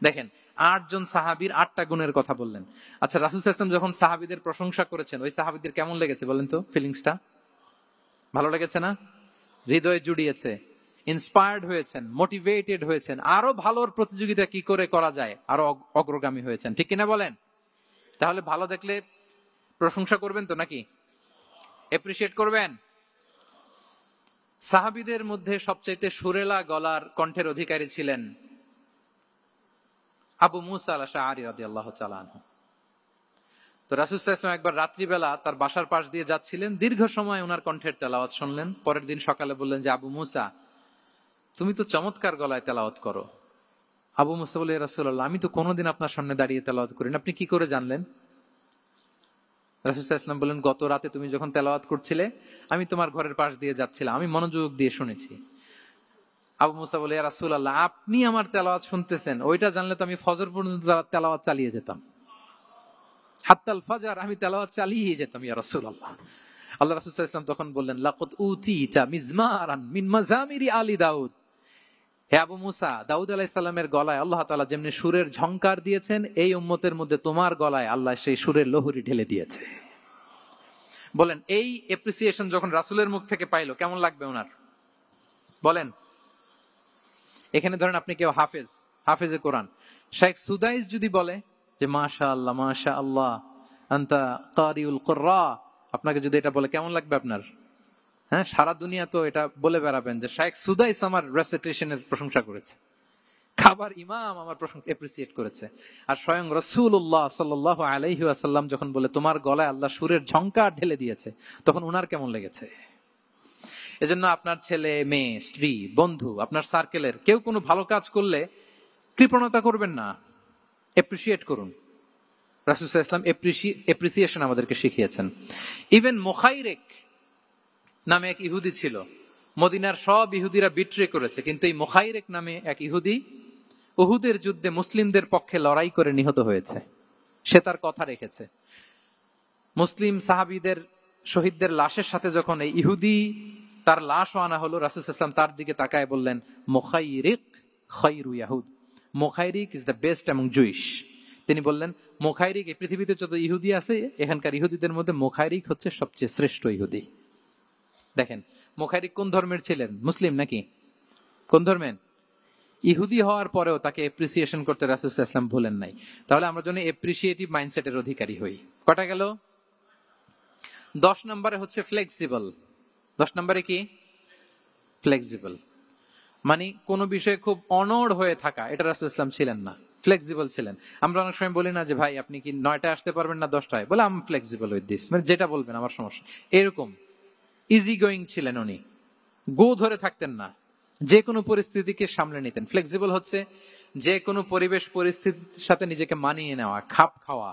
দেখেন, ৮ জন সাহাবীর ৮টা গুণের কথা বললেন। আচ্ছা, রাসূল সাল্লাল্লাহু আলাইহি ওয়াসাল্লাম যখন সাহাবীদের প্রশংসা করেছেন, ওই সাহাবীদের কেমন লেগেছে বলেন তো? ফিলিংসটা ভালো লেগেছে না? হৃদয়ে জুড়িয়েছে, ইন্সপায়ার্ড হয়েছেন, মোটিভেটেড হয়েছেন, আরো ভালোর প্রতিযোগিতা কি করে করা যায়, আরো অগ্রগামী হয়েছেন, ঠিক কিনা বলেন? তাহলে ভালো দেখলে প্রশংসা করবেন তো, নাকি এপ্রিশিয়েট করবেন? সাহাবীদের মধ্যে সবচাইতে সুরেলা গলার কণ্ঠের অধিকারী ছিলেন আবু মুসা আল-আশআরী রাদিয়াল্লাহু তাআলা আনহু। তো রাসূল সাল্লাল্লাহু আলাইহি ওয়াসাল্লাম একবার রাত্রিবেলা তার বাসার পাশ দিয়ে যাচ্ছিলেন, দীর্ঘ সময় ওনার কণ্ঠের তেলাওয়াত শুনলেন। পরের দিন সকালে বললেন যে, আবু মুসা, তুমি তো চমৎকার গলায় তেলাওয়াত করো। আবু মুসা বলে, ইয়া রাসূলুল্লাহ, আমি তো কোনোদিন আপনার সামনে দাঁড়িয়ে তেলাওয়াত করি না, আপনি কি করে জানলেন? রাসূল সাল্লাল্লাহু আলাইহি ওয়াসাল্লাম বললেন, গত রাতে তুমি যখন তেলাওয়াত করছিলে, আমি তোমার ঘরের পাশ দিয়ে যাচ্ছিলাম, আমি মনোযোগ দিয়ে শুনেছি। আবু মুসা বলে, ইয়া রাসূলুল্লাহ, আপনি আমার তেলাওয়াত শুনতেছেন, ওইটা জানলে তো আমি ফজর পর্যন্ত তেলাওয়াত চালিয়ে যেতাম, হাত্তাল ফাজর আমি তেলাওয়াত চালিয়ে যেতাম ইয়া রাসূলুল্লাহ। আল্লাহ রাসূল সাল্লাল্লাহু আলাইহি ওয়াসাল্লাম তখন বললেন, লাকাদ উতিতা মিজমারান মিন মাজামিরি আলি দাউদ, হে আবু মুসা, দাউদ আলাইহিস সালামের গলায় আল্লাহ তাআলা যেমনি সুরের ঝংকার দিয়েছেন, এই উম্মতের মধ্যে তোমার গলায় আল্লাহ সেই সুরের লহরী ঢেলে দিয়েছে। বলেন, এই এপ্রিসিয়েশন যখন রাসূলের মুখ থেকে পাইলো কেমন লাগবে ওনার? বলেন। এখানে ধরেন আপনি কেউ হাফেজে কোরআন, শেখ সুদাইস যদি বলে যে মাশাআল্লাহ মাশাআল্লাহ আনতা কারিউল কুররা, আপনাকে যদি এটা বলে কেমন লাগবে আপনার? হ্যাঁ, সারা দুনিয়া তো এটা বলে বেড়াবেন যে শেখ সুদাইস আমার রেসিটেশনের প্রশংসা করেছে, খাবার ইমাম আমার প্রশংসা এপ্রিসিয়েট করেছে। আর স্বয়ং রাসূলুল্লাহ সাল্লাল্লাহু আলাইহি ওয়াসাল্লাম যখন বলে তোমার গলায় আল্লাহ সুরের ঝংকার ঢেলে দিয়েছে, তখন উনার কেমন লেগেছে? এজন্য আপনার ছেলে মেয়ে, স্ত্রী, বন্ধু, আপনার সার্কেলের কেউ কোনো ভালো কাজ করলে কৃপণতা করবেন না, এপ্রিসিয়েট করুন। রাসূল সাল্লাল্লাহু আলাইহি ওয়াসাল্লাম এপ্রিসিয়েশন আমাদেরকে শিখিয়েছেন। ইভেন মুখাইরেক নামে এক ইহুদি ছিল, মদিনার সব ইহুদিরা বিট্রে করেছে, কিন্তু এই মুখাইরেক নামে এক ইহুদি উহুদের যুদ্ধে মুসলিমদের পক্ষে লড়াই করে নিহত হয়েছে। সে তার কথা রেখেছে। মুসলিম সাহাবীদের শহীদদের লাশের সাথে যখন এই ইহুদি তার লাশও আনা হলো, রাসূল সাল্লাল্লাহু আলাইহি ওয়াসাল্লাম তার দিকে তাকায় বললেন, মুখাইরিক খায়রু ইয়াহুদ, মুখাইরিক is the best among Jewish. তিনি বললেন, মুখাইরিক, এই পৃথিবীতে যত ইহুদি আছে এখানকার ইহুদিদের মধ্যে মুখাইরিক হচ্ছে সবচেয়ে শ্রেষ্ঠ ইহুদি। দেখেন, মুখাইরিক কোন ধর্মের ছিলেন? মুসলিম নাকি? কোন ধর্মের? ইহুদি হওয়ার পরেও তাকে এপ্রিসিয়েশন করতে রাসূল সাল্লাল্লাহু আলাইহি ওয়াসাল্লাম ভুলেন নাই। তাহলে আমরা যেন এপ্রিসিয়েটিভ মাইন্ডসেটের অধিকারী হই। কটা গেল? 10 নম্বরে হচ্ছে ফ্লেক্সিবল। 10 নম্বরে কি? ফ্লেক্সিবল, মানে কোন বিষয়ে খুব অনড় হয়ে থাকা, এটা রাসূল সাল্লাল্লাহু আলাইহি ওয়াসাল্লাম ছিলেন না, ফ্লেক্সিবল ছিলেন। আমরা অনেক সময় বলি না যে ভাই আপনি কি 9টায় আসতে পারবেন না 10টায়? বলে আম ফ্লেক্সিবল উইথ দিস, মানে যেটা বলবেন আমার সমস্যা, এরকম ইজি গোয়িং ছিলেন উনি, গো ধরে থাকতেন না, যে কোনো পরিস্থিতিকে সামলে নিতেন। ফ্লেক্সিবল হচ্ছে যে কোনো পরিবেশ পরিস্থিতির সাথে নিজেকে মানিয়ে নেওয়া, খাপ খাওয়া,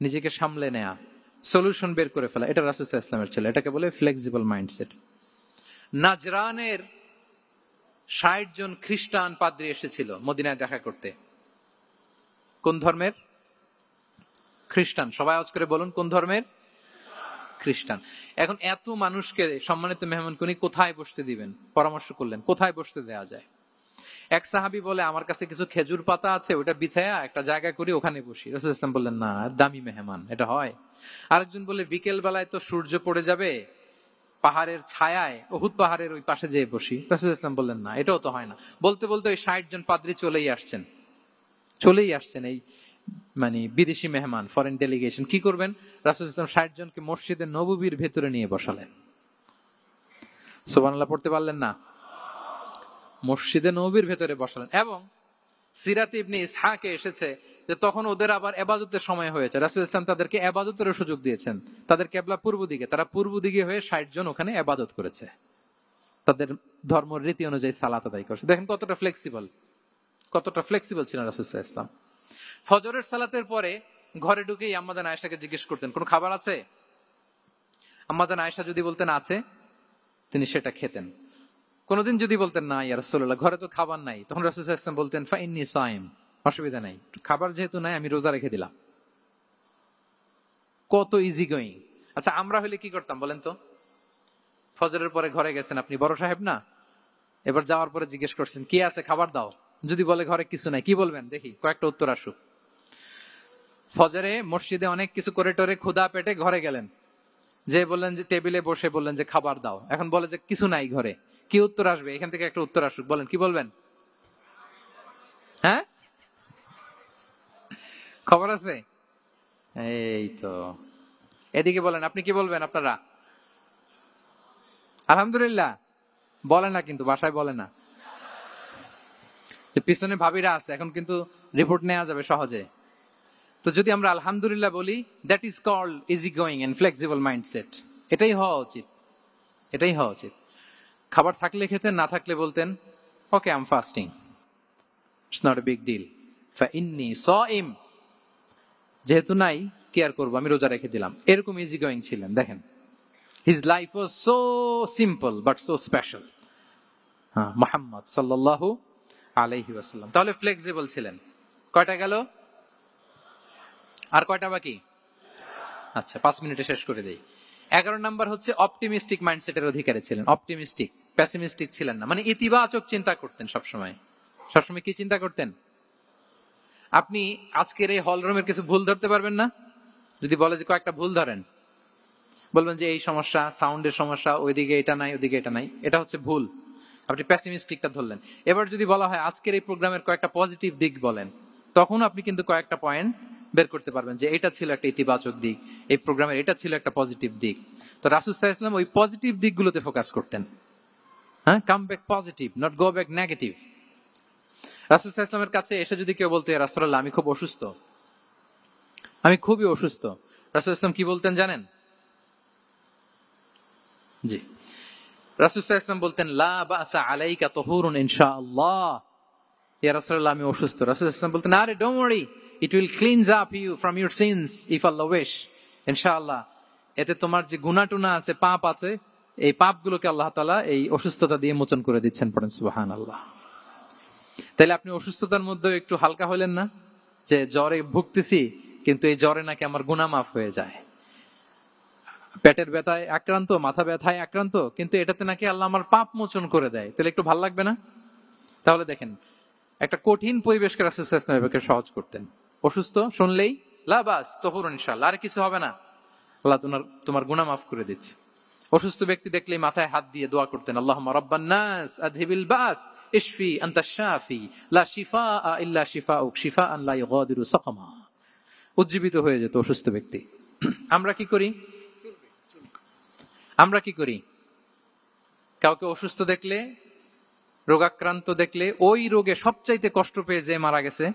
নিজেকে সামলে নেওয়া, সলিউশন বের করে ফেলা, এটা রাসূল সাল্লাল্লাহু আলাইহি ওয়াসাল্লামের ছিল, এটাকে বলে ফ্লেক্সিবল মাইন্ডসেট। নাজরানের 60 জন খ্রিস্টান পাদ্রী এসেছিল মদিনায় দেখা করতে। কোন ধর্মের? খ্রিস্টান। সবাই আওয়াজ করে বলুন, কোন ধর্মের? খ্রিস্টান। এখন এত মানুষকে সম্মানিত মেহমান কোনি কোথায় বসতে দিবেন? পরামর্শ করলেন কোথায় বসতে দেওয়া যায়। এক সাহাবী বলে, আমার কাছে কিছু খেজুর পাতা আছে, ওটা বিছায়া একটা জায়গা করি, ওখানে বসি। রাসূল সাল্লাল্লাহু আলাইহি ওয়াসাল্লাম বললেন, না, দামি মেহমান, এটা হয়। আরেকজন বলে, বিকেল বেলায় তো সূর্য পড়ে যাবে, পাহাড়ের ছায়ায় উহুদ পাহাড়ের ওই পাশে যেয়ে বসি। রাসূল সাল্লাল্লাহু আলাইহি ওয়াসাল্লাম বললেন, না, এটাও তো হয় না। বলতে বলতে ওই 60 জন পাদ্রী চলেই আসছেন এই মানে বিদেশি মেহমান, ফরেন ডেলিগেশন। কি করবেন? রাসূল সাল্লাল্লাহু আলাইহি ওয়াসাল্লাম 60 জনকে মসজিদে নববীর ভেতরে নিয়ে বসালেন। সুবহানাল্লাহ পড়তে পারলেন না? মসজিদে নববীর ভেতরে বসালেন এবং সিরাতে ইবনে ইসহাকে এসেছে যে তখন ওদের আবার এবাদতের সময় হয়েছে, রাসূল ইসলাম তাদেরকে এবাদতেরও সুযোগ দিয়েছেন। তাদের কেবলা পূর্ব দিকে, তারা পূর্ব দিকে হয়ে 60 জন ওখানে এবাদত করেছে, তাদের ধর্ম রীতি অনুযায়ী সালাত আদায় করছে। দেখেন কতটা ফ্লেক্সিবল ছিলেন রাসূল সাল্লাল্লাহু আলাইহি ওয়াসাল্লাম। ফজরের সালাতের পরে ঘরে ঢুকেই আম্মা জান আয়েশাকে জিজ্ঞেস করতেন, কোনো খাবার আছে? আম্মা জান আয়েশা যদি বলতেন আছে, তিনি সেটা খেতেন। কোনদিন যদি বলতেন না ইয়া রাসূলুল্লাহ, ঘরে তো খাবার নাই, তখন রাসূল সাল্লাল্লাহু আলাইহি ওয়াসাল্লাম বলতেন ফাইন্নী সাইম, অসুবিধা নাই, খাবার যেহেতু নাই আমি রোজা রেখে দিলাম। কত ইজি গোয়িং। আচ্ছা আমরা হলে কি করতাম বলেন তো? ফজরের পরে ঘরে গেছেন আপনি, বড় সাহেব না, এবার যাওয়ার পরে জিজ্ঞেস করছেন কি আছে খাবার দাও, যদি বলে ঘরে কিছু নাই, কি বলবেন দেখি, কয়েকটা উত্তর আসুক। ফজরে মসজিদে অনেক কিছু করে টোরে ক্ষুধা পেটে ঘরে গেলেন, যে বললেন যে টেবিলে বসে বললেন যে খাবার দাও, এখন বলে যে কিছু নাই ঘরে, কি উত্তর আসবে? এখান থেকে একটা উত্তর আসুক, বলেন কি বলবেন? হ্যাঁ, খবর আছে? এই তো, এদিকে বলেন, আপনি কি বলবেন? আপনারা আলহামদুলিল্লাহ বলে না, কিন্তু বাসায় বলে না। পিছনে ভাবিরা আছে, এখন কিন্তু রিপোর্ট নেওয়া যাবে সহজে। তো যদি আমরা আলহামদুলিল্লাহ বলি, that is called easy going and flexible mindset. এটাই হওয়া উচিত, এটাই হওয়া উচিত। খাবার থাকলে খেতেন, না থাকলে বলতেন okay I am fasting, it's not a big deal, ফাইন্নী সাইম, যেহেতু নাই কি আর করবো, আমি রোজা রেখে দিলাম। এরকম ইজি গোয়িং ছিলেন। দেখেন his life was so simple but so special. Muhammad সাল্লাল্লাহু আলাইহি ওয়াসাল্লাম তাহলে ফ্লেক্সিবল ছিলেন। কয়টা গেল? আর কয়টা বাকি? আচ্ছা 5 মিনিটে শেষ করে দেই। 11 নাম্বার হচ্ছে অপটিমিস্টিক মাইন্ডসেটের অধিকারী ছিলেন। অপটিমিস্টিক, পেসিমিস্টিক ছিলেন না, মানে ইতিবাচক চিন্তা করতেন সবসময়। সবসময় কি চিন্তা করতেন? আপনি আজকের এই হল রুমের কিছু ভুল ধরতে পারবেন না? যদি বলে যে কয়েকটা ভুল ধরেন, বলবেন যে এই সমস্যা, সাউন্ডের সমস্যা, ওইদিকে এটা নাই, ওইদিকে এটা নাই, এটা হচ্ছে ভুল। আপনি পেসিমিস্টিকটা ধরলেন। এবার যদি বলা হয় আজকের এই প্রোগ্রামের কয়েকটা পজিটিভ দিক বলেন, তখন আপনি কিন্তু কয়েকটা পয়েন্ট বের করতে পারবেন যে এটা ছিল একটা ইতিবাচক দিক, এই প্রোগ্রামের এটা ছিল একটা পজিটিভ দিক। তো রাসূল সাল্লাল্লাহু আলাইহি ওয়াসাল্লাম ওই পজিটিভ দিকগুলোতে ফোকাস করতেন। হ্যাঁ, come back positive, not go back negative. রাসূল সাল্লাল্লাহু আলাইহি ওয়াসাল্লামের কাছে এসে যদি কেউ বলতে, ইয়া রাসূলুল্লাহ আমি খুব অসুস্থ, আমি খুবই অসুস্থ, রাসূল সাল্লাল্লাহু আলাইহি ওয়াসাল্লাম কি বলতেন জানেন? জি, রাসূল সাল্লাল্লাহু আলাইহি ওয়াসাল্লাম বলতেন লা বাসা আলাইকা তাহুরুন ইনশাআল্লাহ। ইয়া রাসূলুল্লাহ আমি অসুস্থ। রাসূল সাল্লাল্লাহু আলাইহি ওয়াসাল্লাম বলতেন আরে don't worry, it will cleanse up you from your sins if আল্লাহ উইশ, ইনশাআল্লাহ। এতে তোমার যে গুনাহ টুনা আছে, পাপ আছে, এই পাপগুলোকে আল্লাহ তাআলা এই অসুস্থতা দিয়ে মোচন করে দিচ্ছেন। পড়েন সুবহানাল্লাহ। তাইলে আপনি অসুস্থতার মধ্যে একটু হালকা হলেন না, যে জ্বরে ভুগতেছি কিন্তু এই জ্বরে নাকি আমার গুনাহ মাফ হয়ে যায়। পেটের ব্যথায় আক্রান্ত, মাথা ব্যথায় আক্রান্ত, কিন্তু এটাতে নাকি আল্লাহ আমার পাপ মোচন করে দেয়, তাহলে একটু ভাল লাগবে না? তাহলে দেখেন একটা কঠিন পরিবেশকে রাসূল সাল্লাল্লাহু আলাইহি ওয়াসাল্লাম সহজ করতেন। অসুস্থ শুনলেই লা বাস তাহুরুন ইনশাআল্লাহ, আর কিছু হবে না, আল্লাহ তোমার গুনাহ মাফ করে দিচ্ছে। অসুস্থ ব্যক্তি দেখলেই মাথায় হাত দিয়ে দোয়া করতেন আল্লাহুম্মা রাব্বান নাস আযহিবিল বাস ইশফি আনতাশ শাফি লা শিফাআ ইল্লা শিফাউক শিফাআন লা ইগাদিরু সাকামা। উজ্জীবিত হয়ে যেত অসুস্থ ব্যক্তি। আমরা কি করি? আমরা কি করি? কাউকে অসুস্থ দেখলে, রোগাক্রান্ত দেখলে, ওই রোগে সবচাইতে কষ্ট পেয়ে যে মারা গেছে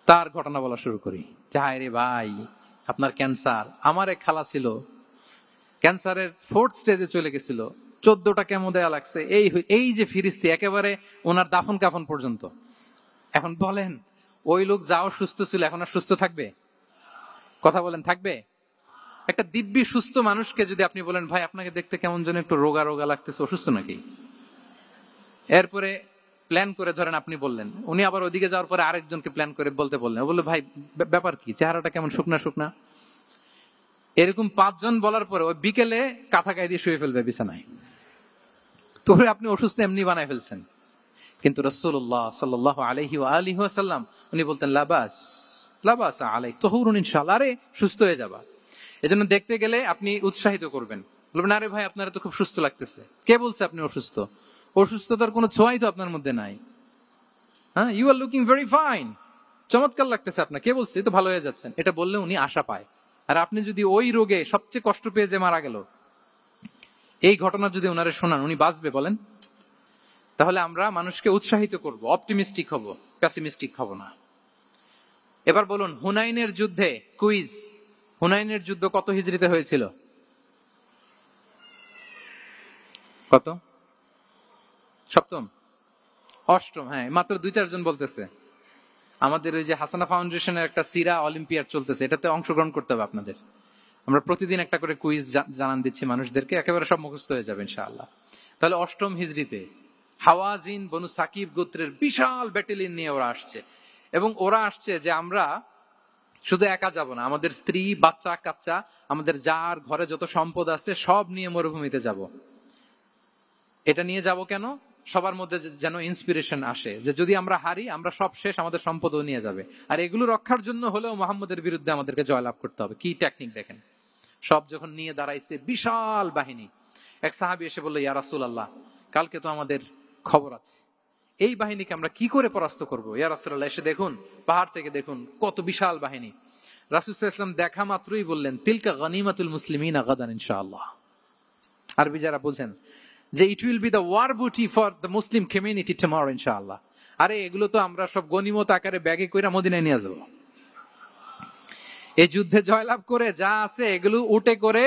তার ঘটনা বলা শুরু করি। হায় রে ভাই, আপনার ক্যান্সার, আমার এক খালা ছিল ক্যান্সারের 4th স্টেজে চলে গেছিল, 14টা কেমো দেয়া লাগছে, এই যে ফিরিস্তি, একেবারে ওনার দাফন কাফন পর্যন্ত। এখন বলেন ওই লোক যাও সুস্থ ছিল, এখন আর সুস্থ থাকবে? কথা বলেন, থাকবে? একটা দিব্যি সুস্থ মানুষকে যদি আপনি বলেন ভাই আপনাকে দেখতে কেমন যেন একটু রোগা রোগা লাগতেছে, অসুস্থ নাকি? এরপরে প্ল্যান করে ধরেন আপনি বললেন, উনি আবার ওদিকে যাওয়ার পরে আরেকজনকে প্ল্যান করে বলতে বললেন, বললো ভাই ব্যাপার কি, চেহারাটা কেমন শুকনা শুকনা। এরকম 5 জন বলার পরে ওই বিকেলে কাঁথা গায়ে দিয়ে শুয়ে ফেলবে বিছানায়। তোরে আপনি অসুস্থ এমনি বানায় ফেলছেন। কিন্তু রাসূলুল্লাহ সাল্লাল্লাহু আলাইহি ওয়া আলিহি ওয়াসাল্লাম উনি বলতেন লাবাস লাবাস আলাইক তাহুরুন ইনশাআল্লাহ, আরে সুস্থ হয়ে যাবা। এজন্য দেখতে গেলে আপনি উৎসাহিত করবেন, বলবেন আরে ভাই আপনারা তো খুব সুস্থ লাগতেছে। কে বলছে আপনি অসুস্থ? অসুস্থতার কোনো ছোঁয়াই তো আপনার মধ্যে নাই। হ্যাঁ, you are looking very fine, চমৎকার লাগতেছে আপনার, কে বলছে? তো ভালো হয়ে যাচ্ছেন। এটা বললে উনি আশা পায়। আর আপনি যদি ওই রোগে সবচেয়ে কষ্ট পেয়ে যে মারা গেল, এই ঘটনা যদি ওনারে শোনান, উনি বাঁচবে বলেন? তাহলে আমরা মানুষকে উৎসাহিত করব, অপটিমিস্টিক হব, প্যাসিমিস্টিক হব না। এবার বলুন, হুনাইনের যুদ্ধে কুইজ, হুনাইনের যুদ্ধ কত হিজরিতে হয়েছিল? কত? সপ্তম, অষ্টম? হ্যাঁ, মাত্র 2-4 জন বলতেছে। আমাদের ওই যে হাসানা ফাউন্ডেশনের একটা সিরা অলিম্পিয়াড চলতেছে, এটাতে অংশগ্রহণ করতে হবে আপনাদের। আমরা প্রতিদিন একটা করে কুইজ জানান দিচ্ছি মানুষদেরকে, একেবারে সব মুখস্থ হয়ে যাবে ইনশাআল্লাহ। তাহলে অষ্টম হিজরিতে হাওয়াজিন বনু সাকিব গোত্রের বিশাল ব্যাটালিয়ন নিয়ে ওরা আসছে, এবং ওরা আসছে যে আমরা শুধু একা যাব না, আমাদের স্ত্রী বাচ্চা কাচ্চা, আমাদের যার ঘরে যত সম্পদ আছে সব নিয়ে মরুভূমিতে যাব। এটা নিয়ে যাব কেন? সবার মধ্যে যেন ইন্সপিরেশন আসে যে যদি আমরা হারি, আমরা সব শেষ, আমাদের সম্পদও নিয়ে যাবে। আর এগুলো রক্ষার জন্য হলেও মোহাম্মদের বিরুদ্ধে আমাদেরকে জয়লাভ করতে হবে। কি টেকনিক দেখেন! সব যখন নিয়ে দাঁড়াইছে বিশাল বাহিনী, এক সাহাবী এসে বলল, ইয়া রাসূলুল্লাহ, কালকে তো আমাদের খবর আছে, এই বাহিনীকে আমরা কি করে পরাস্ত করবো? ইয়া রাসূলুল্লাহ, এসে দেখুন, পাহাড় থেকে দেখুন কত বিশাল বাহিনী। রাসূল সাল্লাল্লাহু আলাইহি ওয়াসাল্লাম দেখা মাত্রই বললেন, তিলকা গনিমাতুল মুসলিমিনা গাদান ইনশাআল্লাহ। আরবি যারা বুঝেন যে it will be the war booty for the Muslim community tomorrow ইনশাআল্লাহ। আরে এগুলো তো আমরা সব গনিমত আকারে ব্যাগে কইরা মদিনায় নিয়ে যাবো। এই যুদ্ধে জয়লাভ করে যা আছে এগুলো উঠে করে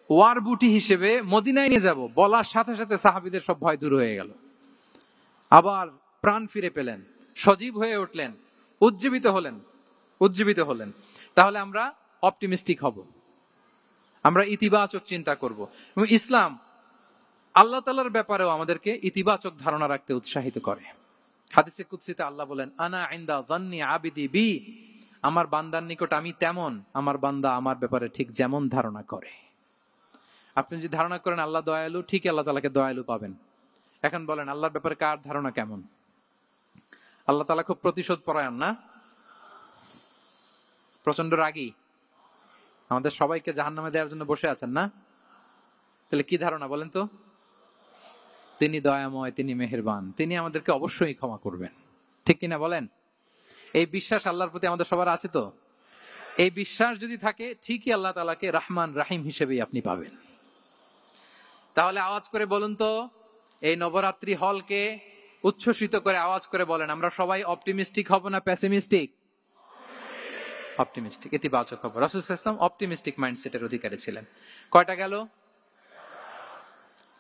ওয়ার বুটি হিসেবে মদিনায় নিয়ে যাব। বলার সাথে সাথে সাহাবীদের সব ভয় দূর হয়ে গেল, আবার প্রাণ ফিরে পেলেন, সজীব হয়ে উঠলেন, উজ্জীবিত হলেন। তাহলে আমরা অপটিমিস্টিক হব, আমরা ইতিবাচক চিন্তা করব। এবং ইসলাম আল্লাহ তাআলার ব্যাপারেও আমাদেরকে ইতিবাচক ধারণা রাখতে উৎসাহিত করে। হাদিসে কুদসিতে আল্লাহ বলেন, আনা ইনদা যান্নি আবিদি বি, আমার বান্দার নিকট আমি তেমন, আমার বান্দা আমার ব্যাপারে ঠিক যেমন ধারণা করে। আপনি যদি ধারণা করেন আল্লাহ দয়ালু, ঠিক আল্লাহ তাআলাকে দয়ালু পাবেন। এখন বলেন, আল্লাহর ব্যাপারে কার ধারণা কেমন? আল্লাহ তাআলা খুব প্রতিশোধ পরায়ণ না? প্রচন্ড রাগী, আমাদের সবাইকে জাহান্নামে দেওয়ার জন্য বসে আছেন না? তাহলে কি ধারণা বলেন তো? তিনি দয়াময়, তিনি মেহেরবান, তিনি আমাদেরকে অবশ্যই ক্ষমা করবেন। ঠিক কিনা বলেন? এই বিশ্বাস আল্লাহর প্রতি আমাদের সবার আছে তো? এই বিশ্বাস যদি থাকে, ঠিকই আল্লাহ তাআলাকে রহমান রাহিম হিসেবেই আপনি পাবেন। তাহলে আওয়াজ করে বলুন তো, এই নবরাত্রি হলকে উচ্ছ্বসিত করে আওয়াজ করে বলেন, আমরা সবাই অপটিমিস্টিক হব না প্যাসিমিস্টিক? অপটিমিস্টিক, ইতিবাচক হব। রাসূল সাল্লাল্লাহু আলাইহি ওয়াসাল্লাম অপটিমিস্টিক মাইন্ডসেটের অধিকারী ছিলেন। কয়টা গেল?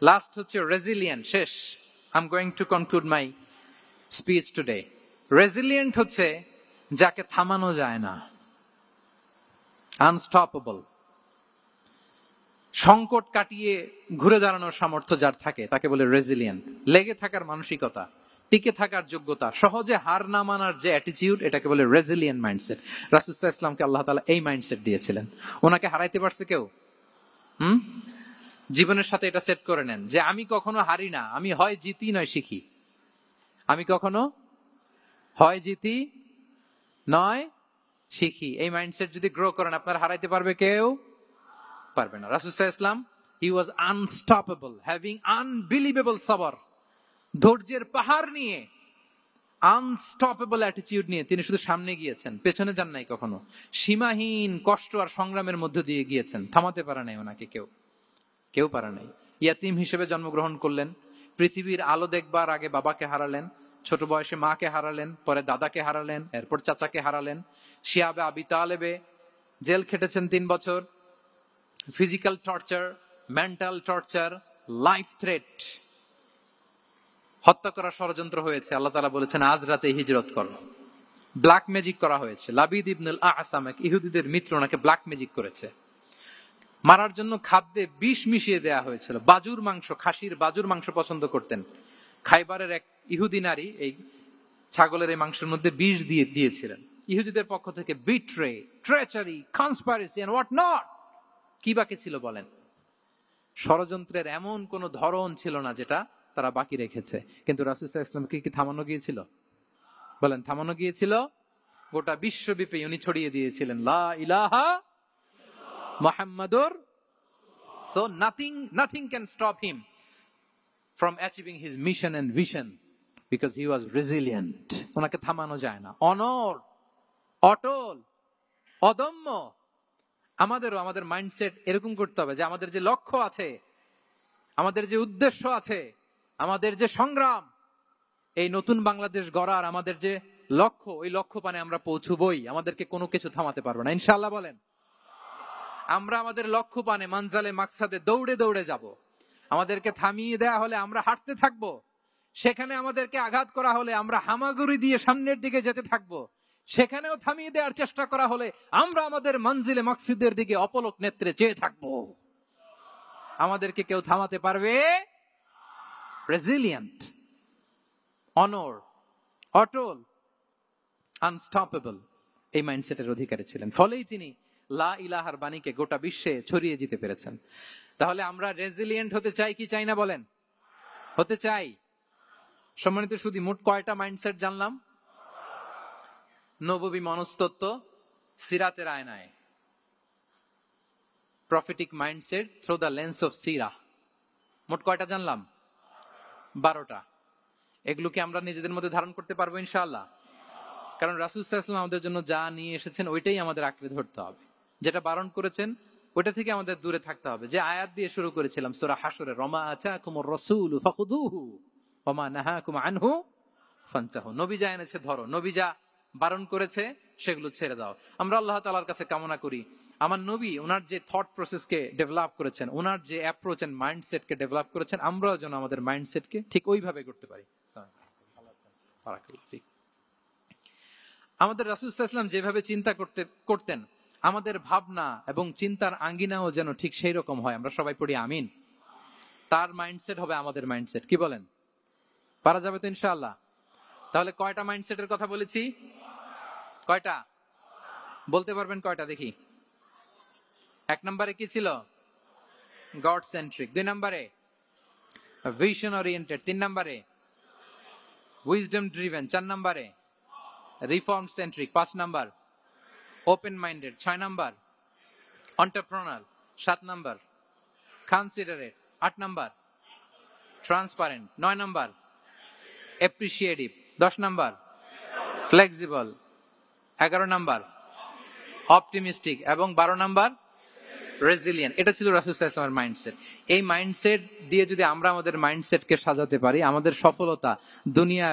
লাস্ট হচ্ছে রেজিলিয়েন্ট। শেষ। I am going to conclude my speech today. Resilient হচ্ছে যাকে থামানো যায় না, আনস্টপেবল। সংকট কাটিয়ে ঘুরে দাঁড়ানোর সামর্থ্য যার থাকে তাকে বলে রেজিলিয়েন্ট। লেগে থাকার মানসিকতা, টিকে থাকার যোগ্যতা, সহজে হার না মানার যে অ্যাটিটিউড, এটাকে বলে রেজিলিয়েন্ট মাইন্ডসেট। রাসূল সাল্লাল্লাহু আলাইহি ওয়াসাল্লামকে আল্লাহ তাআলা এই মাইন্ডসেট দিয়েছিলেন। ওনাকে হারাইতে পারছে কেউ? জীবনের সাথে এটা সেট করে নেন যে আমি কখনো হারি না, আমি হয় জিতি নয় শিখি। আমি কখনো হয় জিতি নয় শিখি। এই মাইন্ডসেট যদি গ্রো করেন, আপনার হারাইতে পারবে কেউ? পারবে না। রাসূল সাল্লাল্লাহু আলাইহি ওয়াসাল্লাম, he was unstoppable, having unbelievable সাবর। ধৈর্যের পাহাড় নিয়ে, আনস্টপেবল অ্যাটিটিউড নিয়ে তিনি শুধু সামনে গিয়েছেন, পেছনে যান নাই কখনো। সীমাহীন কষ্ট আর সংগ্রামের মধ্য দিয়ে গিয়েছেন, থামাতে পারে নাই ওনাকে কেউ পারে নাই। ইয়াতিম হিসেবে জন্মগ্রহণ করলেন, পৃথিবীর আলো দেখবার আগে বাবাকে হারালেন, ছোট বয়সে মাকে হারালেন, পরে দাদাকে হারালেন, এরপর চাচাকে হারালেন। শিয়াবে আবি তালেবে জেল খেটেছেন 3 বছর। Physical torture, mental torture, life threat, হত্যা করার ষড়যন্ত্র হয়েছে। আল্লাহ তাআলা বলেছেন আজ রাতে হিজরত করো। ব্ল্যাক ম্যাজিক করা হয়েছে। লাবিদ ইবনুল আ'সাম, ইহুদিদের মিত্র, ওনাকে ব্ল্যাক ম্যাজিক করেছে। মারার জন্য খাদ্যে বিষ মিশিয়ে দেয়া হয়েছিল। বাজুর মাংস, খাসির বাজুর মাংস পছন্দ করতেন। খাইবারের এক ইহুদি নারী এই ছাগলের এই মাংসের মধ্যে বিষ দিয়েছিলেন। ইহুদিদের পক্ষ থেকে betray, treachery, conspiracy and what not, কি বাকি ছিল বলেন? ষড়যন্ত্রের এমন কোন ধরন ছিল না যেটা তারা বাকি রেখেছে। কিন্তু রাসূল সাল্লাল্লাহু আলাইহি ওয়াসাল্লামকে কি থামানো গিয়েছিল? বলেন, থামানো গিয়েছিল? গোটা বিশ্বব্যাপী উনি ছড়িয়ে দিয়েছিলেন লা ইলাহা মুহাম্মাদুর। So nothing can stop him from achieving his mission and vision because he was resilient. ওনাকে থামানো যায় না। অনড়, অটল, অদম্য। আমাদেরও আমাদের মাইন্ডসেট এরকম করতে হবে যে আমাদের যে লক্ষ্য আছে, আমাদের যে উদ্দেশ্য আছে, আমাদের যে সংগ্রাম, এই নতুন বাংলাদেশ গড়ার আমাদের যে লক্ষ্য, ওই লক্ষ্য পানে আমরা পৌঁছবই, আমাদেরকে কোনো কিছু থামাতে পারবে না, ইনশাআল্লাহ বলেন। আমরা আমাদের লক্ষ্য পানে মানজালে মাকসাদে দৌড়ে দৌড়ে যাব। আমাদেরকে থামিয়ে দেয়া হলে আমরা হাঁটতে থাকবো, সেখানে আমাদেরকে আঘাত করা হলে আমরা হামাগুড়ি দিয়ে সামনের দিকে যেতে থাকবো, সেখানেও থামিয়ে দেওয়ার চেষ্টা করা হলে আমরা আমাদের মঞ্জিলে মাকসুদের দিকে অপলক নেত্রে চেয়ে থাকবো। আমাদেরকে কেউ থামাতে পারবে? রেজিলিয়েন্ট, অনর, অটল, আনস্টপেবল, এই মাইন্ডসেটের অধিকারী ছিলেন। ফলেই তিনি লা ইলাহার বাণীকে গোটা বিশ্বে ছড়িয়ে দিতে পেরেছেন। তাহলে আমরা রেজিলিয়েন্ট হতে চাই কি চাই না বলেন? হতে চাই। সম্মানিত শুধু মোট কয়টা মাইন্ডসেট জানলাম? নববী মনস্তত্ত্ব, সিরাতের আয়নায়, prophetic mindset through the lens of সিরা, মোট কয়টা জানলাম? 12টা। এগুলোকে আমরা নিজেদের মধ্যে ধারণ করতে পারবো ইনশাআল্লাহ। কারণ রাসূল সাল্লাল্লাহু আলাইহি ওয়াসাল্লাম আমাদের জন্য যা নিয়ে এসেছেন ওইটাই আমাদের আঁকড়ে ধরতে হবে। যেটা বারণ করেছেন ওইটা থেকে আমাদের দূরে থাকতে হবে। যে আয়াত দিয়ে শুরু করেছিলাম সূরা হাশরে, ওমা আতাকুমুর রাসূলু ফাখুযুহু ওমা নাহাকুম আনহু ফানতাহু। নবী যা এনেছে ধরো, নবী যা বারণ করেছে সেগুলো ছেড়ে দাও। আমরা আল্লাহ তাআলার কাছে কামনা করি আমার নবী ওনার যে থট প্রসেসকে ডেভেলপ করেছেন, ওনার যে অ্যাপ্রোচ এন্ড মাইন্ডসেটকে ডেভেলপ করেছেন, আমরাও যেন আমাদের মাইন্ডসেটকে ঠিক ওইভাবে করতে পারি। আমাদের রাসূল সাল্লাল্লাহু আলাইহি ওয়াসাল্লাম যেভাবে চিন্তা করতেন, আমাদের ভাবনা এবং চিন্তার আঙ্গিনাও যেন ঠিক সেই রকম হয়। আমরা সবাই পড়ি আমিন। তার মাইন্ডসেট হবে আমাদের মাইন্ডসেট। কি বলেন? পারা যাবে তো ইনশাআল্লাহ? তাহলে কয়টা মাইন্ডসেটের কথা বলেছি? কয়টা বলতে পারবেন? কয়টা দেখি। 1 নম্বরে কি ছিল? God centric. 2 নম্বরে ভিশন ওরিয়েন্টেড। 3 নম্বরে উইজডম ড্রিভেন। 4 নম্বরে রিফর্ম সেন্ট্রিক। 5 নম্বর ওপেন মাইন্ডেড। 6 নম্বর এন্টারপ্রেনার। 7 নম্বর কনসিডারেট। 8 নম্বর ট্রান্সপারেন্ট। 9 নম্বর অ্যাপ্রিশিয়েটিভ। 10 নম্বর ফ্লেক্সিবল। 11 নম্বর অপটিমিস্টিক এবং 12 নম্বর রেজিলিয়েন্ট। এটা ছিল রাসূল সাল্লাল্লাহু আলাইহি ওয়াসাল্লামের মাইন্ডসেট। এই মাইন্ডসেট দিয়ে যদি আমরা আমাদের মাইন্ডসেটকে সাজাতে পারি, আমাদের সফলতা দুনিয়া